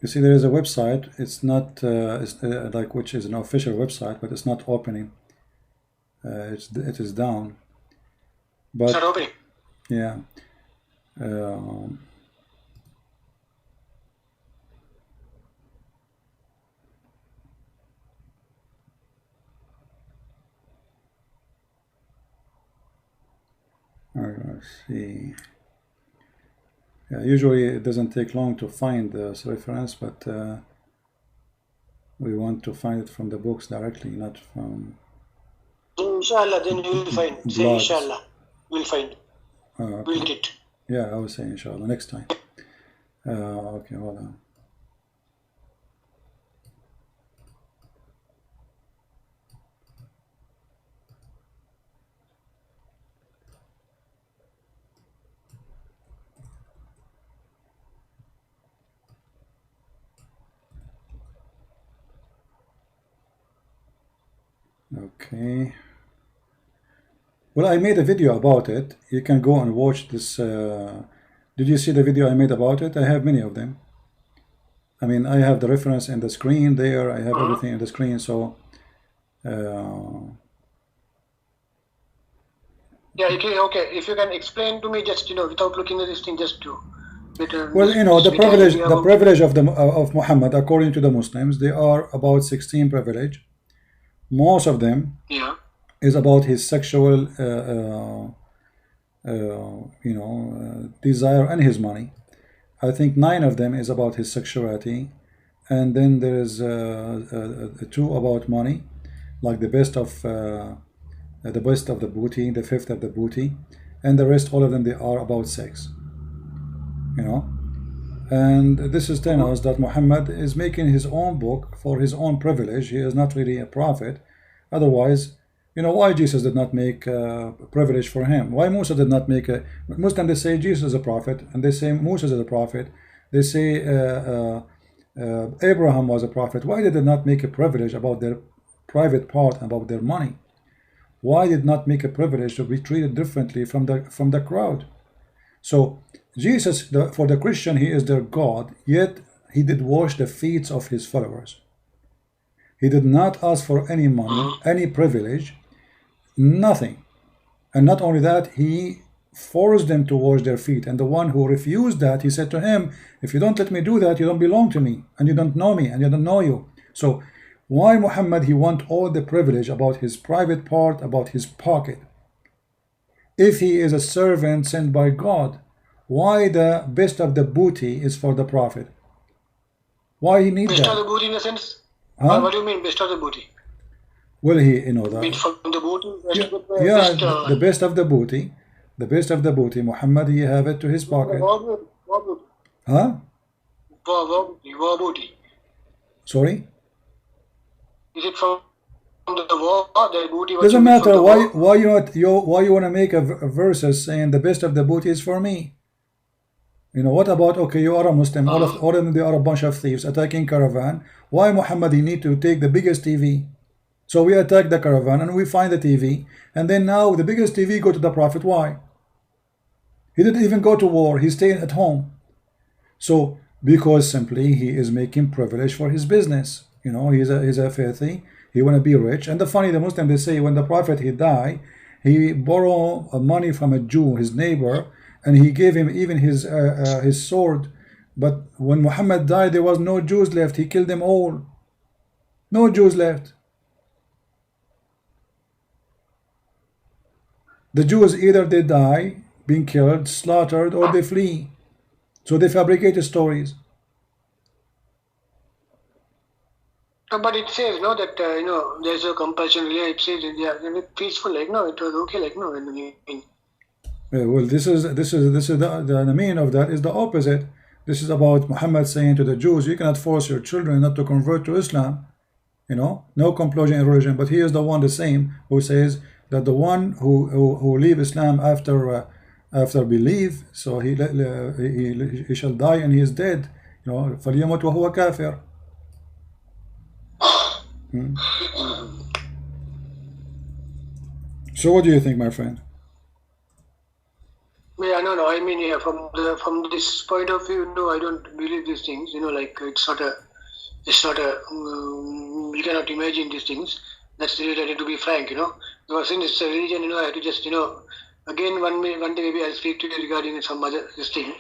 You see, there is a website. It's not like, which is an official website, but it's not opening. It is down. But it's not opening. yeah. Let's see. Yeah, usually it doesn't take long to find this reference, but we want to find it from the books directly, not from Inshallah, then you will find. Say blogs. Inshallah, we'll find. Okay. We'll get it. Yeah, I will say inshallah next time. Okay, hold on. Okay. Well, I made a video about it. You can go and watch this. Did you see the video I made about it? I have many of them. I mean, I have the reference in the screen there. I have everything in the screen. So, yeah, okay. If you can explain to me, just without looking at this thing, just to better. Well, the privilege of Muhammad, according to the Muslims, they are about 16 privilege. Most of them is about his sexual, desire and his money. I think 9 of them is about his sexuality, and then there is 2 about money, like the best of the booty, the 5th of the booty, and the rest, all of them, they are about sex. And this is telling us that Muhammad is making his own book for his own privilege. He is not really a prophet. Otherwise, why Jesus did not make a privilege for him? Why Musa did not make a... Muslims, they say Jesus is a prophet, and they say Musa is a prophet. They say Abraham was a prophet. Why did they not make a privilege about their private part, about their money? Why did not make a privilege to be treated differently from the crowd? So Jesus, for the Christian, he is their God, yet he did wash the feet of his followers. He did not ask for any money, any privilege, nothing. And not only that, he forced them to wash their feet. And the one who refused that, he said to him, if you don't let me do that, you don't belong to me, and you don't know me, and you don't know you. So why Muhammad, he want all the privilege about his private part, about his pocket? If he is a servant sent by God, why the best of the booty is for the prophet? Why he need best that? Best of the booty in a sense? Huh? What do you mean best of the booty? Well, that. Mean from the booty? The best of the booty. The best of the booty. Muhammad, he have it to his pocket. Huh? War booty. Sorry? Is it from the war, the booty was Doesn't from matter the war. why you want to make a verses saying the best of the booty is for me. You know, what about, okay, you are a Muslim, all of them, they are a bunch of thieves attacking caravan. Why Muhammad he need to take the biggest TV? So we attack the caravan and we find the TV, and then now the biggest TV go to the Prophet. Why? He didn't even go to war, he's staying at home. So because simply he is making privilege for his business. You know, he's a filthy, he want to be rich. And the funny, the Muslim, they say when the Prophet he died, he borrowed money from a Jew, his neighbor, and he gave him even his sword. But when Muhammad died, there was no Jews left. He killed them all. No Jews left. The Jews either they die, being killed, slaughtered, or they flee. So they fabricate stories. But it says no that you know there's a compulsion. Yeah, it says they are peaceful. Like no, it was okay. Like no, Well, this is the meaning of that is the opposite. This is about Muhammad saying to the Jews, you cannot force your children not to convert to Islam. You know, no compulsion in religion. But he is the one, the same, who says that the one who leave Islam after belief, so he shall die and he is dead. You know, فَلْيَمُتْ وَهُوَ كَافِرٌ. So what do you think, my friend? Yeah, no. I mean, yeah, from this point of view, no, I don't believe these things. You know, like it's not a. You cannot imagine these things. That's related, to be frank. You know, because since it's a religion, you know, I have to just, you know, again one day maybe I'll speak to you regarding some other this thing,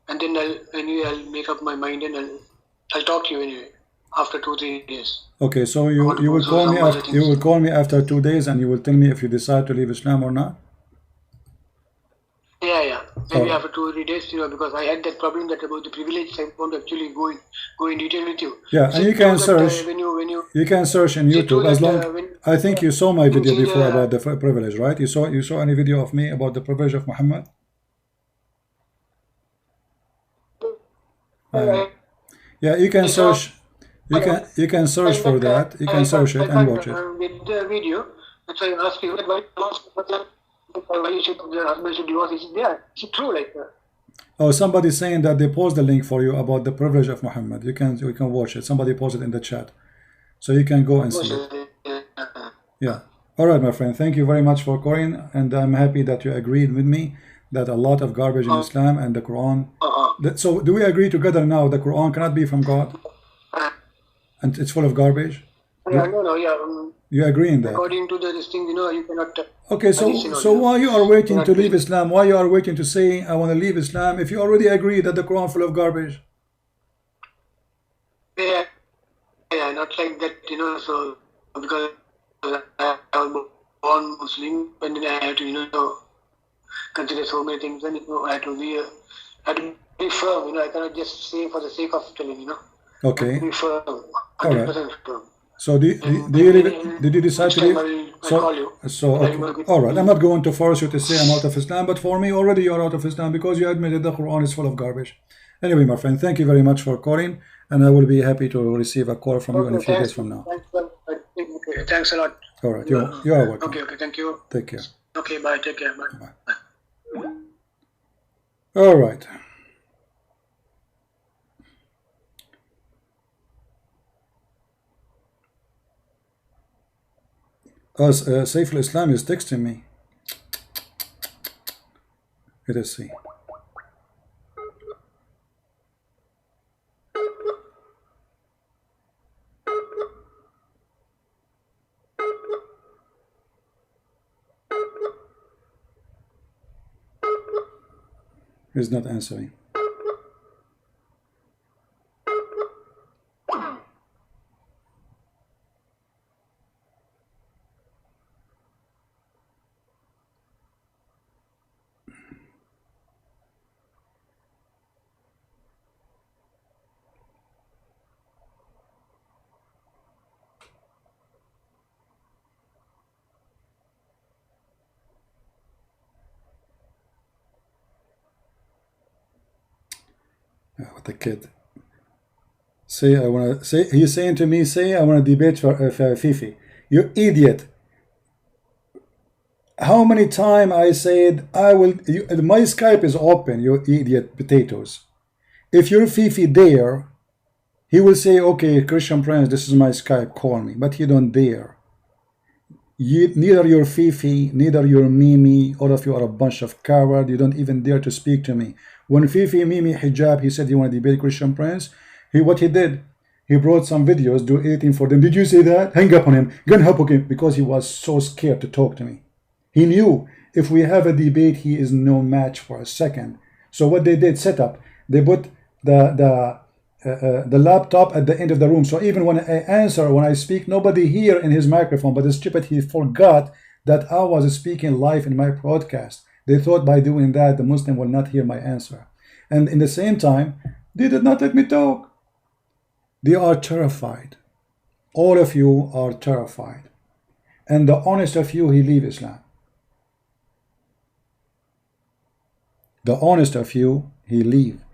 and then I'll make up my mind and I'll talk to you anyway after 2-3 days. Okay, so you will call me after after 2 days and you will tell me if you decide to leave Islam or not. Yeah. Maybe after 2 or 3 days, you know, because I had that problem that about the privilege. I won't actually go in detail with you. Yeah, and you can search. You can search in YouTube as long. I think you saw my video before about the privilege, right? You saw any video of me about the privilege of Muhammad? Yeah, you can search. You can search for that. You can search it and watch it. With the video, that's why I asked you why you should the husband should divorce. Is it there? Is it true like that? Oh, somebody's saying that they post the link for you about the privilege of Muhammad. You can watch it. Somebody posted in the chat, so you can go and see it. Yeah. All right, my friend. Thank you very much for calling, and I'm happy that you agreed with me that a lot of garbage in Islam and the Quran. So do we agree together now? The Quran cannot be from God, and it's full of garbage. You agree in that? According to this thing, you know, you cannot. Okay, so why you are waiting to leave Islam? Why you are waiting to say I want to leave Islam if you already agree that the Quran full of garbage? Yeah, not like that, you know. So because I was born Muslim, and then I had to, you know, consider so many things, and you know, I had to be firm. You know, I cannot just say for the sake of telling, you know. Okay. Be firm, 100% all right. firm. So did you decide to leave? Okay. All right. I'm not going to force you to say I'm out of Islam, but for me already you're out of Islam because you admitted the Quran is full of garbage. Anyway, my friend, thank you very much for calling, and I will be happy to receive a call from you in a few days from now. Okay, thanks a lot. All right. You are welcome. Okay, thank you. Take care. Okay, bye. Take care. Bye. All right. Saif al-Islam is texting me. Let us see. He's not answering. What a kid. Say I wanna say he's saying to me, say I wanna debate for Fifi. You idiot. How many times I said I will, my Skype is open, you idiot potatoes. If your Fifi dare, he will say, okay, Christian Prince, this is my Skype, call me. But he don't dare. Neither your Fifi, neither your Mimi, all of you are a bunch of cowards. You don't even dare to speak to me. When Fifi, Mimi, Hijab, he said he want to debate Christian Prince, what he did, he brought some videos, do editing for them. Did you say that? Hang up on him. Gun up again. Because he was so scared to talk to me. He knew if we have a debate, he is no match for a second. So what they did, set up, they put the laptop at the end of the room. So even when I answer, when I speak, nobody hear in his microphone. But the stupid, he forgot that I was speaking live in my broadcast. They thought by doing that, the Muslim will not hear my answer. And in the same time, they did not let me talk. They are terrified. All of you are terrified. And the honest of you, he leave Islam. The honest of you, he leave.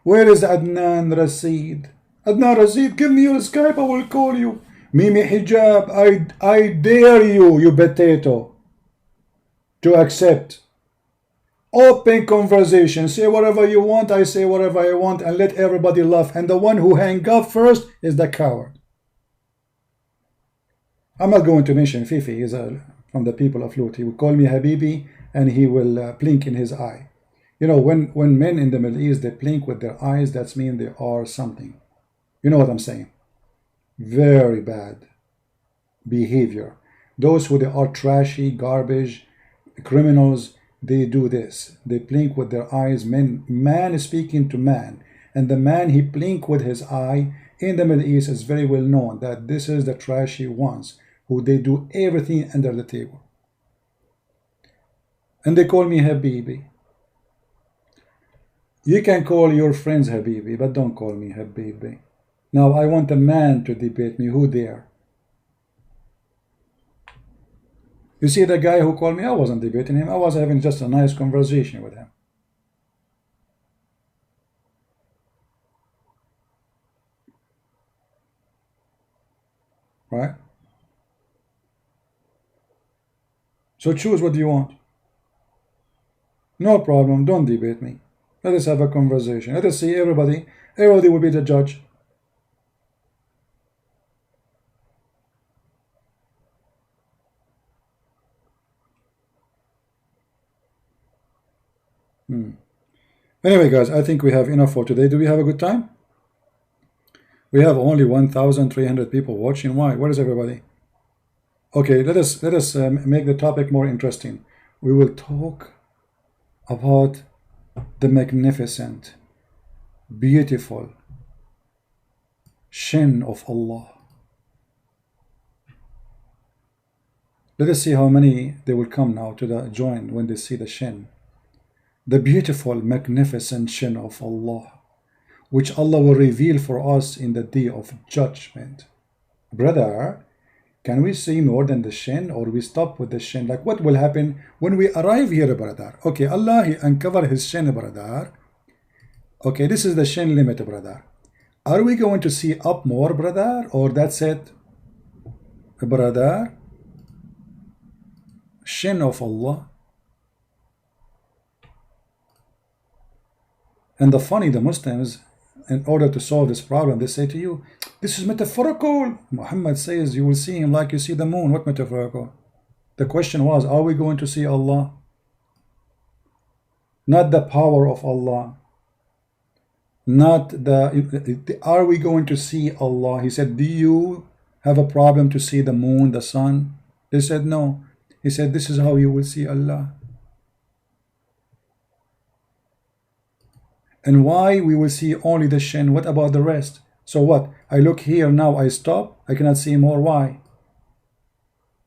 Where is Adnan Rashid? Adnan Rashid, give me your Skype, I will call you. Mimi Hijab, I dare you, you potato, to accept. Open conversation. Say whatever you want, I say whatever I want, and let everybody laugh. And the one who hang up first is the coward. I'm not going to mention Fifi. He's from the people of Lut. He will call me Habibi, and he will blink in his eye. You know, when men in the Middle East, they blink with their eyes, that means they are something. You know what I'm saying? Very bad behavior. Those who they are trashy, garbage, criminals, they do this. They blink with their eyes. Man is speaking to man. And the man he blink with his eye in the Middle East is very well known that this is the trashy ones who they do everything under the table. And they call me Habibi. You can call your friends Habibi, but don't call me Habibi. Now I want a man to debate me. Who dare? You see the guy who called me? I wasn't debating him. I was having just a nice conversation with him. Right? So choose what you want. No problem. Don't debate me. Let us have a conversation. Let us see everybody. Everybody will be the judge. Anyway, guys, I think we have enough for today. Do we have a good time? We have only 1,300 people watching. Why? Where is everybody? Okay, let us make the topic more interesting. We will talk about the magnificent, beautiful shin of Allah. Let us see how many they will come now to the join when they see the shin. The beautiful, magnificent shin of Allah, which Allah will reveal for us in the day of judgment. Brother, can we see more than the shin, or we stop with the shin? Like, what will happen when we arrive here, brother? Okay, Allah, he uncover his shin, brother. Okay, this is the shin limit, brother. Are we going to see up more, brother, or that's it, brother? Shin of Allah. And the funny, the Muslims, in order to solve this problem, they say to you, this is metaphorical. Muhammad says you will see him like you see the moon. What metaphorical? The question was, are we going to see Allah? Not the power of Allah. Not the, are we going to see Allah? He said, do you have a problem to see the moon, the sun? They said, no. He said, this is how you will see Allah. And why we will see only the shin? What about the rest? So what? I look here now, I stop, I cannot see more. Why?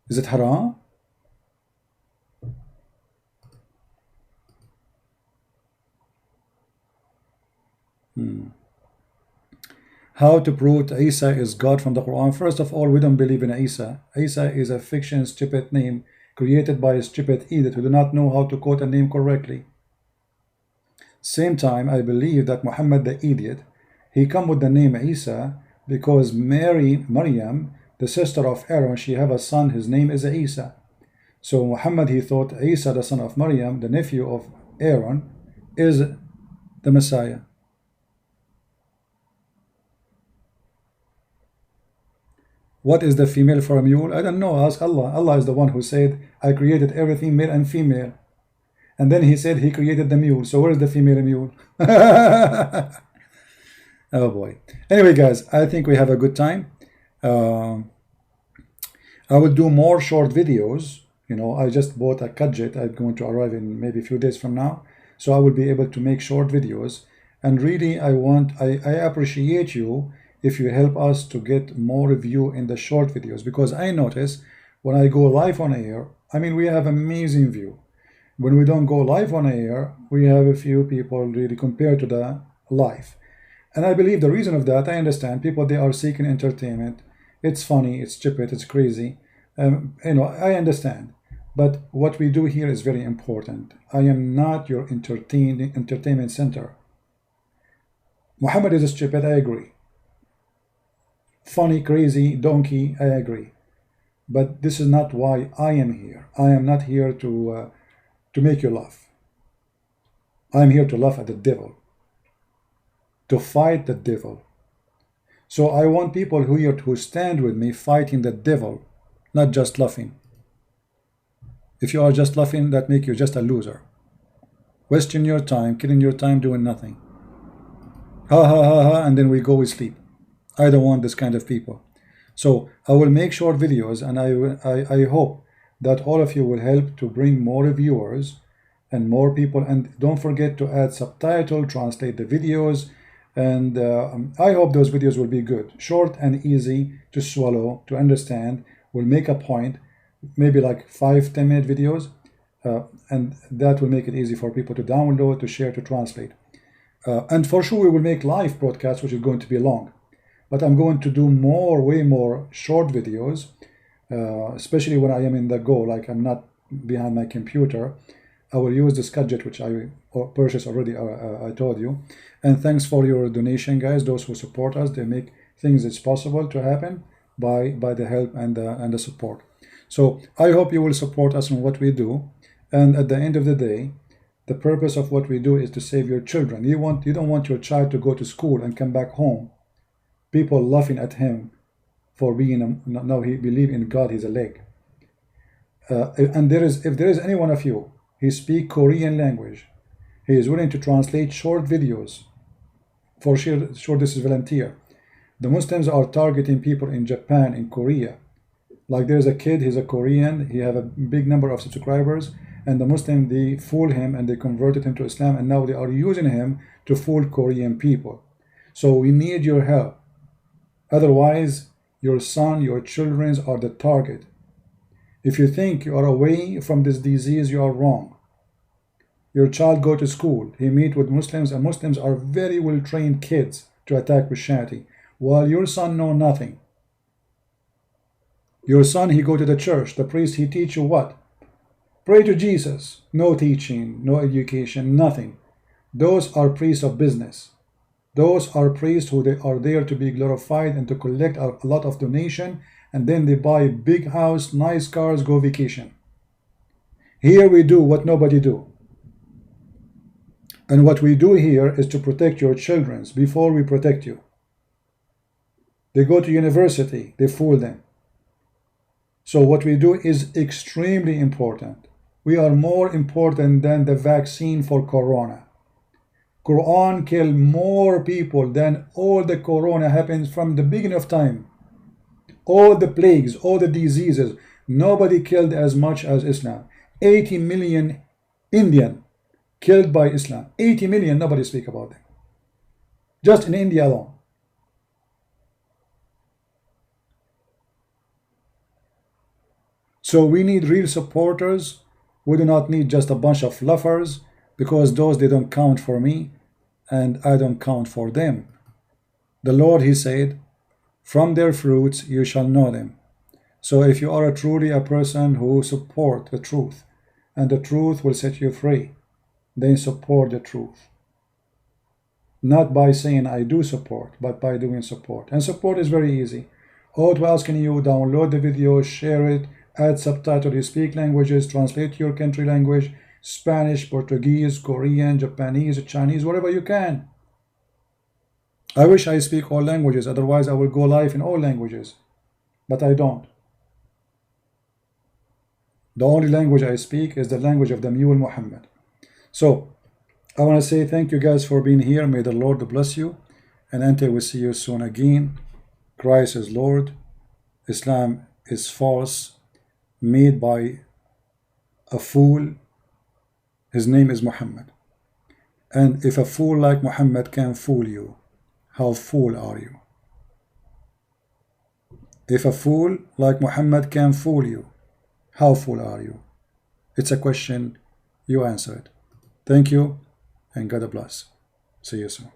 Is it haram? How to prove Isa is God from the Quran? First of all, we don't believe in Isa. Isa is a fiction, stupid name created by a stupid idiot who do not know how to quote a name correctly. Same time, I believe that Muhammad the idiot, he come with the name Isa because Maryam the sister of Aaron, she have a son, his name is Isa. So Muhammad, he thought Isa, the son of Maryam, the nephew of Aaron, is the Messiah. What is the female for a mule? I don't know. Ask Allah. Allah is the one who said, I created everything male and female. And then he said he created the mule. So where is the female mule? Oh boy. Anyway, guys, I think we have a good time. I will do more short videos. You know, I just bought a gadget. I'm going to arrive in maybe a few days from now. So I will be able to make short videos. And really, I appreciate you if you help us to get more view in the short videos, because I notice when I go live on air, I mean, we have amazing view. When we don't go live on air, we have a few people really compared to the live. And I believe the reason of that, I understand people, they are seeking entertainment. It's funny, it's stupid, it's crazy. You know, I understand. But what we do here is very important. I am not your entertainment center. Muhammad is stupid, I agree. Funny, crazy, donkey, I agree. But this is not why I am here. I am not here to make you laugh. I am here to laugh at the devil, to fight the devil. So I want people who stand with me fighting the devil, not just laughing. If you are just laughing, that makes you just a loser. Wasting your time, killing your time, doing nothing. Ha ha ha ha, and then we go with sleep. I don't want this kind of people. So I will make short videos, and I hope that all of you will help to bring more viewers and more people. And don't forget to add subtitle, translate the videos, and I hope those videos will be good, short and easy to swallow, to understand. We'll make a point, maybe like 5-10 minute videos, and that will make it easy for people to download, to share, to translate. And for sure we will make live broadcasts, which is going to be long. But I'm going to do way more short videos, especially when I am in the go, like I'm not behind my computer. I will use this gadget, which I purchased already, I told you. And thanks for your donation, guys, those who support us. They make things it's possible to happen by the help and the support. So I hope you will support us in what we do. And at the end of the day, the purpose of what we do is to save your children. You don't want your child to go to school and come back home, people laughing at him for being no, he believe in God, he's a leg. And if there is any one of you, he speak Korean language, he is willing to translate short videos. For sure this is volunteer. The Muslims are targeting people in Japan, in Korea. Like there's a kid, he's a Korean, he have a big number of subscribers, and the Muslim, they fool him and they converted him to Islam, and now they are using him to fool Korean people. So we need your help. Otherwise, your son, your children are the target. If you think you are away from this disease, you are wrong. Your child go to school, he meet with Muslims, and Muslims are very well trained kids to attack Christianity, while your son know nothing. Your son, he go to the church, the priest, he teach you what? Pray to Jesus. No teaching, no education, nothing. Those are priests of business. Those are priests who they are there to be glorified and to collect a lot of donation, and then they buy a big house, nice cars, go vacation. Here we do what nobody do. And what we do here is to protect your children before we protect you. They go to university, they fool them. So what we do is extremely important. We are more important than the vaccine for corona. Quran killed more people than all the corona happens from the beginning of time. All the plagues, all the diseases, nobody killed as much as Islam. 80 million Indian killed by Islam. 80 million, nobody speak about them. Just in India alone. So we need real supporters. We do not need just a bunch of fluffers, because those, they don't count for me and I don't count for them. The Lord, he said, from their fruits you shall know them. So if you are truly a person who support the truth, and the truth will set you free, then support the truth. Not by saying I do support, but by doing support. And support is very easy. Auto asking you, download the video, share it, add subtitle, you speak languages, translate your country language, Spanish, Portuguese, Korean, Japanese, Chinese, whatever you can. I wish I speak all languages, otherwise I will go live in all languages, but I don't. The only language I speak is the language of the mule Muhammad. So I want to say thank you guys for being here. May the Lord bless you, and until we see you soon again, Christ is Lord, Islam is false, made by a fool. His name is Muhammad. And if a fool like Muhammad can fool you, how fool are you? If a fool like Muhammad can fool you, how fool are you? It's a question, you answer it. Thank you, and God bless. See you soon.